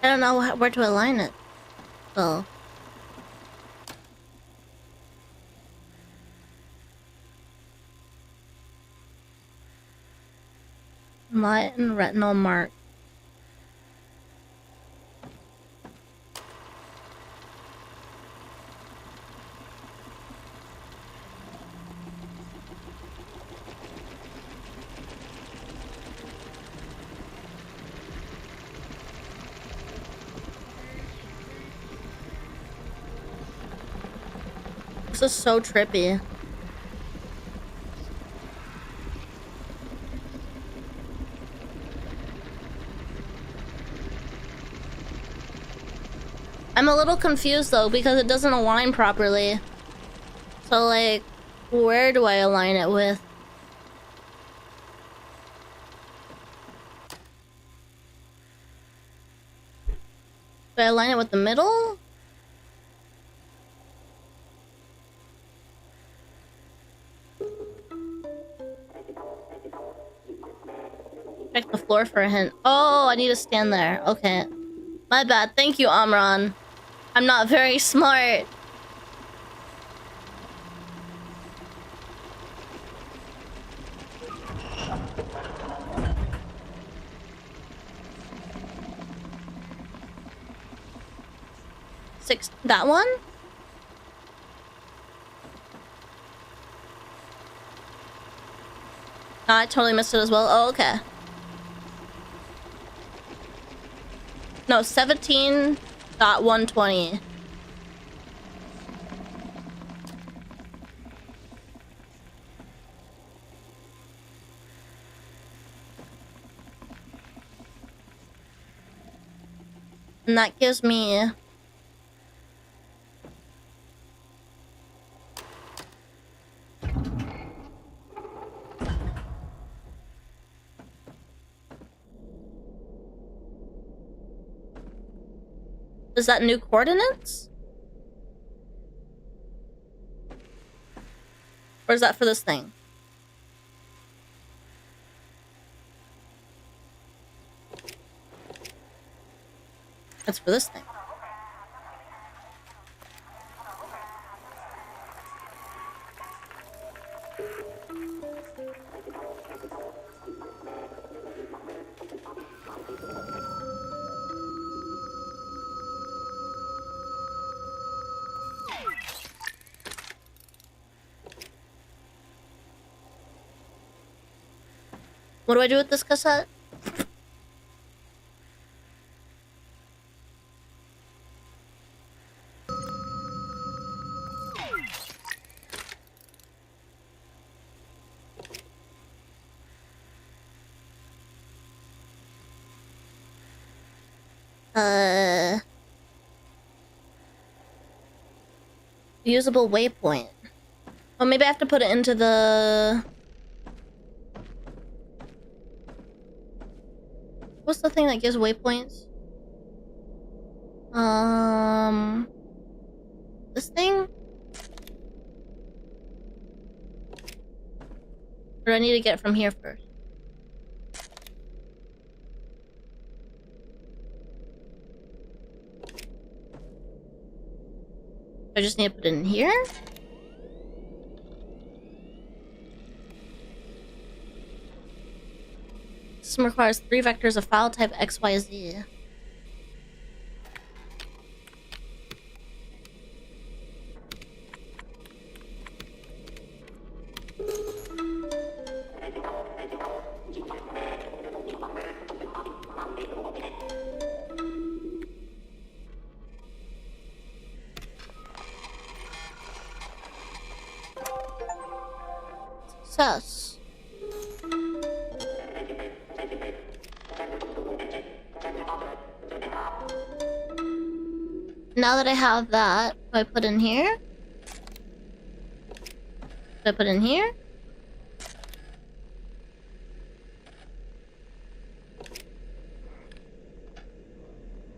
I don't know where to align it. So. Light and retinal mark. This is so trippy. I'm a little confused though because it doesn't align properly. So like, where do I align it with? Do I align it with the middle? Check the floor for a hint. Oh, I need to stand there. Okay. My bad. Thank you, Amran. I'm not very smart. That one? Oh, I totally missed it as well. Oh, okay. No, 17.120. And that gives me... Is that new coordinates? Or is that for this thing? That's for this thing. What do I do with this cassette? Usable waypoint. Oh, maybe I have to put it into the... What's the thing that gives waypoints? This thing? Or do I need to get it from here first? I just need to put it in here? System requires 3 vectors of file type XYZ. Success. Now that I have that, do I put in here? Do I put in here?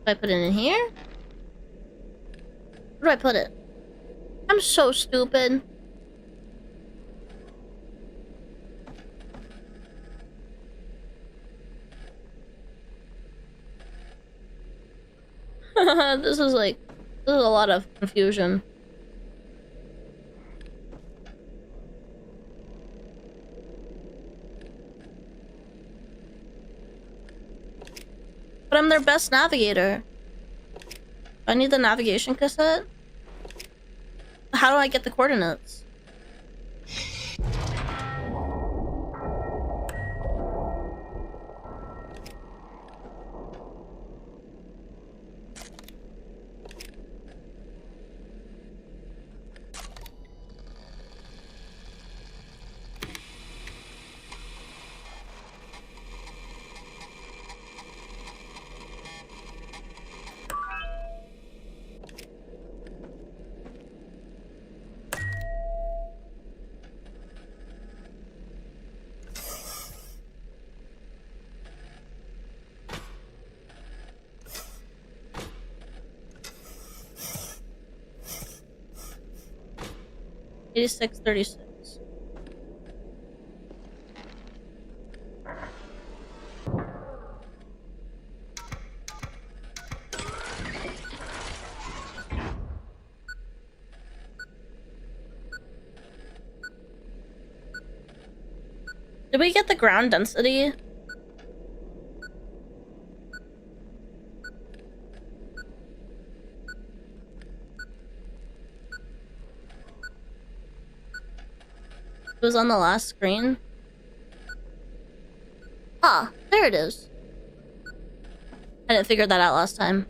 Do I put it in here? Where do I put it? I'm so stupid. This is a lot of confusion. But I'm their best navigator. I need the navigation cassette. How do I get the coordinates? $86.36. Did we get the ground density? It was on the last screen. Ah, there it is. I didn't figure that out last time.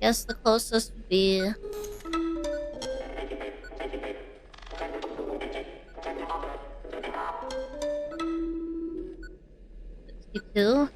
Guess the closest would be... 62.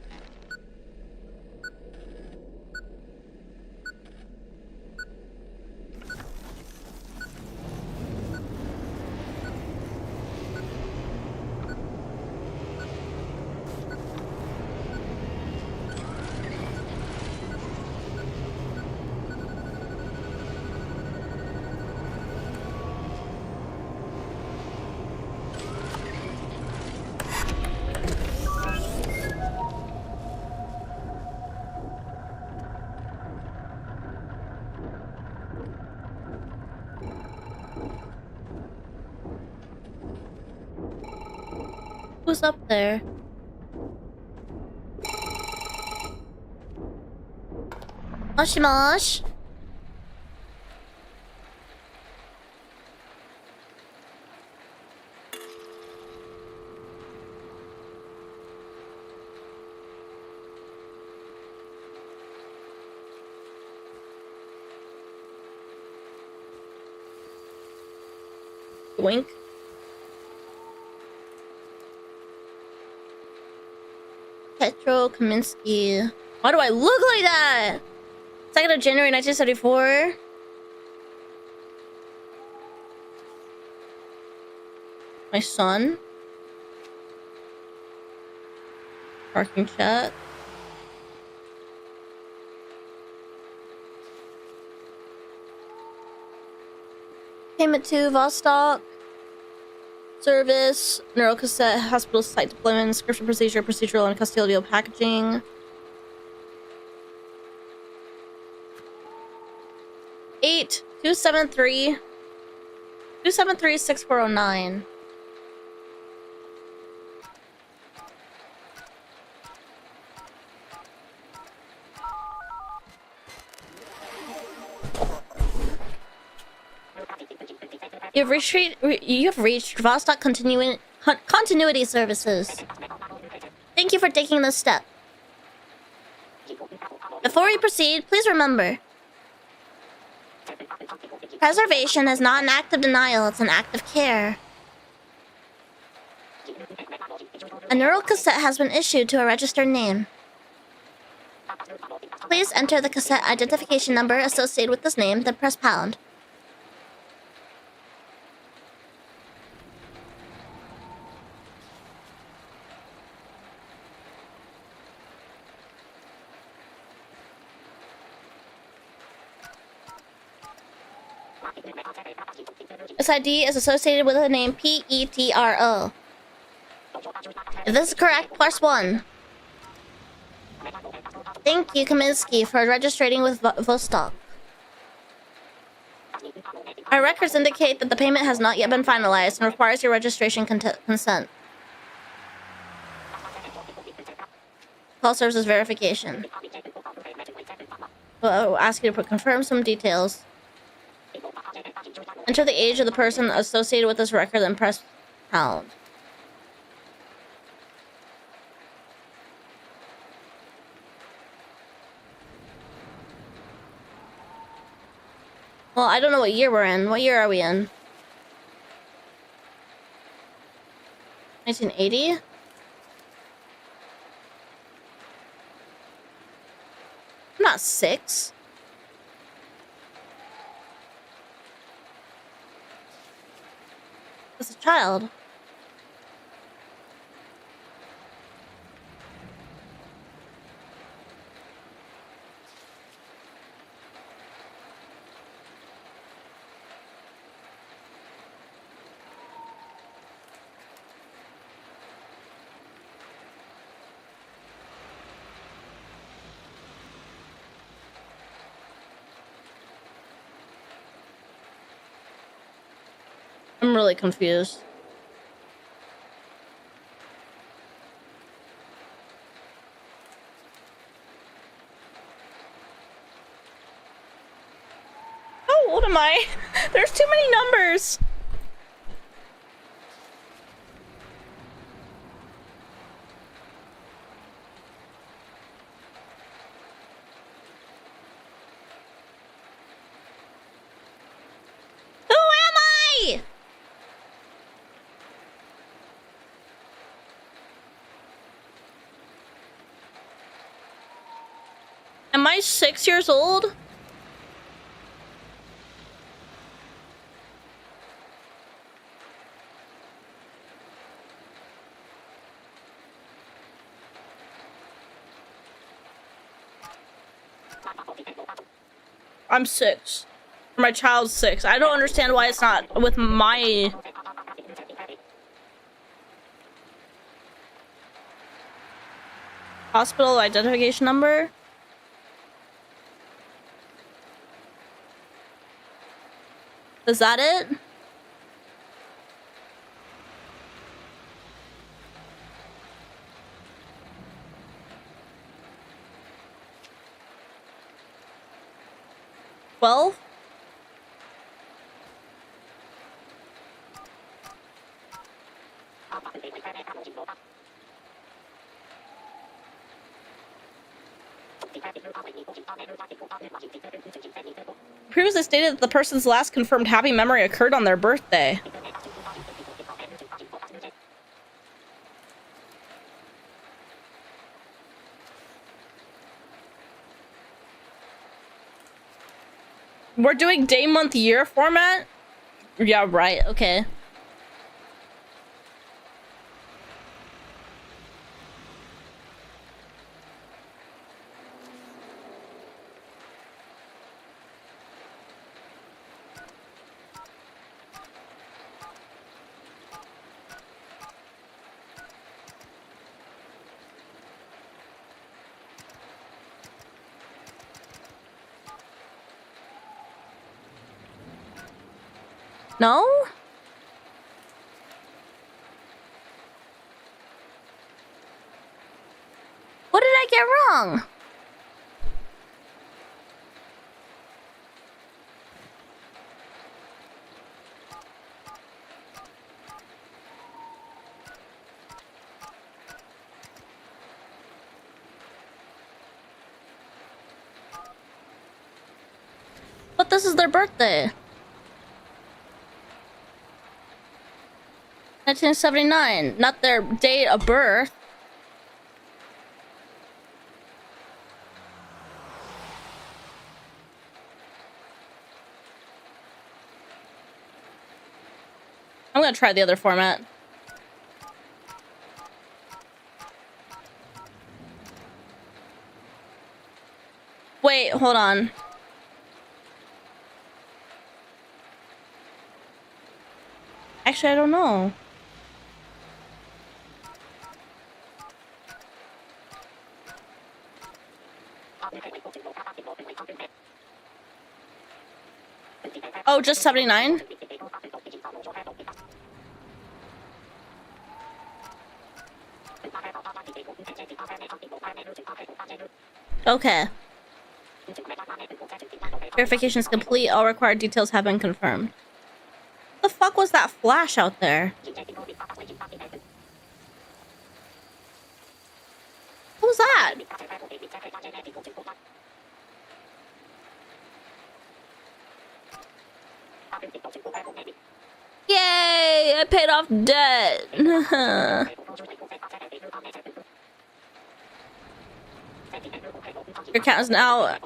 Who's up there? Moshi mosh. Wink. Petro Kaminsky. Why do I look like that? 2nd of January 1974. My son. Parking chat. Payment to Vostok. Service. Neurocassette. Hospital site deployment. Description procedure. Procedural and custodial packaging. 273 6409. You have reached Vostok Continuity Services. Thank you for taking this step. Before we proceed, please remember, preservation is not an act of denial, it's an act of care. A neural cassette has been issued to a registered name. Please enter the cassette identification number associated with this name, then press pound. This ID is associated with the name PETRO. If this is correct, plus 1. Thank you, Kaminsky, for registering with Vostok. Our records indicate that the payment has not yet been finalized and requires your registration consent. Call serves as verification. We'll ask you to confirm some details. Enter the age of the person associated with this record and press pound. Well, I don't know what year we're in. What year are we in? 1980? I'm not 6. As a child. I'm really confused. How old am I? There's too many numbers. Who am I? Am I 6 years old? I'm 6. My child's 6. I don't understand why it's not with my... hospital identification number. Is that it? Well, previously stated that the person's last confirmed happy memory occurred on their birthday. We're doing day, month, year format? Yeah, right. Okay. No? What did I get wrong? But this is their birthday. 1979, not their date of birth. I'm gonna try the other format. Wait, hold on. Actually, I don't know. Oh, just 79? Okay. Verification is complete. All required details have been confirmed. What the fuck was that flash out there? What was that? Yay! I paid off debt. Your account is now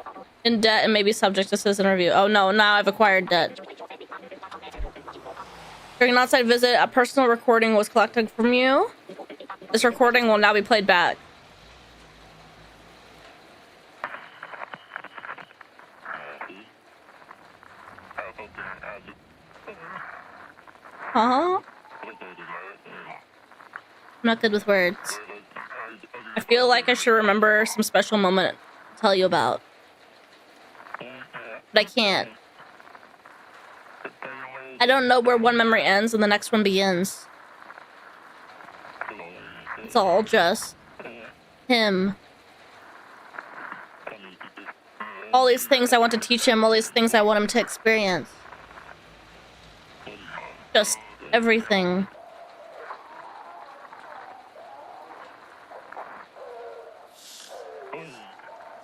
in debt and may be subject to citizen review. Oh no, now I've acquired debt. During an on-site visit, a personal recording was collected from you. This recording will now be played back. Huh? I'm not good with words. I feel like I should remember some special moment to tell you about. But I can't. I don't know where one memory ends and the next one begins. It's all just him. All these things I want to teach him, all these things I want him to experience. Just everything.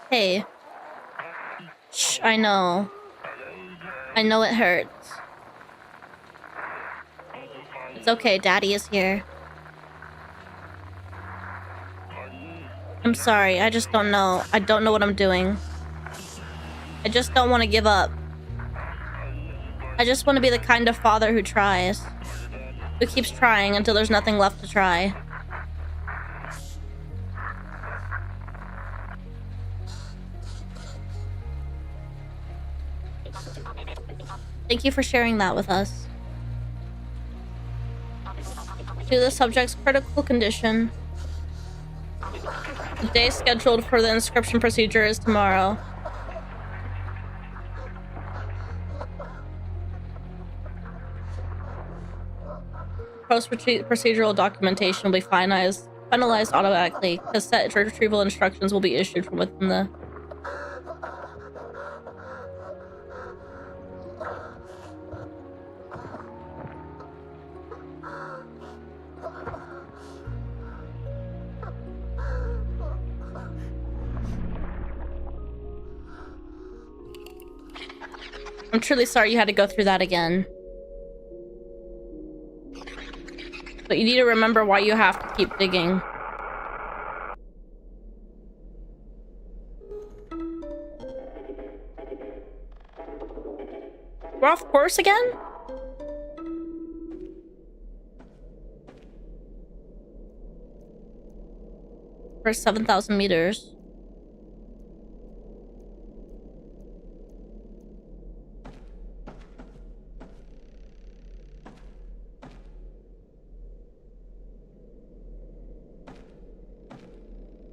Hey. Shh, I know. I know it hurts. It's okay, Daddy is here. I'm sorry, I just don't know. I don't know what I'm doing. I just don't want to give up. I just want to be the kind of father who tries. Who keeps trying until there's nothing left to try. Thank you for sharing that with us. To the subject's critical condition. The day scheduled for the inscription procedure is tomorrow. Post-procedural documentation will be finalized automatically. Cassette retrieval instructions will be issued from within the... I'm truly sorry you had to go through that again. But you need to remember why you have to keep digging. We're off course again? For 7,000 meters.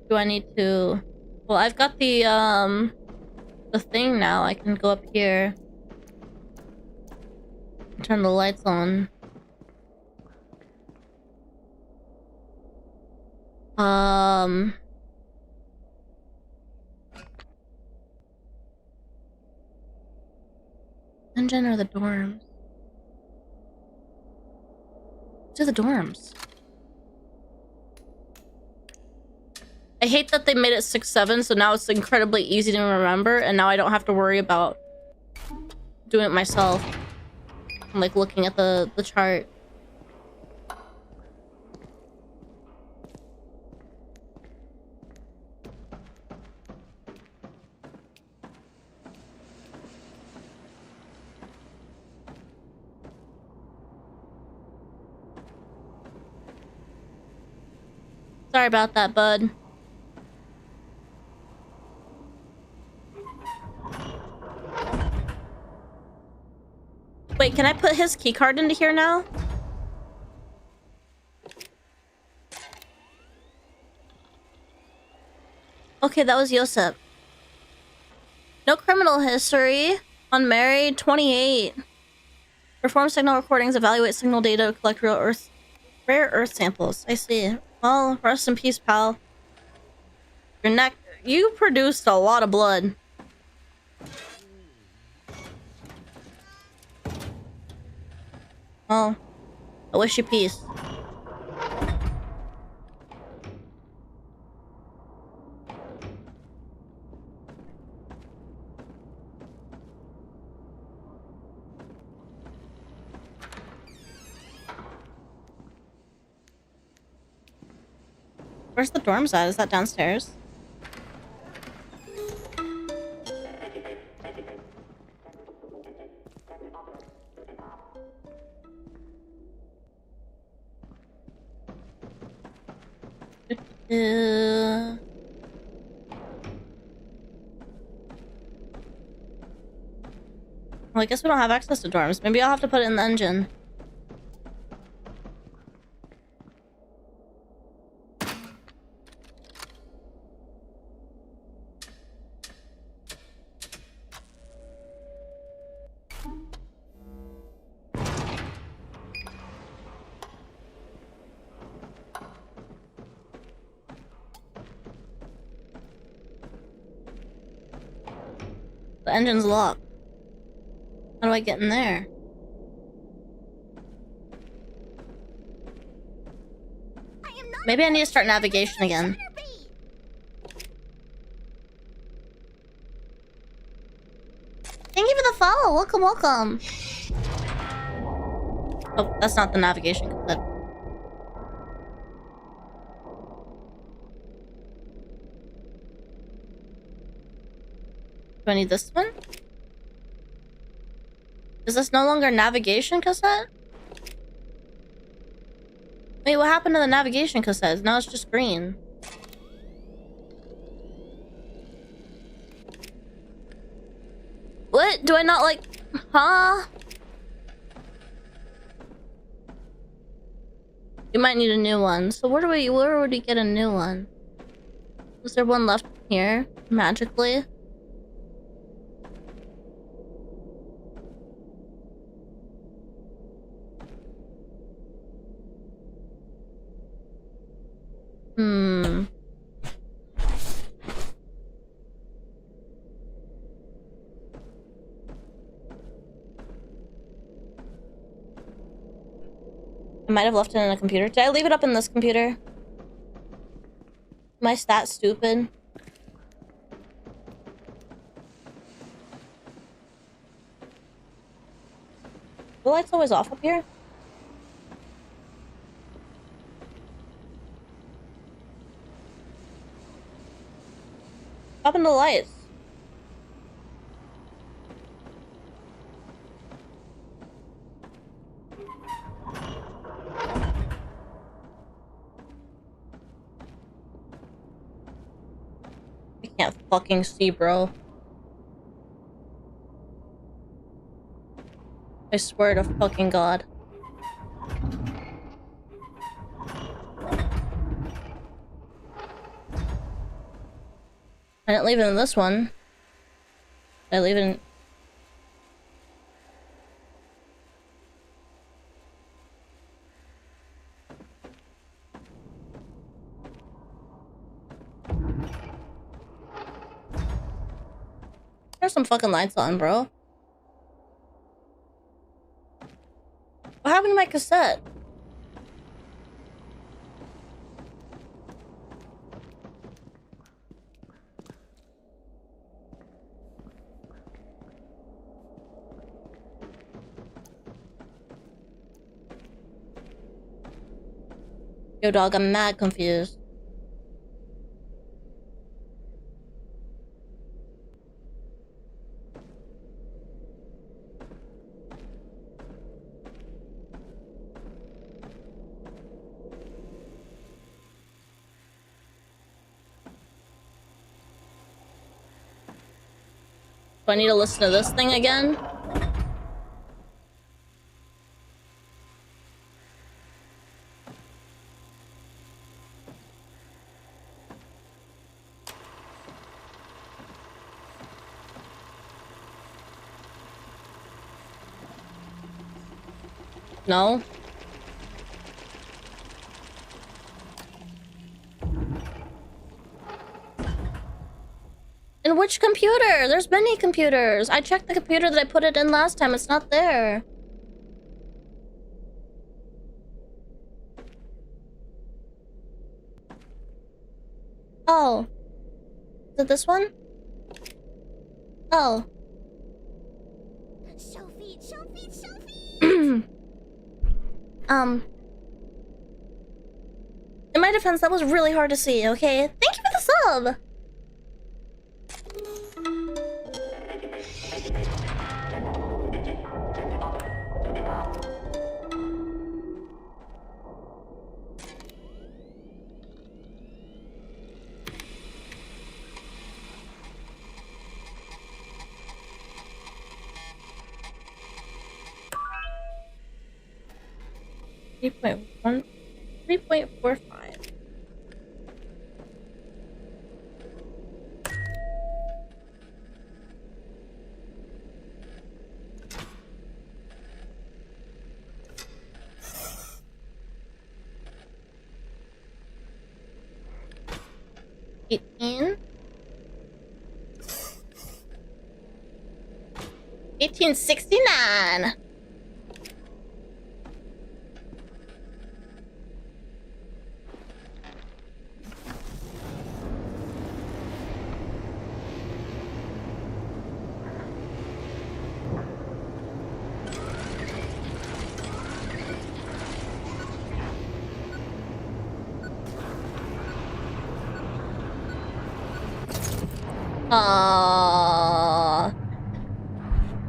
Do I need to... Well, I've got the thing now. I can go up here. Turn the lights on. Engine or the dorms? To the dorms. I hate that they made it 6-7, so now it's incredibly easy to remember, and now I don't have to worry about doing it myself. I'm like looking at the chart. Sorry about that, bud. Wait, can I put his keycard into here now? Okay, that was Yosef. No criminal history. Unmarried, 28. Perform signal recordings, evaluate signal data, collect rare earth samples. I see. Well, rest in peace, pal. Your neck... You produced a lot of blood. Well, I wish you peace. Where's the dorms at? Is that downstairs? Well, I guess we don't have access to dorms. Maybe I'll have to put it in the engine. The engine's locked. How do I get in there? Maybe I need to start navigation again. Thank you for the follow. Welcome, welcome. Oh, that's not the navigation cassette. Do I need this one? Is this no longer navigation cassette? Wait, what happened to the navigation cassette? Now it's just green. What? Do I not like... Huh? You might need a new one. So where would we get a new one? Is there one left here? Magically? I might have left it in a computer. Did I leave it up in this computer? My stat stupid. The light's always off up here. What happened to the lights? Can't fucking see, bro. I swear to fucking God. I didn't leave it in this one. I leave it in... There's some fucking lights on, bro. What happened to my cassette? Yo, dog, I'm mad confused. Do I need to listen to this thing again? No? In which computer? There's many computers. I checked the computer that I put it in last time. It's not there. Oh. Is it this one? Oh. Show feet, show feet, show feet! In my defense, that was really hard to see, okay? Thank you for the sub! .1 3.45. $18.69.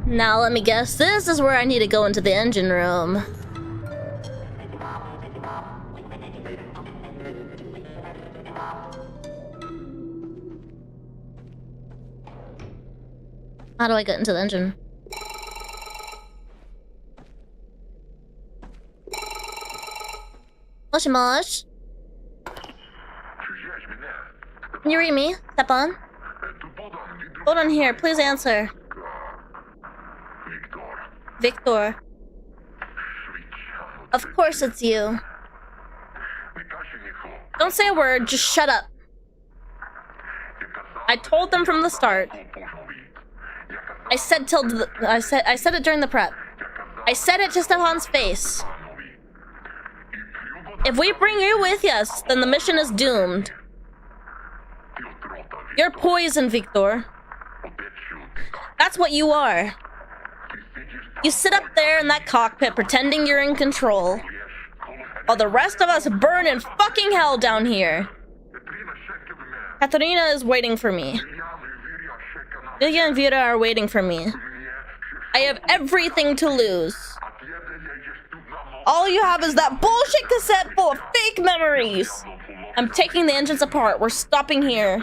Now let me guess, this is where I need to go into the engine room. How do I get into the engine? Moshi mosh. Can you read me? Step on. Hold on here, please answer. Victor. Of course it's you. Don't say a word, just shut up. I told them from the start. I said it during the prep. I said it to Stefan's face. If we bring you with us, then the mission is doomed. You're poison, Victor. That's what you are. You sit up there in that cockpit pretending you're in control, while the rest of us burn in fucking hell down here. Katarina is waiting for me. Ilya and Vera are waiting for me. I have everything to lose. All you have is that bullshit cassette full of fake memories. I'm taking the engines apart. We're stopping here.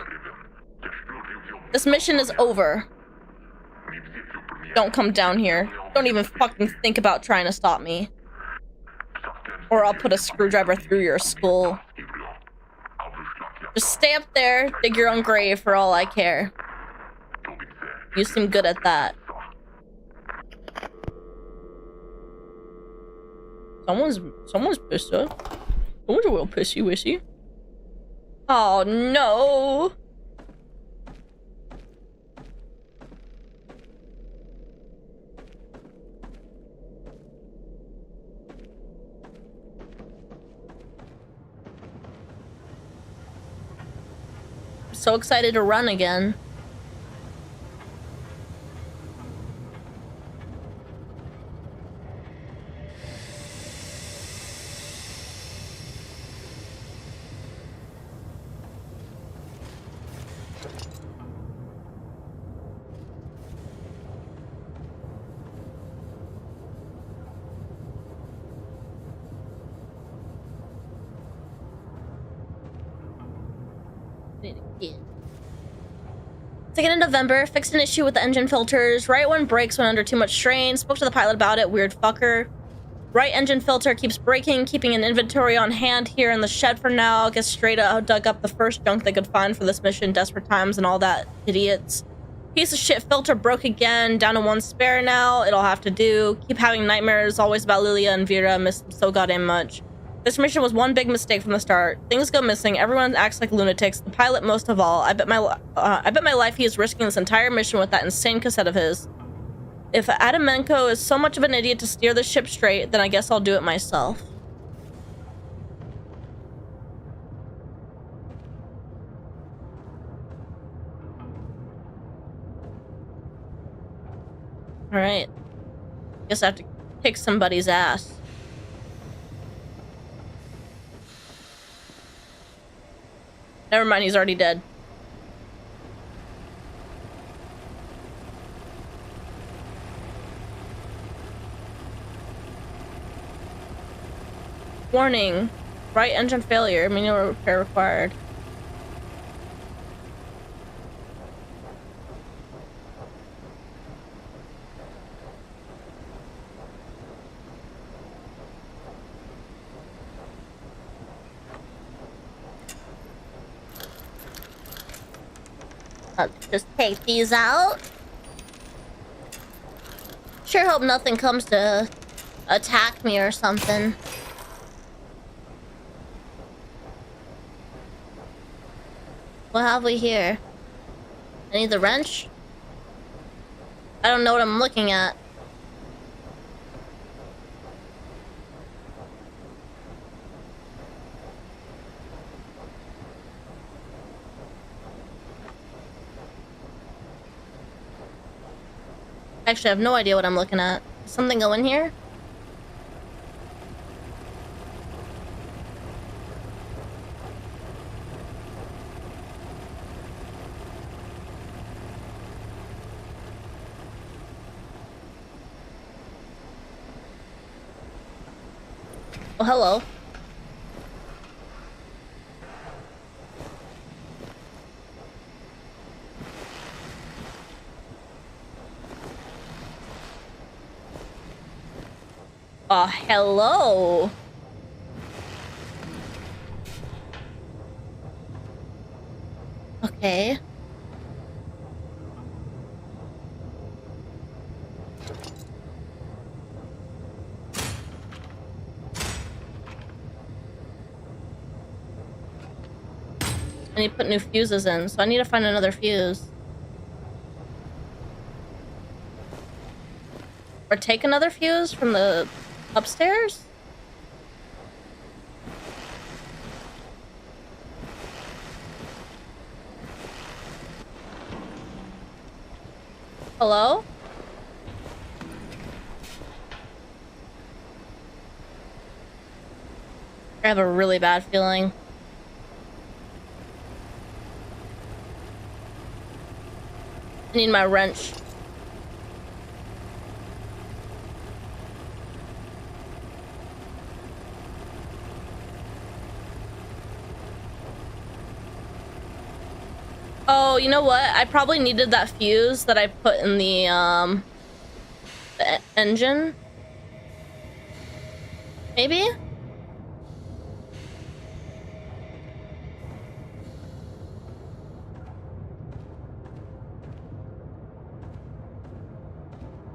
This mission is over. Don't come down here. Don't even fucking think about trying to stop me. Or I'll put a screwdriver through your skull. Just stay up there, dig your own grave for all I care. You seem good at that. Someone's pissed off. Someone's a little pissy-wissy. Oh no! I'm so excited to run again. Second in November, fixed an issue with the engine filters. Right one breaks when under too much strain. Spoke to the pilot about it, weird fucker. Right engine filter keeps breaking, keeping an inventory on hand here in the shed for now. Guess straight up dug up the first junk they could find for this mission. Desperate times and all that. Idiots. Piece of shit filter broke again. Down to one spare now. It'll have to do. Keep having nightmares. Always about Lilia and Vera. Miss them so goddamn much. This mission was one big mistake from the start. Things go missing. Everyone acts like lunatics. The pilot most of all. I bet my life he is risking this entire mission with that insane cassette of his. If Adamenko is so much of an idiot to steer the ship straight, then I guess I'll do it myself. Alright. Guess I have to kick somebody's ass. Never mind, he's already dead. Warning. Right engine failure. Manual repair required. I'll just take these out. Sure hope nothing comes to attack me or something. What have we here? I need the wrench? I don't know what I'm looking at. Actually, I have no idea what I'm looking at. Does something go in here? Oh, hello. Hello. Okay. I need to put new fuses in, so I need to find another fuse. Or take another fuse from the upstairs? Hello? I have a really bad feeling. I need my wrench. Oh, you know what? I probably needed that fuse that I put in the engine. Maybe?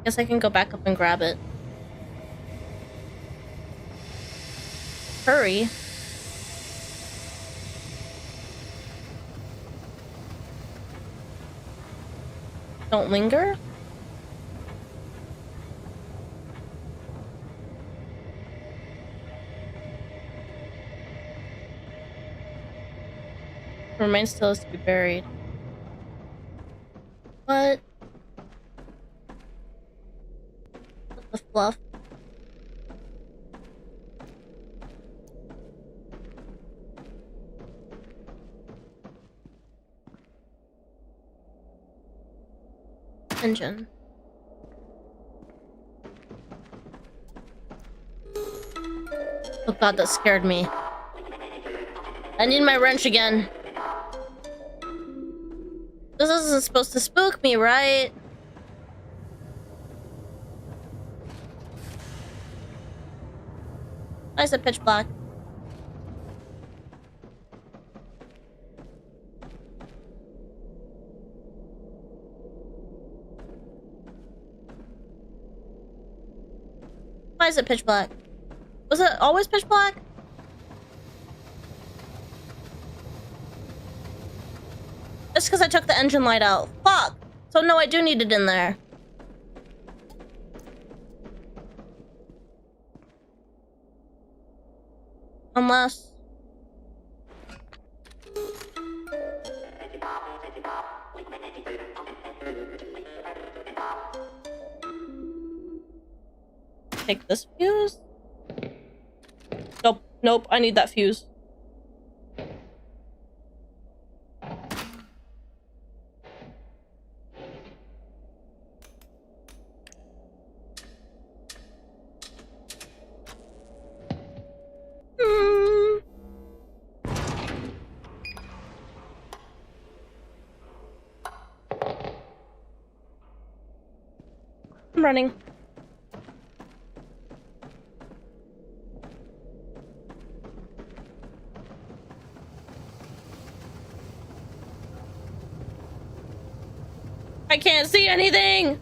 Guess I can go back up and grab it. Hurry. Don't linger? Remains still is to be buried. What? What the fluff? Engine. Oh god, that scared me. I need my wrench again. This isn't supposed to spook me, right? I said pitch black. Why is it pitch black? Was it always pitch black? Just because I took the engine light out. Fuck! So no, I do need it in there. Unless... take this fuse? Nope, nope, I need that fuse. I'm running. I can't see anything!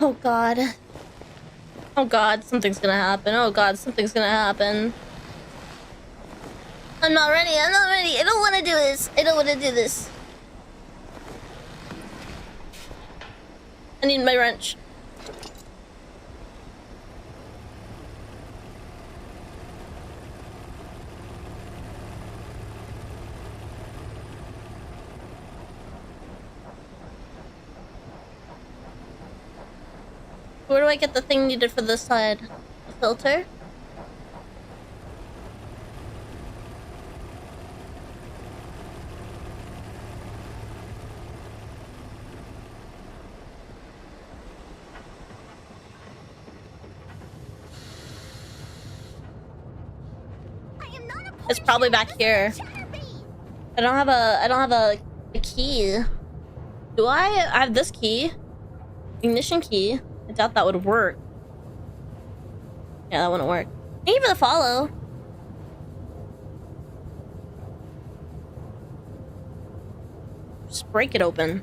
Oh god. Oh god, something's gonna happen. Oh god, something's gonna happen. I'm not ready, I'm not ready. I don't want to do this. I don't want to do this. I need my wrench. Where do I get the thing needed for this side? The filter? It's probably back here. I don't have a key. Do I? I have this key. Ignition key. I doubt that would work. Yeah, that wouldn't work. Thank you for the follow. Just break it open.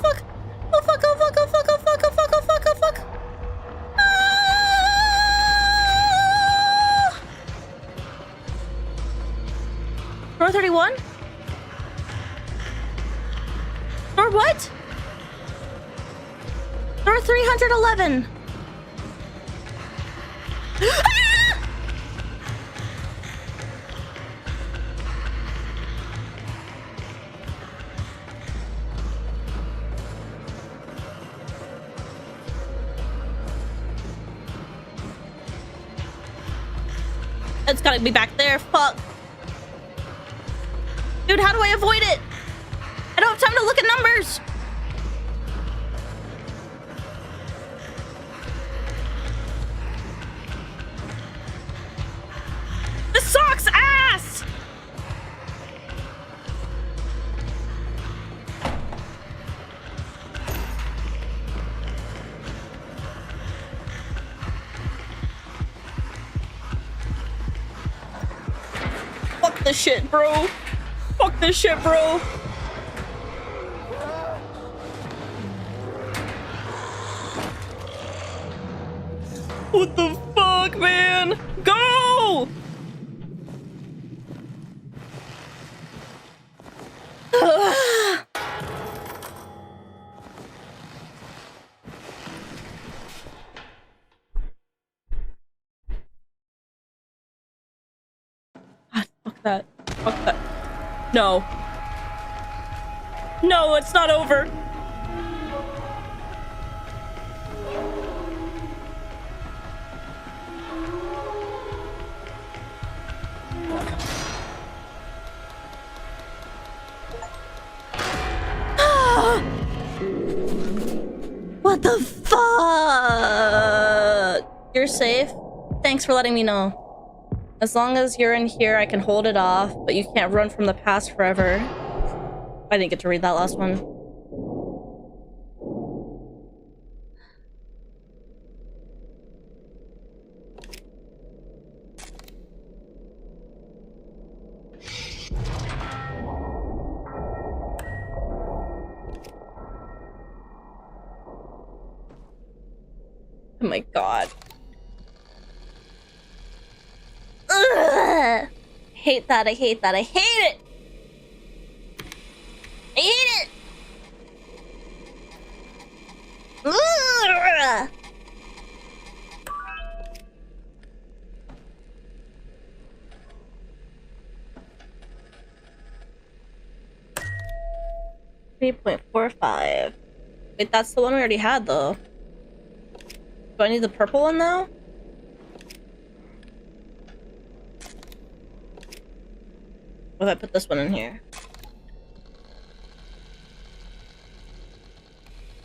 fuck! Oh fuck! Oh fuck! Oh fuck! Oh fuck! Oh fuck! Oh fuck! Oh fuck! Ah! Door 31? Door what? Door 311. Ah! It's gotta be back there. Fuck. Dude, how do I avoid it? I don't have time to look at numbers. This sucks ass. Fuck this shit, bro. Fuck this shit, bro. What the fuck, man? Go! God, fuck that. Fuck that. No. No, it's not over. What the fuck? You're safe? Thanks for letting me know. As long as you're in here, I can hold it off, but you can't run from the past forever. I didn't get to read that last one. Oh my god. Ugh! Hate that, I hate that, I hate it! I hate it! Ugh! 3.45. Wait, that's the one we already had, though. Do I need the purple one now? What if I put this one in here?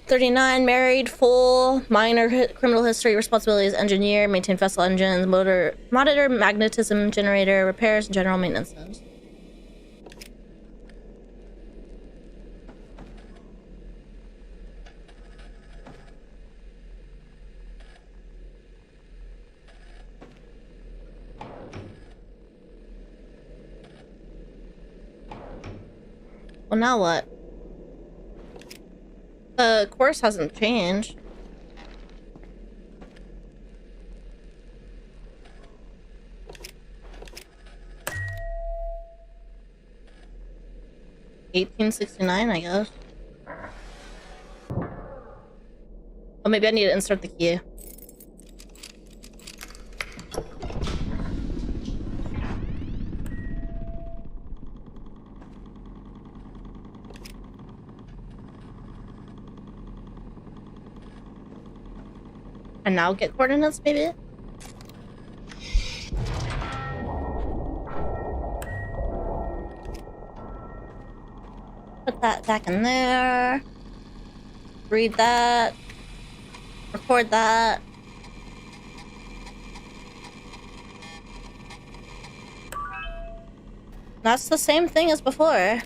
39, married, full, minor criminal history, responsibilities, engineer, maintain vessel engines, monitor magnetism generator, repairs, and general maintenance. Well, now what? The course hasn't changed. $18.69, I guess. Oh, maybe I need to insert the key. And now get coordinates, maybe? Put that back in there. Read that. Record that. That's the same thing as before.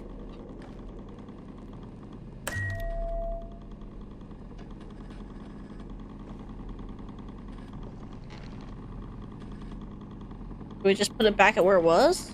Do we just put it back at where it was?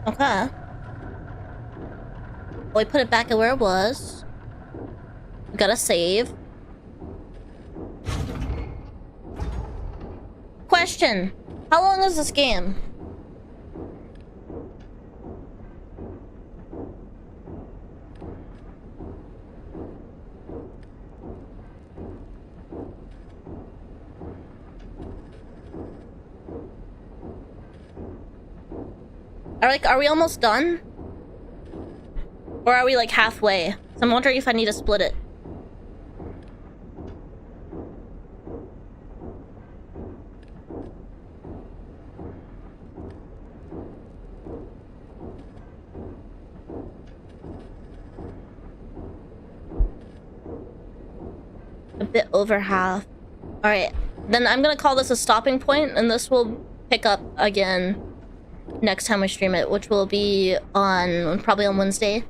Okay. Well, we put it back at where it was. We gotta save. Question. How long is this game? Are we almost done? Or are we like halfway? So I'm wondering if I need to split it. A bit over half. Alright, then I'm gonna call this a stopping point, and this will pick up again next time we stream it, which will be on probably on Wednesday.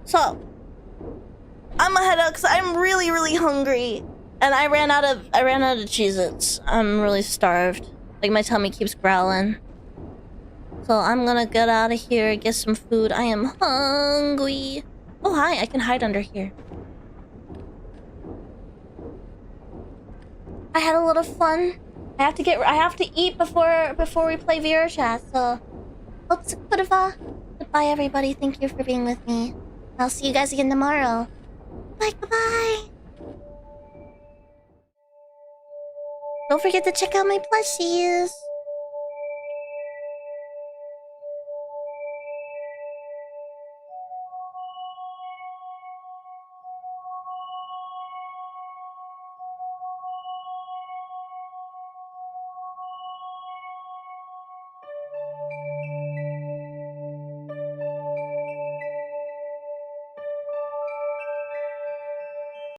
So I'm gonna head out because I'm really hungry, and I ran out of Cheez-Its. I'm really starved. Like, my tummy keeps growling. So I'm gonna get out of here, get some food. I am hungry. Oh hi, I can hide under here. I had a little fun I have to eat before we play viewer chat. So, goodbye, everybody. Thank you for being with me. I'll see you guys again tomorrow. Bye, goodbye. Don't forget to check out my plushies.